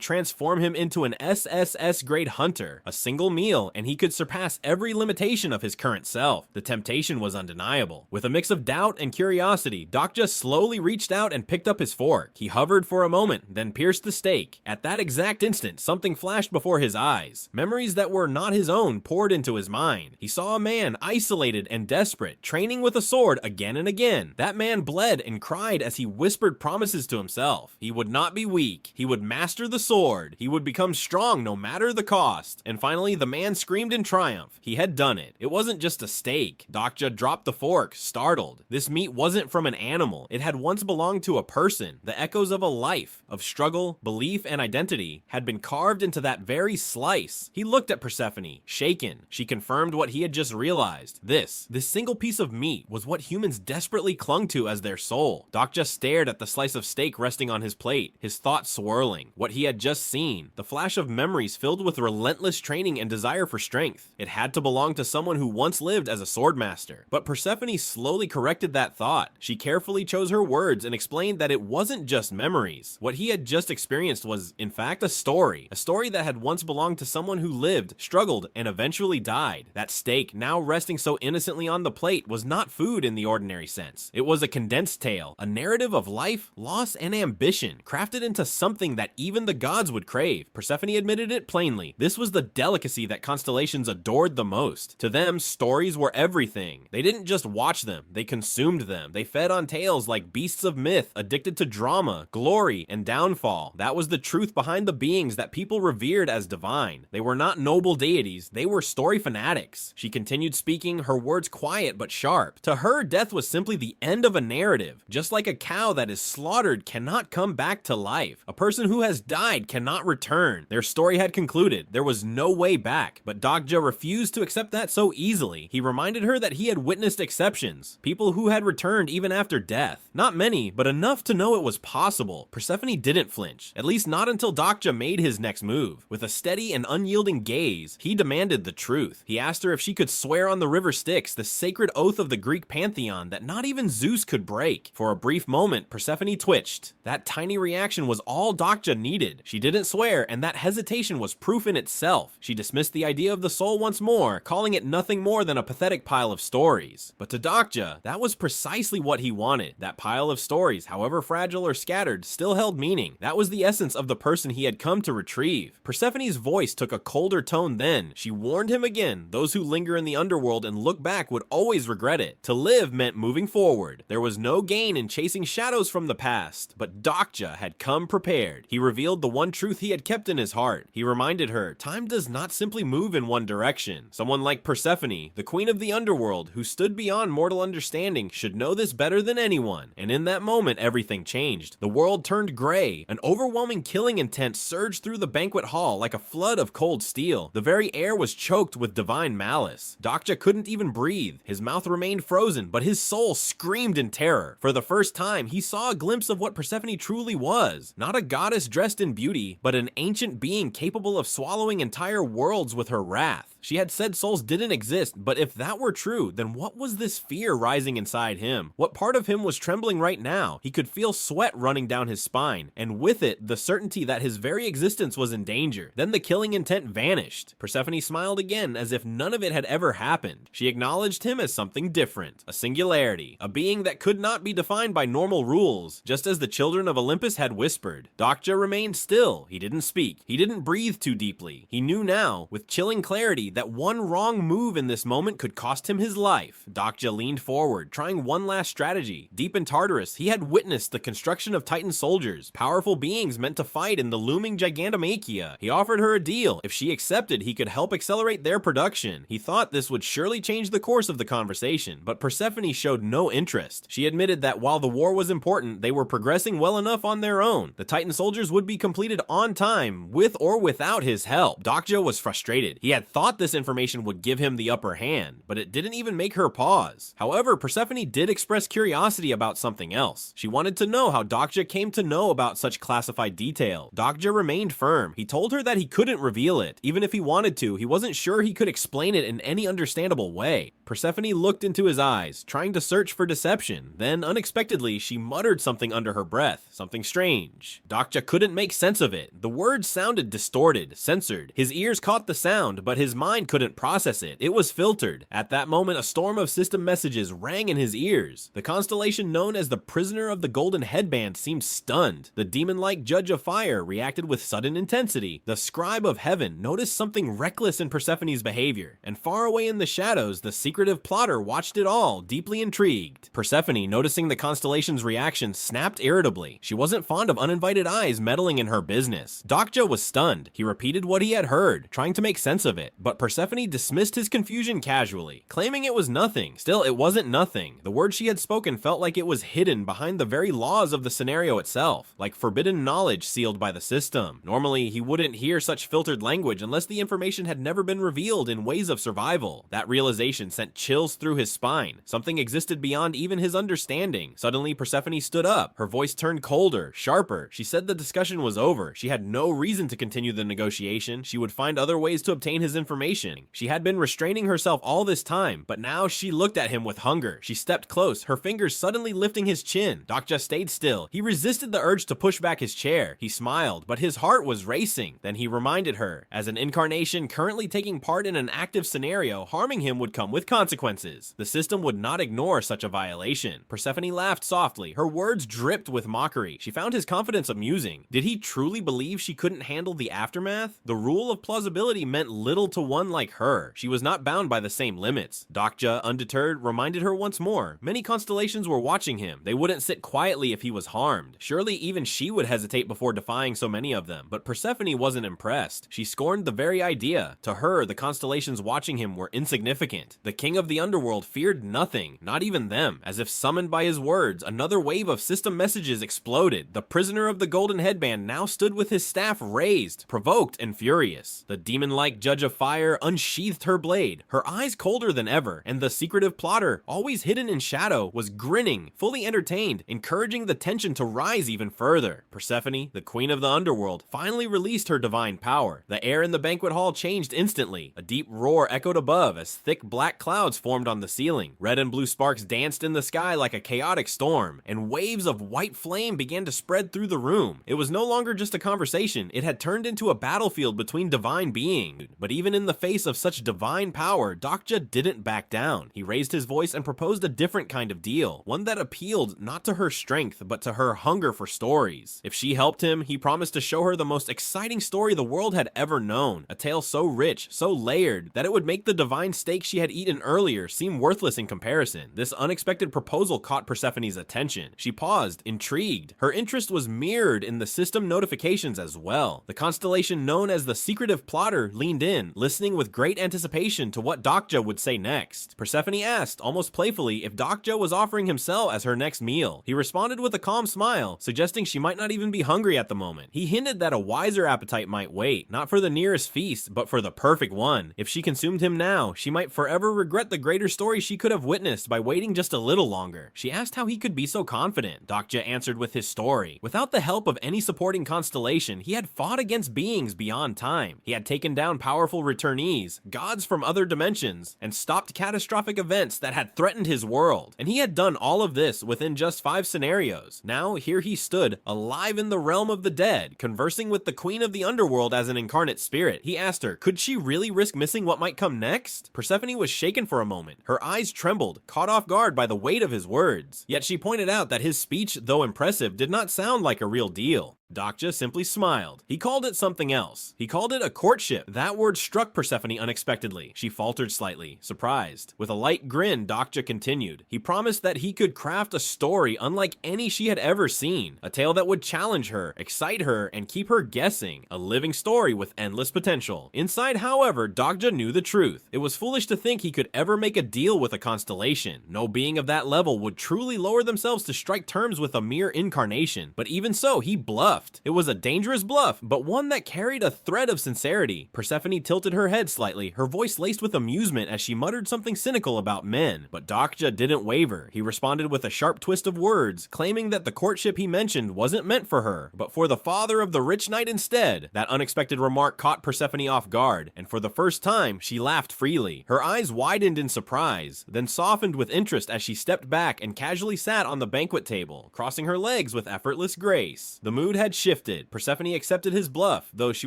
transform him into an SSS-grade hunter. A single meal, and he could surpass every limitation of his current self. The temptation was undeniable. With a mix of doubt and curiosity, Dokja slowly reached out and picked up his fork. He hovered for a moment, then pierced the steak. At that exact instant, something flashed before his eyes. Memories that were not his own poured into his mind. He saw a man isolated and desperate, training with a sword again and again. That man bled and cried as he whispered promises to himself. He would not be weak. He would master the sword. He would become strong no matter the cost. And finally, the man screamed in triumph. He had done it. It wasn't just a steak. Dokja dropped the fork, startled. This meat wasn't from an animal. It had once belonged to a person. The echoes of a life, of struggle, belief, and identity had been carved into that very slice. He looked at Persephone, shaken. She confirmed what he had just realized. This single piece of meat was what humans desperately clung to as their soul. Dokja stared at the slice of steak resting on his plate, his thoughts swirling. What he had just seen, the flash of memories filled with relentless training and desire for strength. It had to belong to someone who once lived as a swordmaster. But Persephone slowly corrected that thought. She carefully chose her words and explained that it wasn't just memories. What he had just experienced was, in fact, a story that had once belonged to someone who lived, struggled, and eventually died. That steak, now resting so innocently on the plate, was not food in the ordinary sense. It was a condensed tale, a narrative of life, loss, and ambition, crafted into something that even the gods would crave. Persephone admitted it plainly. This was the delicacy that constellations adored the most. To them, stories were everything. They didn't just watch them, they consumed them. They fed on tales like beasts of myth, addicted to drama, glory, and downfall. That was the truth behind the beings that people revered as divine. They were not noble deities, they were story fanatics. She continued speaking, her words quiet but sharp. To her, death was simply the end of a narrative. Just like a cow that is slaughtered cannot come back to life. A person who has died cannot return. Their story had concluded. There was no way back. But Dokja refused to accept that so easily. He reminded her that he had witnessed exceptions. People who had returned even after death. Not many, but enough to know it was possible. Persephone didn't flinch. At least not until Dokja made made his next move. With a steady and unyielding gaze, he demanded the truth. He asked her if she could swear on the river Styx, the sacred oath of the Greek pantheon that not even Zeus could break. For a brief moment, Persephone twitched. That tiny reaction was all Dokja needed. She didn't swear, and that hesitation was proof in itself. She dismissed the idea of the soul once more, calling it nothing more than a pathetic pile of stories. But to Dokja, that was precisely what he wanted. That pile of stories, however fragile or scattered, still held meaning. That was the essence of the person he had come to retrieve. Persephone's voice took a colder tone then. She warned him again, those who linger in the underworld and look back would always regret it. To live meant moving forward. There was no gain in chasing shadows from the past, but Dokja had come prepared. He revealed the one truth he had kept in his heart. He reminded her, time does not simply move in one direction. Someone like Persephone, the queen of the underworld, who stood beyond mortal understanding, should know this better than anyone. And in that moment, everything changed. The world turned gray. An overwhelming killing intent surged through the banquet hall like a flood of cold steel. The very air was choked with divine malice. Dokja couldn't even breathe. His mouth remained frozen, but his soul screamed in terror. For the first time, he saw a glimpse of what Persephone truly was. Not a goddess dressed in beauty, but an ancient being capable of swallowing entire worlds with her wrath. She had said souls didn't exist, but if that were true, then what was this fear rising inside him? What part of him was trembling right now? He could feel sweat running down his spine, and with it, the certainty that his very existence was in danger. Then the killing intent vanished. Persephone smiled again as if none of it had ever happened. She acknowledged him as something different, a singularity, a being that could not be defined by normal rules, just as the children of Olympus had whispered. Dokja remained still. He didn't speak. He didn't breathe too deeply. He knew now, with chilling clarity, that one wrong move in this moment could cost him his life. Dokja leaned forward, trying one last strategy. Deep in Tartarus, he had witnessed the construction of Titan soldiers, powerful beings meant to fight in the looming Gigantomachia. He offered her a deal. If she accepted, he could help accelerate their production. He thought this would surely change the course of the conversation, but Persephone showed no interest. She admitted that while the war was important, they were progressing well enough on their own. The Titan soldiers would be completed on time, with or without his help. Dokja was frustrated. He had thought this information would give him the upper hand, but it didn't even make her pause. However, Persephone did express curiosity about something else. She wanted to know how Dokja came to know about such classified detail. Dokja remained firm. He told her that he couldn't reveal it. Even if he wanted to, he wasn't sure he could explain it in any understandable way. Persephone looked into his eyes, trying to search for deception. Then, unexpectedly, she muttered something under her breath, something strange. Dokja couldn't make sense of it. The words sounded distorted, censored. His ears caught the sound, but his mind couldn't process it. It was filtered. At that moment, a storm of system messages rang in his ears. The constellation known as the Prisoner of the Golden Headband seemed stunned. The demon-like Judge of Fire reacted with sudden intensity. The Scribe of Heaven noticed something reckless in Persephone's behavior. And far away in the shadows, the secretive plotter watched it all, deeply intrigued. Persephone, noticing the constellation's reaction, snapped irritably. She wasn't fond of uninvited eyes meddling in her business. Dokja was stunned. He repeated what he had heard, trying to make sense of it. But Persephone dismissed his confusion casually, claiming it was nothing. Still, it wasn't nothing. The words she had spoken felt like it was hidden behind the very laws of the scenario itself, like forbidden knowledge sealed by the system. Normally, he wouldn't hear such filtered language unless the information had never been revealed in ways of survival. That realization sent chills through his spine. Something existed beyond even his understanding. Suddenly, Persephone stood up. Her voice turned colder, sharper. She said the discussion was over. She had no reason to continue the negotiation. She would find other ways to obtain his information. She had been restraining herself all this time, but now she looked at him with hunger. She stepped close, her fingers suddenly lifting his chin. Dokja stayed still. He resisted the urge to push back his chair. He smiled, but his heart was racing. Then he reminded her, as an incarnation currently taking part in an active scenario, harming him would come with consequences. The system would not ignore such a violation. Persephone laughed softly. Her words dripped with mockery. She found his confidence amusing. Did he truly believe she couldn't handle the aftermath? The rule of plausibility meant little to one like her. She was not bound by the same limits. Dokja, undeterred, reminded her once more. Many constellations were watching him. They wouldn't sit quietly if he was harmed. Surely even she would hesitate before defying so many of them. But Persephone wasn't impressed. She scorned the very idea. To her, the constellations watching him were insignificant. The king of the underworld feared nothing, not even them. As if summoned by his words, another wave of system messages exploded. The prisoner of the golden headband now stood with his staff raised, provoked and furious. The demon-like Judge of Fire unsheathed her blade, her eyes colder than ever, and the secretive plotter, always hidden in shadow, was grinning, fully entertained, encouraging the tension to rise even further. Persephone, the queen of the underworld, world, finally released her divine power. The air in the banquet hall changed instantly. A deep roar echoed above as thick black clouds formed on the ceiling. Red and blue sparks danced in the sky like a chaotic storm, and waves of white flame began to spread through the room. It was no longer just a conversation, it had turned into a battlefield between divine beings. But even in the face of such divine power, Dokja didn't back down. He raised his voice and proposed a different kind of deal, one that appealed not to her strength, but to her hunger for stories. If she helped him, he promised to show her the most exciting story the world had ever known, a tale so rich, so layered, that it would make the divine steak she had eaten earlier seem worthless in comparison. This unexpected proposal caught Persephone's attention. She paused, intrigued. Her interest was mirrored in the system notifications as well. The constellation known as the Secretive Plotter leaned in, listening with great anticipation to what Dokja would say next. Persephone asked, almost playfully, if Dokja was offering himself as her next meal. He responded with a calm smile, suggesting she might not even be hungry at the moment. He hinted that a wiser appetite might wait, not for the nearest feast, but for the perfect one. If she consumed him now, she might forever regret the greater story she could have witnessed by waiting just a little longer. She asked how he could be so confident. Dokja answered with his story. Without the help of any supporting constellation, he had fought against beings beyond time. He had taken down powerful returnees, gods from other dimensions, and stopped catastrophic events that had threatened his world. And he had done all of this within just 5 scenarios. Now, here he stood, alive in the realm of the dead, conversing with the queen of the underworld as an incarnate spirit. He asked her, could she really risk missing what might come next? Persephone was shaken for a moment. Her eyes trembled, caught off guard by the weight of his words. Yet she pointed out that his speech, though impressive, did not sound like a real deal. Dokja simply smiled. He called it something else. He called it a courtship. That word struck Persephone unexpectedly. She faltered slightly, surprised. With a light grin, Dokja continued. He promised that he could craft a story unlike any she had ever seen. A tale that would challenge her, excite her, and keep her guessing. A living story with endless potential. Inside, however, Dokja knew the truth. It was foolish to think he could ever make a deal with a constellation. No being of that level would truly lower themselves to strike terms with a mere incarnation. But even so, he bluffed. It was a dangerous bluff, but one that carried a thread of sincerity. Persephone tilted her head slightly, her voice laced with amusement as she muttered something cynical about men. But Dokja didn't waver. He responded with a sharp twist of words, claiming that the courtship he mentioned wasn't meant for her, but for the father of the rich knight instead. That unexpected remark caught Persephone off guard, and for the first time, she laughed freely. Her eyes widened in surprise, then softened with interest as she stepped back and casually sat on the banquet table, crossing her legs with effortless grace. The mood had shifted. Persephone accepted his bluff, though she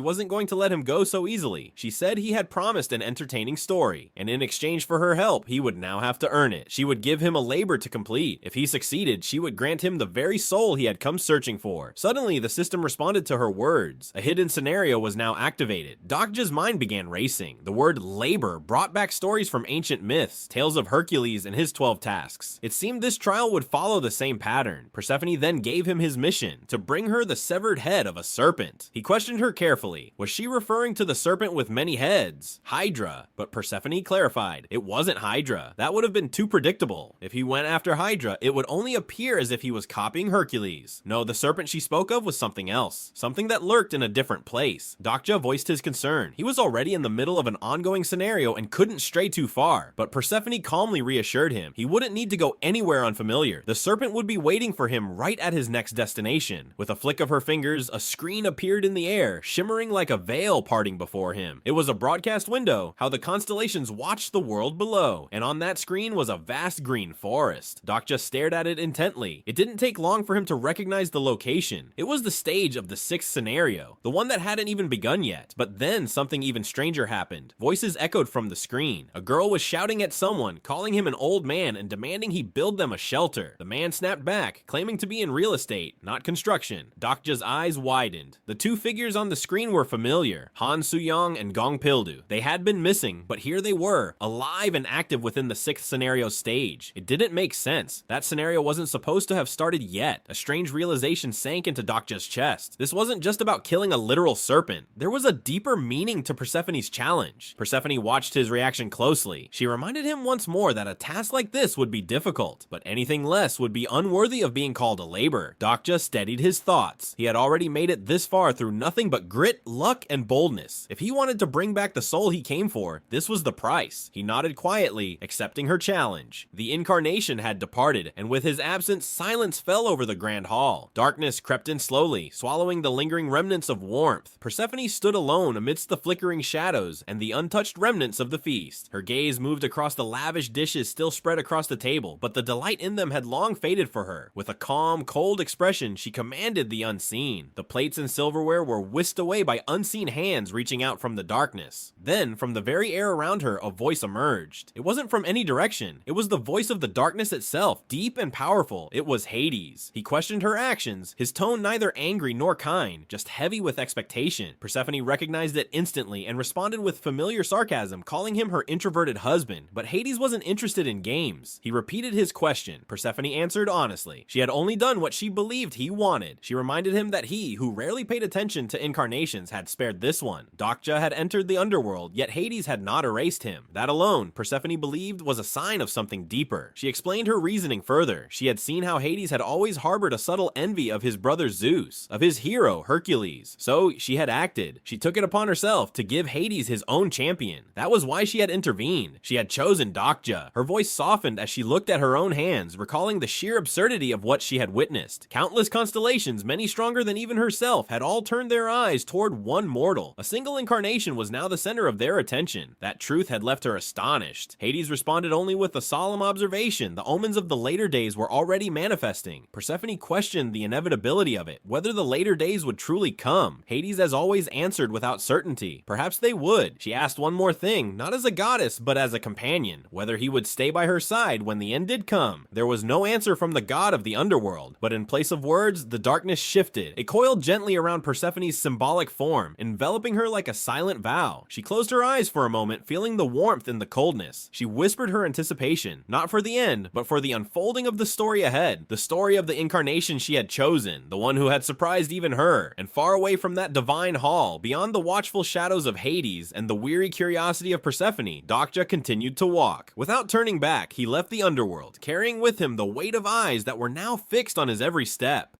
wasn't going to let him go so easily. She said he had promised an entertaining story, and in exchange for her help, he would now have to earn it. She would give him a labor to complete. If he succeeded, she would grant him the very soul he had come searching for. Suddenly, the system responded to her words. A hidden scenario was now activated. Dokja's mind began racing. The word labor brought back stories from ancient myths, tales of Hercules and his 12 tasks. It seemed this trial would follow the same pattern. Persephone then gave him his mission, to bring her the severed head of a serpent. He questioned her carefully. Was she referring to the serpent with many heads? Hydra. But Persephone clarified. It wasn't Hydra. That would have been too predictable. If he went after Hydra, it would only appear as if he was copying Hercules. No, the serpent she spoke of was something else. Something that lurked in a different place. Dokja voiced his concern. He was already in the middle of an ongoing scenario and couldn't stray too far. But Persephone calmly reassured him. He wouldn't need to go anywhere unfamiliar. The serpent would be waiting for him right at his next destination. With a flick of her fingers, a screen appeared in the air, shimmering like a veil parting before him. It was a broadcast window, how the constellations watched the world below, and on that screen was a vast green forest. Dokja stared at it intently. It didn't take long for him to recognize the location. It was the stage of the 6th scenario, the one that hadn't even begun yet. But then something even stranger happened. Voices echoed from the screen. A girl was shouting at someone, calling him an old man and demanding he build them a shelter. The man snapped back, claiming to be in real estate, not construction. Dokja's eyes widened. The 2 figures on the screen were familiar, Han Suyong and Gong Pildu. They had been missing, but here they were, alive and active within the 6th scenario stage. It didn't make sense. That scenario wasn't supposed to have started yet. A strange realization sank into Dokja's chest. This wasn't just about killing a literal serpent. There was a deeper meaning to Persephone's challenge. Persephone watched his reaction closely. She reminded him once more that a task like this would be difficult, but anything less would be unworthy of being called a labor. Dokja steadied his thoughts. He had already made it this far through nothing but grit, luck, and boldness. If he wanted to bring back the soul he came for, this was the price. He nodded quietly, accepting her challenge. The incarnation had departed, and with his absence, silence fell over the grand hall. Darkness crept in slowly, swallowing the lingering remnants of warmth. Persephone stood alone amidst the flickering shadows and the untouched remnants of the feast. Her gaze moved across the lavish dishes still spread across the table, but the delight in them had long faded for her. With a calm, cold expression, she commanded the unseen. The plates and silverware were whisked away by unseen hands reaching out from the darkness. Then, from the very air around her, a voice emerged. It wasn't from any direction. It was the voice of the darkness itself, deep and powerful. It was Hades. He questioned her actions, his tone neither angry nor kind, just heavy with expectation. Persephone recognized it instantly and responded with familiar sarcasm, calling him her introverted husband. But Hades wasn't interested in games. He repeated his question. Persephone answered honestly. She had only done what she believed he wanted. She reminded him that he, who rarely paid attention to incarnations, had spared this one. Dokja had entered the underworld, yet Hades had not erased him. That alone, Persephone believed, was a sign of something deeper. She explained her reasoning further. She had seen how Hades had always harbored a subtle envy of his brother Zeus, of his hero Hercules. So she had acted. She took it upon herself to give Hades his own champion. That was why she had intervened. She had chosen Dokja. Her voice softened as she looked at her own hands, recalling the sheer absurdity of what she had witnessed. Countless constellations, many stronger than even herself, had all turned their eyes toward one mortal. A single incarnation was now the center of their attention. That truth had left her astonished. Hades responded only with a solemn observation. The omens of the later days were already manifesting. Persephone questioned the inevitability of it, whether the later days would truly come. Hades, as always, answered without certainty. Perhaps they would. She asked one more thing, not as a goddess, but as a companion, whether he would stay by her side when the end did come. There was no answer from the god of the underworld, but in place of words, the darkness shifted. It coiled gently around Persephone's symbolic form, enveloping her like a silent vow. She closed her eyes for a moment, feeling the warmth in the coldness. She whispered her anticipation, not for the end, but for the unfolding of the story ahead, the story of the incarnation she had chosen, the one who had surprised even her. And far away from that divine hall, beyond the watchful shadows of Hades and the weary curiosity of Persephone, Dokja continued to walk. Without turning back, he left the underworld, carrying with him the weight of eyes that were now fixed on his every step.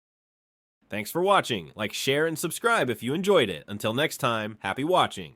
Thanks for watching. Like, share, and subscribe if you enjoyed it. Until next time, happy watching.